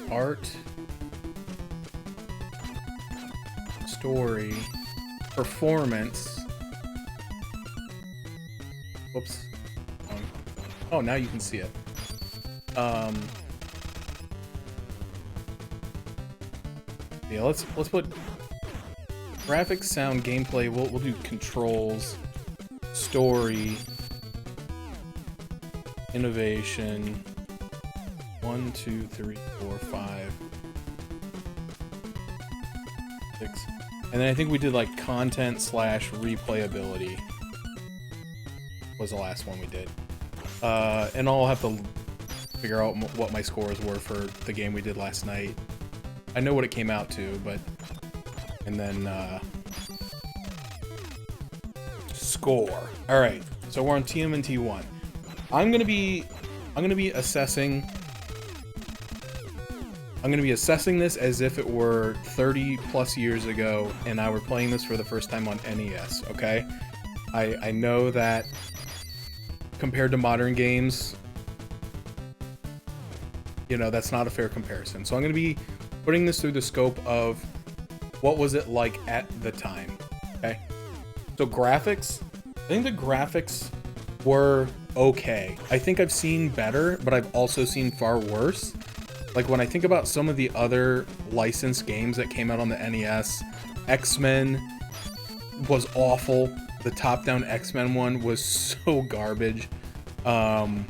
art, story, performance. Whoops. Oh, now you can see it. Yeah, let's put graphics, sound, gameplay. We'll do controls, story, innovation. 1, 2, 3, 4, 5, 6, and then I think we did like content / replayability was the last one we did. And I'll have to figure out what my scores were for the game we did last night. I know what it came out to, but and then score. All right, so we're on TMNT 1. I'm gonna be assessing. I'm going to be assessing this as if it were 30 plus years ago and I were playing this for the first time on NES, okay? I know that compared to modern games, you know, that's not a fair comparison. So I'm going to be putting this through the scope of what was it like at the time, okay? So graphics, I think the graphics were okay. I think I've seen better, but I've also seen far worse. Like, when I think about some of the other licensed games that came out on the NES, X-Men was awful. The top-down X-Men one was so garbage. The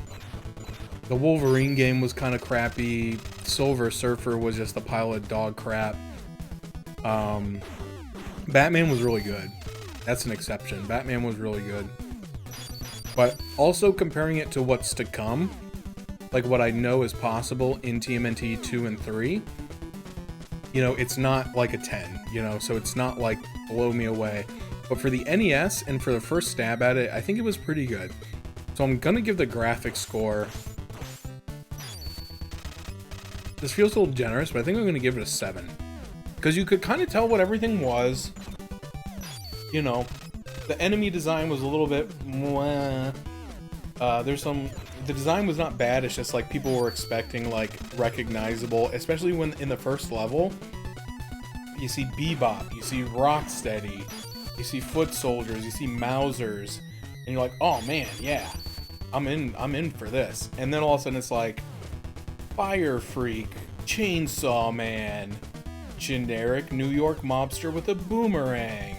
Wolverine game was kind of crappy. Silver Surfer was just a pile of dog crap. Batman was really good. That's an exception. Batman was really good. But also comparing it to what's to come, like what I know is possible in TMNT 2 and 3, you know, it's not like a 10, you know, so it's not like blow me away. But for the NES and for the first stab at it, I think it was pretty good. So I'm gonna give the graphics score. This feels a little generous, but I think I'm gonna give it a 7. Because you could kind of tell what everything was. You know, the enemy design was a little bit mwah. The design was not bad, it's just like people were expecting like recognizable, especially when in the first level, you see Bebop, you see Rocksteady, you see Foot Soldiers, you see Mousers, and you're like, oh man, yeah, I'm in for this. And then all of a sudden it's like Fire Freak, Chainsaw Man, generic New York mobster with a boomerang,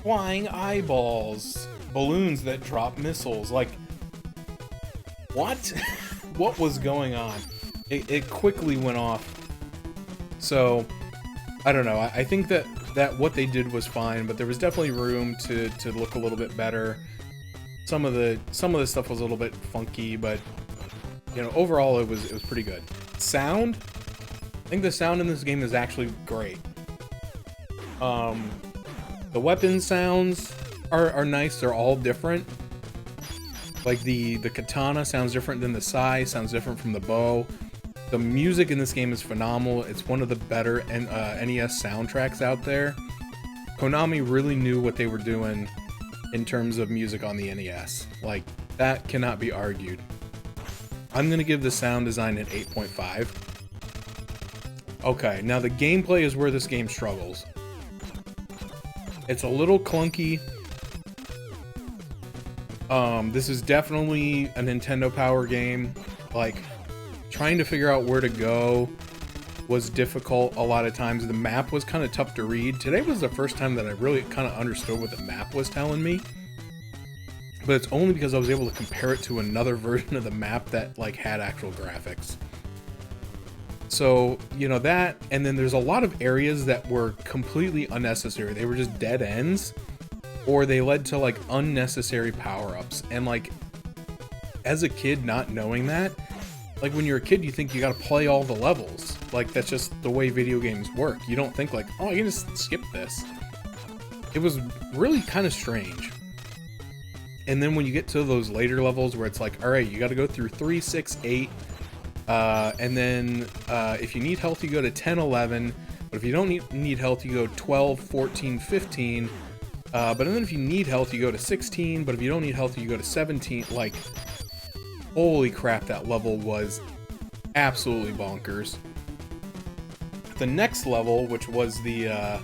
flying eyeballs, balloons that drop missiles, like, what? What was going on? It quickly went off. So, I don't know. I think that what they did was fine, but there was definitely room to look a little bit better. Some of the stuff was a little bit funky, but you know, overall it was pretty good. Sound? I think the sound in this game is actually great. The weapon sounds are nice. They're all different. Like the katana sounds different than the sai, sounds different from the bow. The music in this game is phenomenal. It's one of the better NES soundtracks out there. Konami really knew what they were doing in terms of music on the NES. Like, that cannot be argued. I'm gonna give the sound design an 8.5. Okay, now the gameplay is where this game struggles. It's a little clunky. This is definitely a Nintendo Power game. Like, trying to figure out where to go was difficult a lot of times. The map was kind of tough to read. Today was the first time that I really kind of understood what the map was telling me. But it's only because I was able to compare it to another version of the map that like had actual graphics. So, you know, that, and then there's a lot of areas that were completely unnecessary. They were just dead ends, or they led to like unnecessary power-ups. And like, as a kid not knowing that, like when you're a kid, you think you gotta play all the levels. Like, that's just the way video games work. You don't think like, oh, you can just skip this. It was really kind of strange. And then when you get to those later levels where it's like, all right, you gotta go through 3, 6, 8, and then if you need health, you go to 10, 11, but if you don't need health, you go 12, 14, 15, but then if you need health, you go to 16, but if you don't need health, you go to 17. Like, holy crap, that level was absolutely bonkers. The next level, which was the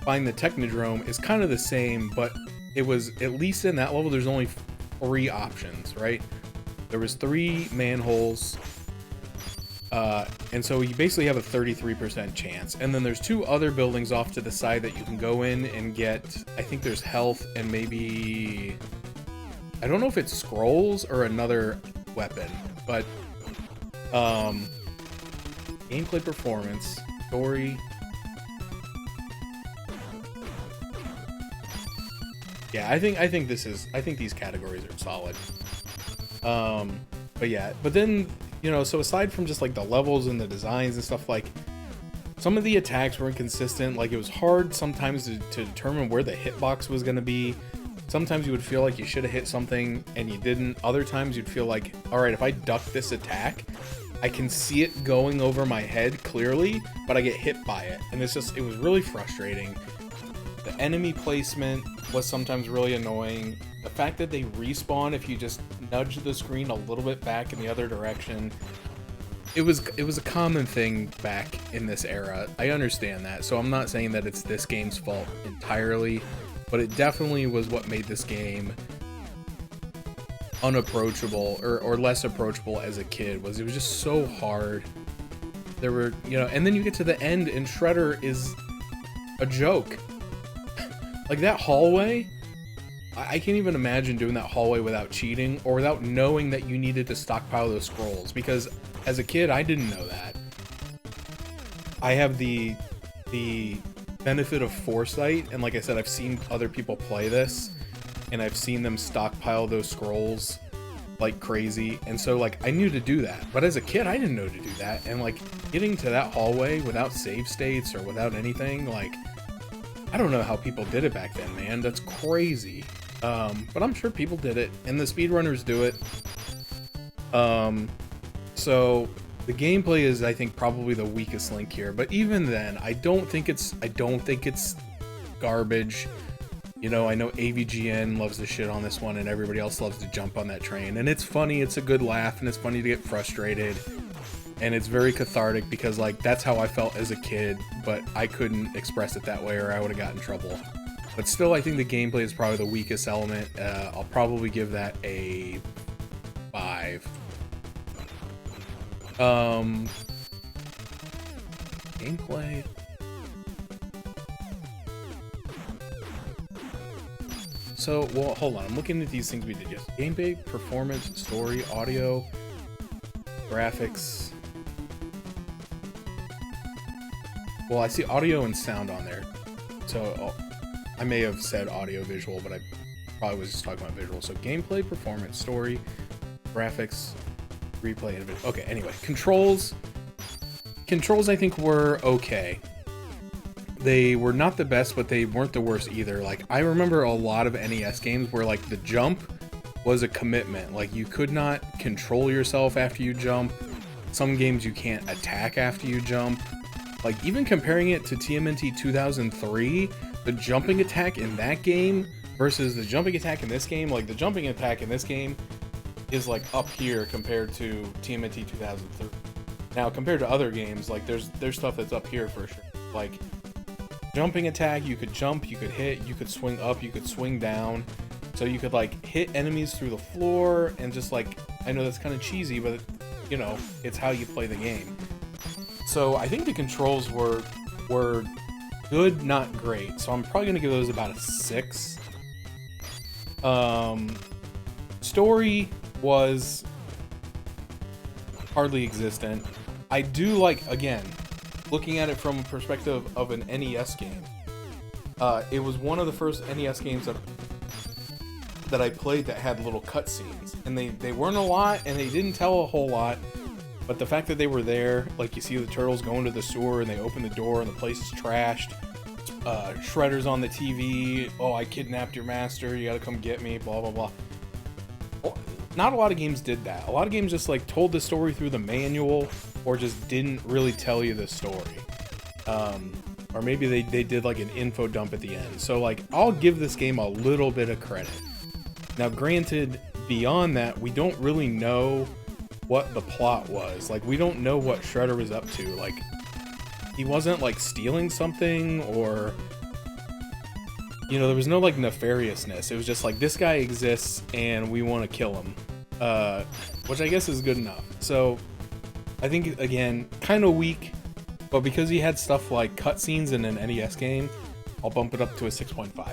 find the Technodrome is kind of the same, but it was, at least in that level, there's only 3 options, right? There was 3 manholes, and so you basically have a 33% chance. And then there's 2 other buildings off to the side that you can go in and get, I think there's health and maybe, I don't know if it's scrolls or another weapon, but gameplay, performance, story. Yeah, I think these categories are solid. But yeah, but then, you know, so aside from just like the levels and the designs and stuff, like some of the attacks were inconsistent. Like it was hard sometimes to determine where the hitbox was going to be. Sometimes you would feel like you should have hit something and you didn't. Other times you'd feel like, all right, if I duck this attack, I can see it going over my head clearly, but I get hit by it. And it was really frustrating. The enemy placement was sometimes really annoying. The fact that they respawn if you just nudge the screen a little bit back in the other direction. It was a common thing back in this era. I understand that. So I'm not saying that it's this game's fault entirely, but it definitely was what made this game unapproachable or less approachable as a kid. It was just so hard. There were, you know, and then you get to the end and Shredder is a joke. Like that hallway, I can't even imagine doing that hallway without cheating or without knowing that you needed to stockpile those scrolls, because as a kid I didn't know that. I have the benefit of foresight, and like I said, I've seen other people play this and I've seen them stockpile those scrolls like crazy, and so like I knew to do that. But as a kid I didn't know to do that, and like getting to that hallway without save states or without anything, like I don't know how people did it back then, man. That's crazy. But I'm sure people did it, and the speedrunners do it. So the gameplay is, I think, probably the weakest link here. But even then, I don't think it's garbage. You know, I know AVGN loves to shit on this one, and everybody else loves to jump on that train. And it's funny, it's a good laugh, and it's funny to get frustrated. And it's very cathartic because, like, that's how I felt as a kid, but I couldn't express it that way or I would have gotten in trouble. But still, I think the gameplay is probably the weakest element. I'll probably give that a 5. Gameplay. So, well, hold on. I'm looking at these things we did just. Gameplay, performance, story, audio, graphics. Well, I see audio and sound on there. So, I may have said audio visual, but I probably was just talking about visual. So, gameplay, performance, story, graphics, replay, and okay, anyway. Controls. Controls, I think, were okay. They were not the best, but they weren't the worst either. Like, I remember a lot of NES games where, like, the jump was a commitment. Like, you could not control yourself after you jump. Some games you can't attack after you jump. Like, even comparing it to TMNT 2003, the jumping attack in that game versus the jumping attack in this game, like, the jumping attack in this game is, like, up here compared to TMNT 2003. Now, compared to other games, like, there's stuff that's up here for sure. Like, jumping attack, you could jump, you could hit, you could swing up, you could swing down. So you could, like, hit enemies through the floor and just, like, I know that's kind of cheesy, but, you know, it's how you play the game. So I think the controls were good, not great. So I'm probably gonna give those about a 6. Story was hardly existent. I do like, again, looking at it from a perspective of an NES game. It was one of the first NES games that I played that had little cutscenes, and they weren't a lot, and they didn't tell a whole lot. But the fact that they were there, like you see the turtles go into the sewer and they open the door and the place is trashed. Shredder's on the TV. Oh, I kidnapped your master. You gotta come get me. Blah, blah, blah. Well, not a lot of games did that. A lot of games just like told the story through the manual or just didn't really tell you the story. Or maybe they did like an info dump at the end. So like, I'll give this game a little bit of credit. Now, granted, beyond that, we don't really know what the plot was. Like, we don't know what Shredder was up to. Like, he wasn't like stealing something, or you know, there was no like nefariousness. It was just like, this guy exists and we want to kill him, which I guess is good enough. So I think, again, kind of weak, but because he had stuff like cutscenes in an NES game, I'll bump it up to a 6.5.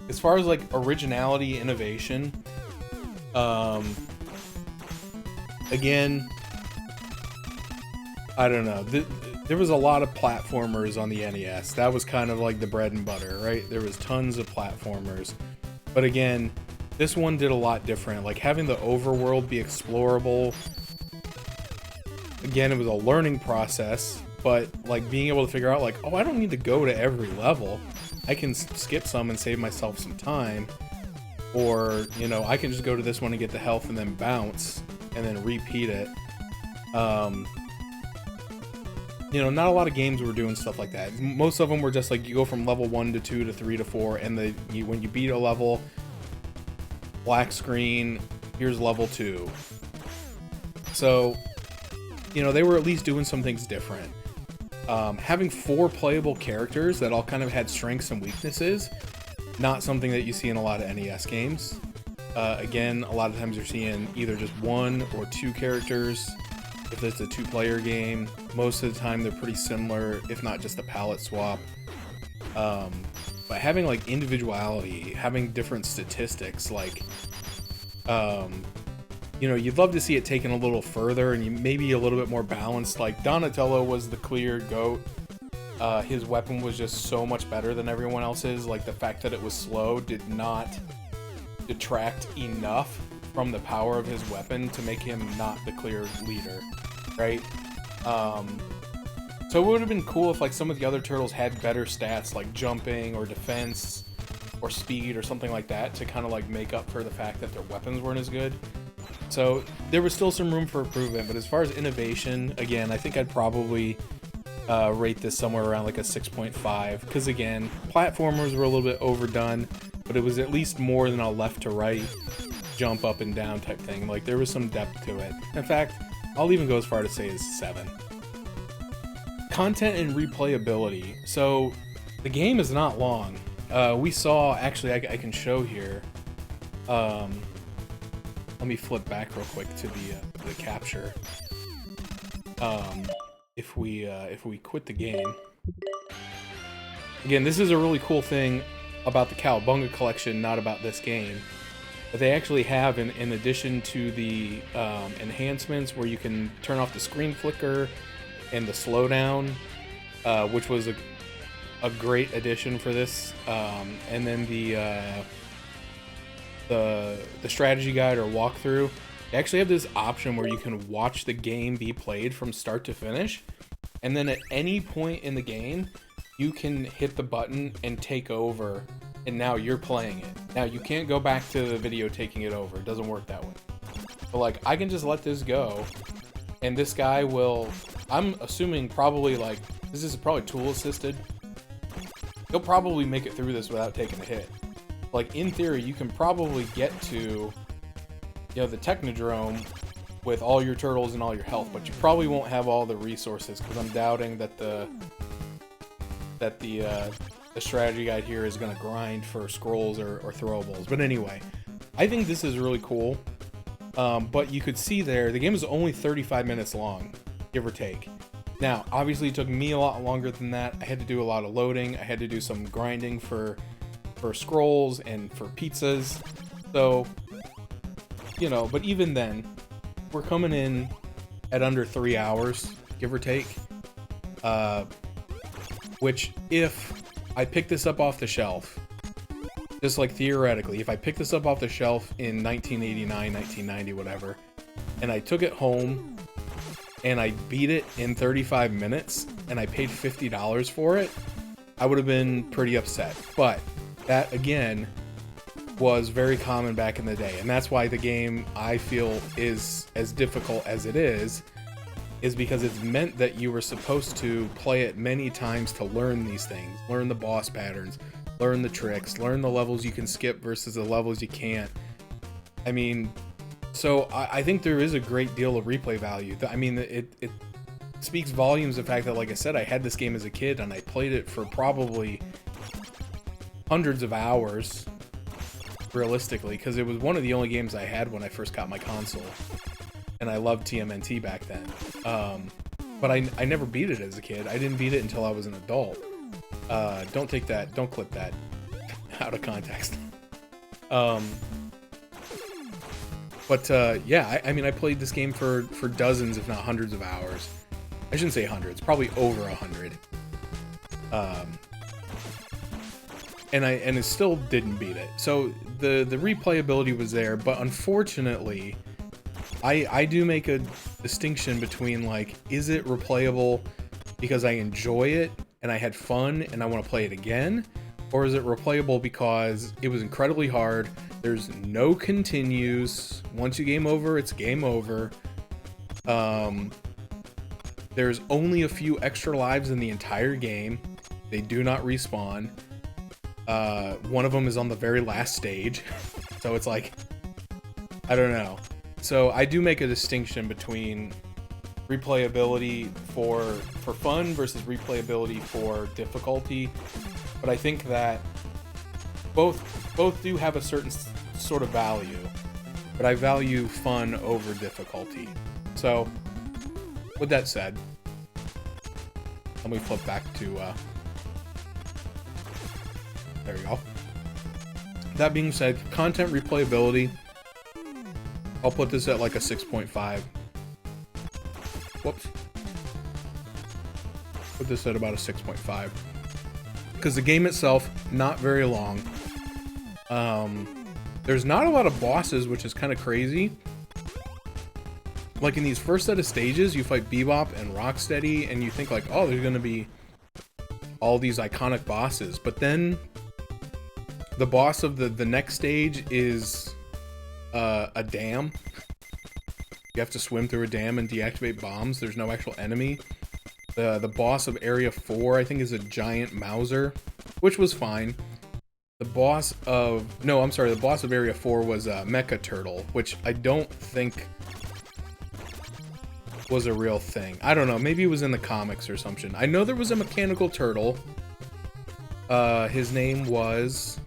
As far as like originality, innovation, again, I don't know. There was a lot of platformers on the NES. That was kind of like the bread and butter, right? There was tons of platformers. But again, this one did a lot different. Like having the overworld be explorable. Again, it was a learning process, but like being able to figure out like, oh, I don't need to go to every level. I can skip some and save myself some time. Or, you know, I can just go to this one and get the health and then bounce and then repeat it. You know, not a lot of games were doing stuff like that. Most of them were just like, you go from level 1 to 2 to 3 to 4, and when you beat a level, black screen, here's level 2. So, you know, they were at least doing some things different. Having 4 playable characters that all kind of had strengths and weaknesses, not something that you see in a lot of NES games. Again, a lot of times you're seeing either just 1 or 2 characters. If it's a 2-player game, most of the time they're pretty similar, if not just a palette swap. But having like individuality, having different statistics, like, you know, you'd love to see it taken a little further and maybe a little bit more balanced. Like Donatello was the clear GOAT. His weapon was just so much better than everyone else's. Like the fact that it was slow did not detract enough from the power of his weapon to make him not the clear leader, right? So it would have been cool if like some of the other turtles had better stats like jumping or defense or speed or something like that to kind of like make up for the fact that their weapons weren't as good. So there was still some room for improvement, but as far as innovation, again, I think I'd probably rate this somewhere around like a 6.5, because again, platformers were a little bit overdone, but it was at least more than a left to right jump up and down type thing. Like there was some depth to it. In fact, I'll even go as far to say as 7. Content and replayability. So the game is not long. We saw, actually I can show here. Let me flip back real quick to the capture. If we quit the game. Again, this is a really cool thing about the Cowabunga collection, not about this game. But they actually have, in addition to the enhancements where you can turn off the screen flicker and the slowdown, which was a great addition for this, and then the strategy guide or walkthrough, they actually have this option where you can watch the game be played from start to finish, and then at any point in the game, you can hit the button and take over. And now you're playing it. Now you can't go back to the video taking it over. It doesn't work that way. But like, I can just let this go, and this guy will, I'm assuming probably like, this is probably tool assisted. He'll probably make it through this without taking a hit. Like in theory, you can probably get to, you know, the Technodrome with all your turtles and all your health, but you probably won't have all the resources, because I'm doubting that the strategy guide here is going to grind for scrolls or throwables. But anyway, I think this is really cool. But you could see there, the game is only 35 minutes long, give or take. Now, obviously it took me a lot longer than that. I had to do a lot of loading. I had to do some grinding for scrolls and for pizzas. So, you know, but even then, we're coming in at under 3 hours, give or take. Which, if I pick this up off the shelf, just like theoretically, if I picked this up off the shelf in 1989, 1990, whatever, and I took it home and I beat it in 35 minutes and I paid $50 for it, I would have been pretty upset. But that, again, was very common back in the day. And that's why the game, I feel, is as difficult as it is because it's meant that you were supposed to play it many times to learn these things, learn the boss patterns, learn the tricks, learn the levels you can skip versus the levels you can't. I mean, so I think there is a great deal of replay value. I mean, speaks volumes the fact that, like I said, I had this game as a kid and I played it for probably hundreds of hours, realistically, because it was one of the only games I had when I first got my console, and I loved TMNT back then. But I never beat it as a kid. I didn't beat it until I was an adult. Don't take that, don't clip that out of context. Yeah, I mean, I played this game for dozens, if not hundreds of hours. I shouldn't say hundreds, probably over 100. And I still didn't beat it. So the replayability was there, but unfortunately, I do make a distinction between, like, is it replayable because I enjoy it and I had fun and I want to play it again? Or is it replayable because it was incredibly hard, there's no continues, once you game over, it's game over, there's only a few extra lives in the entire game, they do not respawn, one of them is on the very last stage, so it's like, I don't know. So I do make a distinction between replayability for fun versus replayability for difficulty. But I think that both do have a certain sort of value, but I value fun over difficulty. So, with that said, let me flip back to, there we go. That being said, content replayability, I'll put this at like a 6.5. Whoops. Put this at about a 6.5. Because the game itself, not very long. There's not a lot of bosses, which is kind of crazy. Like in these first set of stages, you fight Bebop and Rocksteady, and you think like, oh, there's going to be all these iconic bosses. But then the boss of the next stage is a dam. You have to swim through a dam and deactivate bombs. There's no actual enemy. The boss of Area 4, I think, is a giant Mauser, which was fine. The boss of... No, I'm sorry. The boss of Area 4 was a Mecha Turtle, which I don't think was a real thing. I don't know. Maybe it was in the comics or something. I know there was a mechanical turtle. His name was...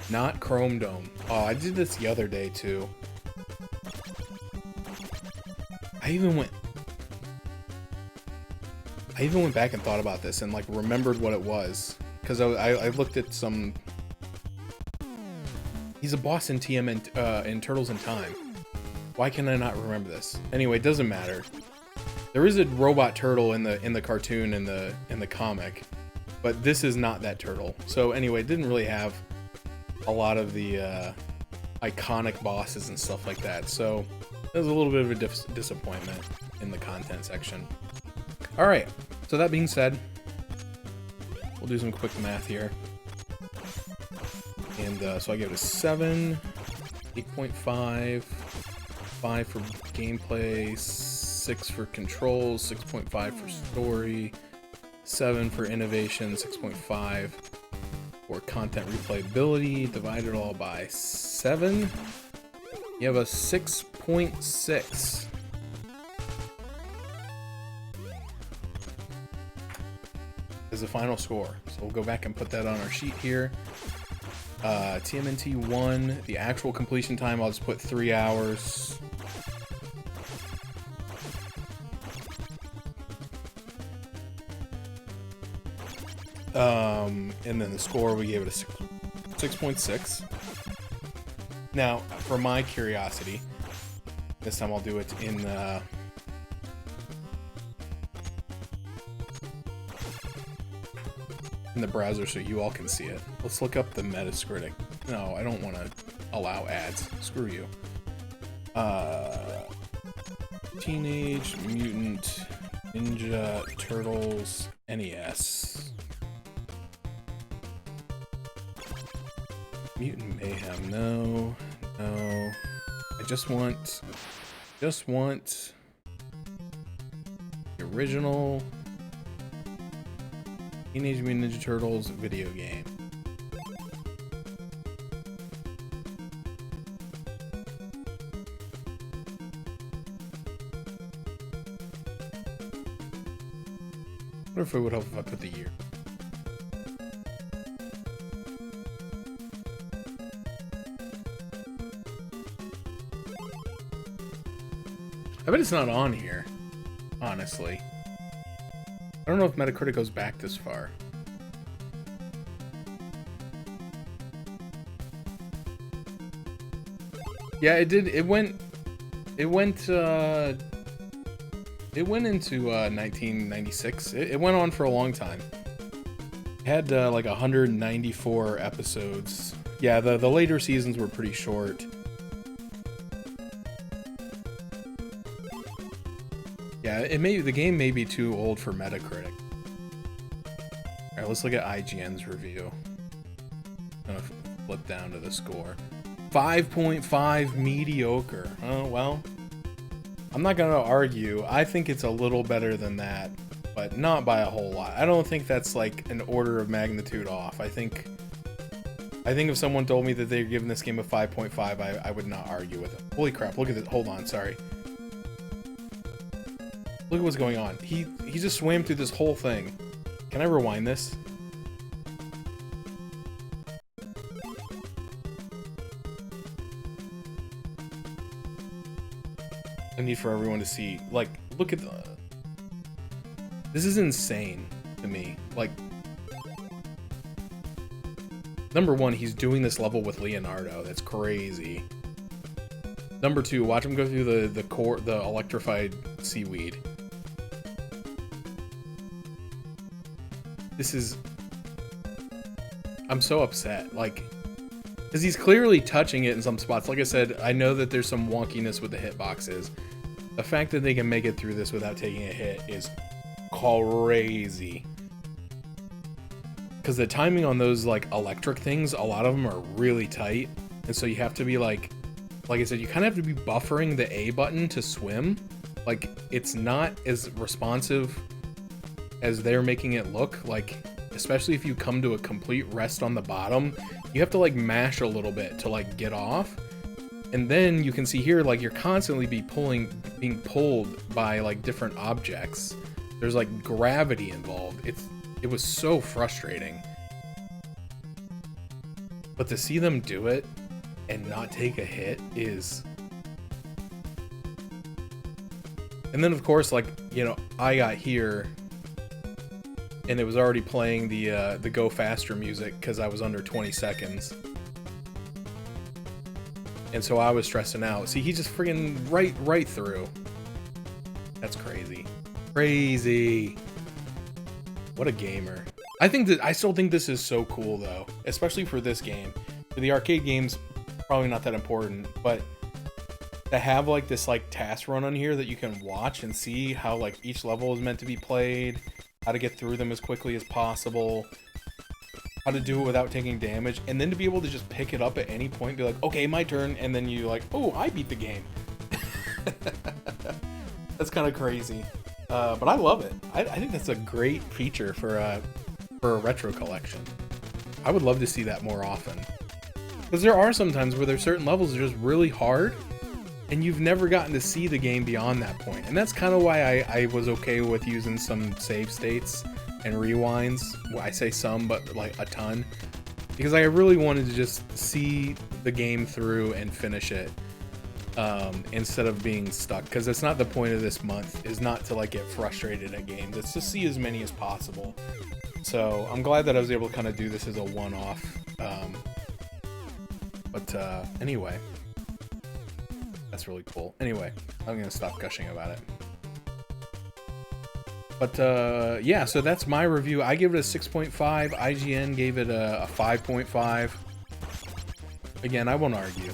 not Chrome Dome. Oh, I did this the other day, too. I even went back and thought about this and, like, remembered what it was. Because I looked at some... He's a boss in TMNT, in Turtles in Time. Why can I not remember this? Anyway, it doesn't matter. There is a robot turtle in the cartoon in the comic, but this is not that turtle. So anyway, it didn't really have a lot of the iconic bosses and stuff like that. So it was a little bit of a disappointment in the content section. All right. So that being said, we'll do some quick math here. And so I give it a 7, 8.5, 5 for gameplay, 6 for controls, 6.5 for story, 7 for innovation, 6.5 for content replayability, divided all by 7. You have a 6.6. Is the final score. So we'll go back and put that on our sheet here. TMNT 1, the actual completion time, I'll just put 3 hours. And then the score, we gave it a 6.6. Now, for my curiosity, this time I'll do it in the browser so you all can see it. Let's look up the Metacritic. No, I don't want to allow ads. Screw you. Teenage Mutant Ninja Turtles NES. Mutant Mayhem. No. I just want the original Teenage Mutant Ninja Turtles video game. wonder if it would help if I put the year. I bet it's not on here, honestly. I don't know if Metacritic goes back this far. Yeah, it did. It went into 1996. It went on for a long time. It had like 194 episodes. Yeah, the later seasons were pretty short. Yeah, the game may be too old for Metacritic. All right, let's look at IGN's review. I'm gonna flip down to the score. 5.5 mediocre. Oh, well, I'm not gonna argue. I think it's a little better than that, but not by a whole lot. I don't think that's like an order of magnitude off. I think if someone told me that they're giving this game a 5.5, I would not argue with them. Holy crap, look at this. Hold on, sorry. Look at what's going on. He just swam through this whole thing. Can I rewind this? I need for everyone to see. Like, look at the... This is insane to me. Like, number one, he's doing this level with Leonardo. That's crazy. Number two, watch him go through the electrified seaweed. This is... I'm so upset. Like, because he's clearly touching it in some spots. Like I said, I know that there's some wonkiness with the hitboxes. The fact that they can make it through this without taking a hit is crazy. Because the timing on those like electric things, a lot of them are really tight. And so you have to be like I said, you kind of have to be buffering the A button to swim. Like, it's not as responsive as they're making it look. Like, especially if you come to a complete rest on the bottom, you have to like mash a little bit to like get off. And then you can see here, like, you're constantly being pulled by like different objects. There's like gravity involved. It was so frustrating. But to see them do it and not take a hit is... And then of course, like, you know, I got here and it was already playing the Go Faster music because I was under 20 seconds. And so I was stressing out. See, he just friggin' right through. That's crazy. Crazy. What a gamer. I still think this is so cool though, especially for this game. For the arcade games, probably not that important, but to have like this like task run on here that you can watch and see how like each level is meant to be played, how to get through them as quickly as possible, how to do it without taking damage, and then to be able to just pick it up at any point, be like, okay, my turn, and then you like, oh, I beat the game. That's kind of crazy, but I love it. I think that's a great feature for a retro collection. I would love to see that more often, because there are some times where there's certain levels that are just really hard, and you've never gotten to see the game beyond that point, and that's kind of why I was okay with using some save states and rewinds. Well, I say some, but like a ton, because I really wanted to just see the game through and finish it, instead of being stuck, because it's not the point of this month, is not to like get frustrated at games, it's to see as many as possible. So I'm glad that I was able to kind of do this as a one-off. Anyway, that's really cool. Anyway, I'm gonna stop gushing about it. But yeah, so that's my review. I give it a 6.5. IGN gave it a 5.5. Again, I won't argue.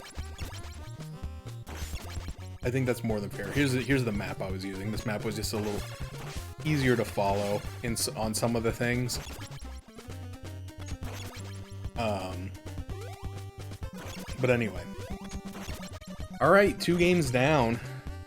I think that's more than fair. Here's the map I was using. This map was just a little easier to follow on some of the things. But anyway. Alright, 2 games down.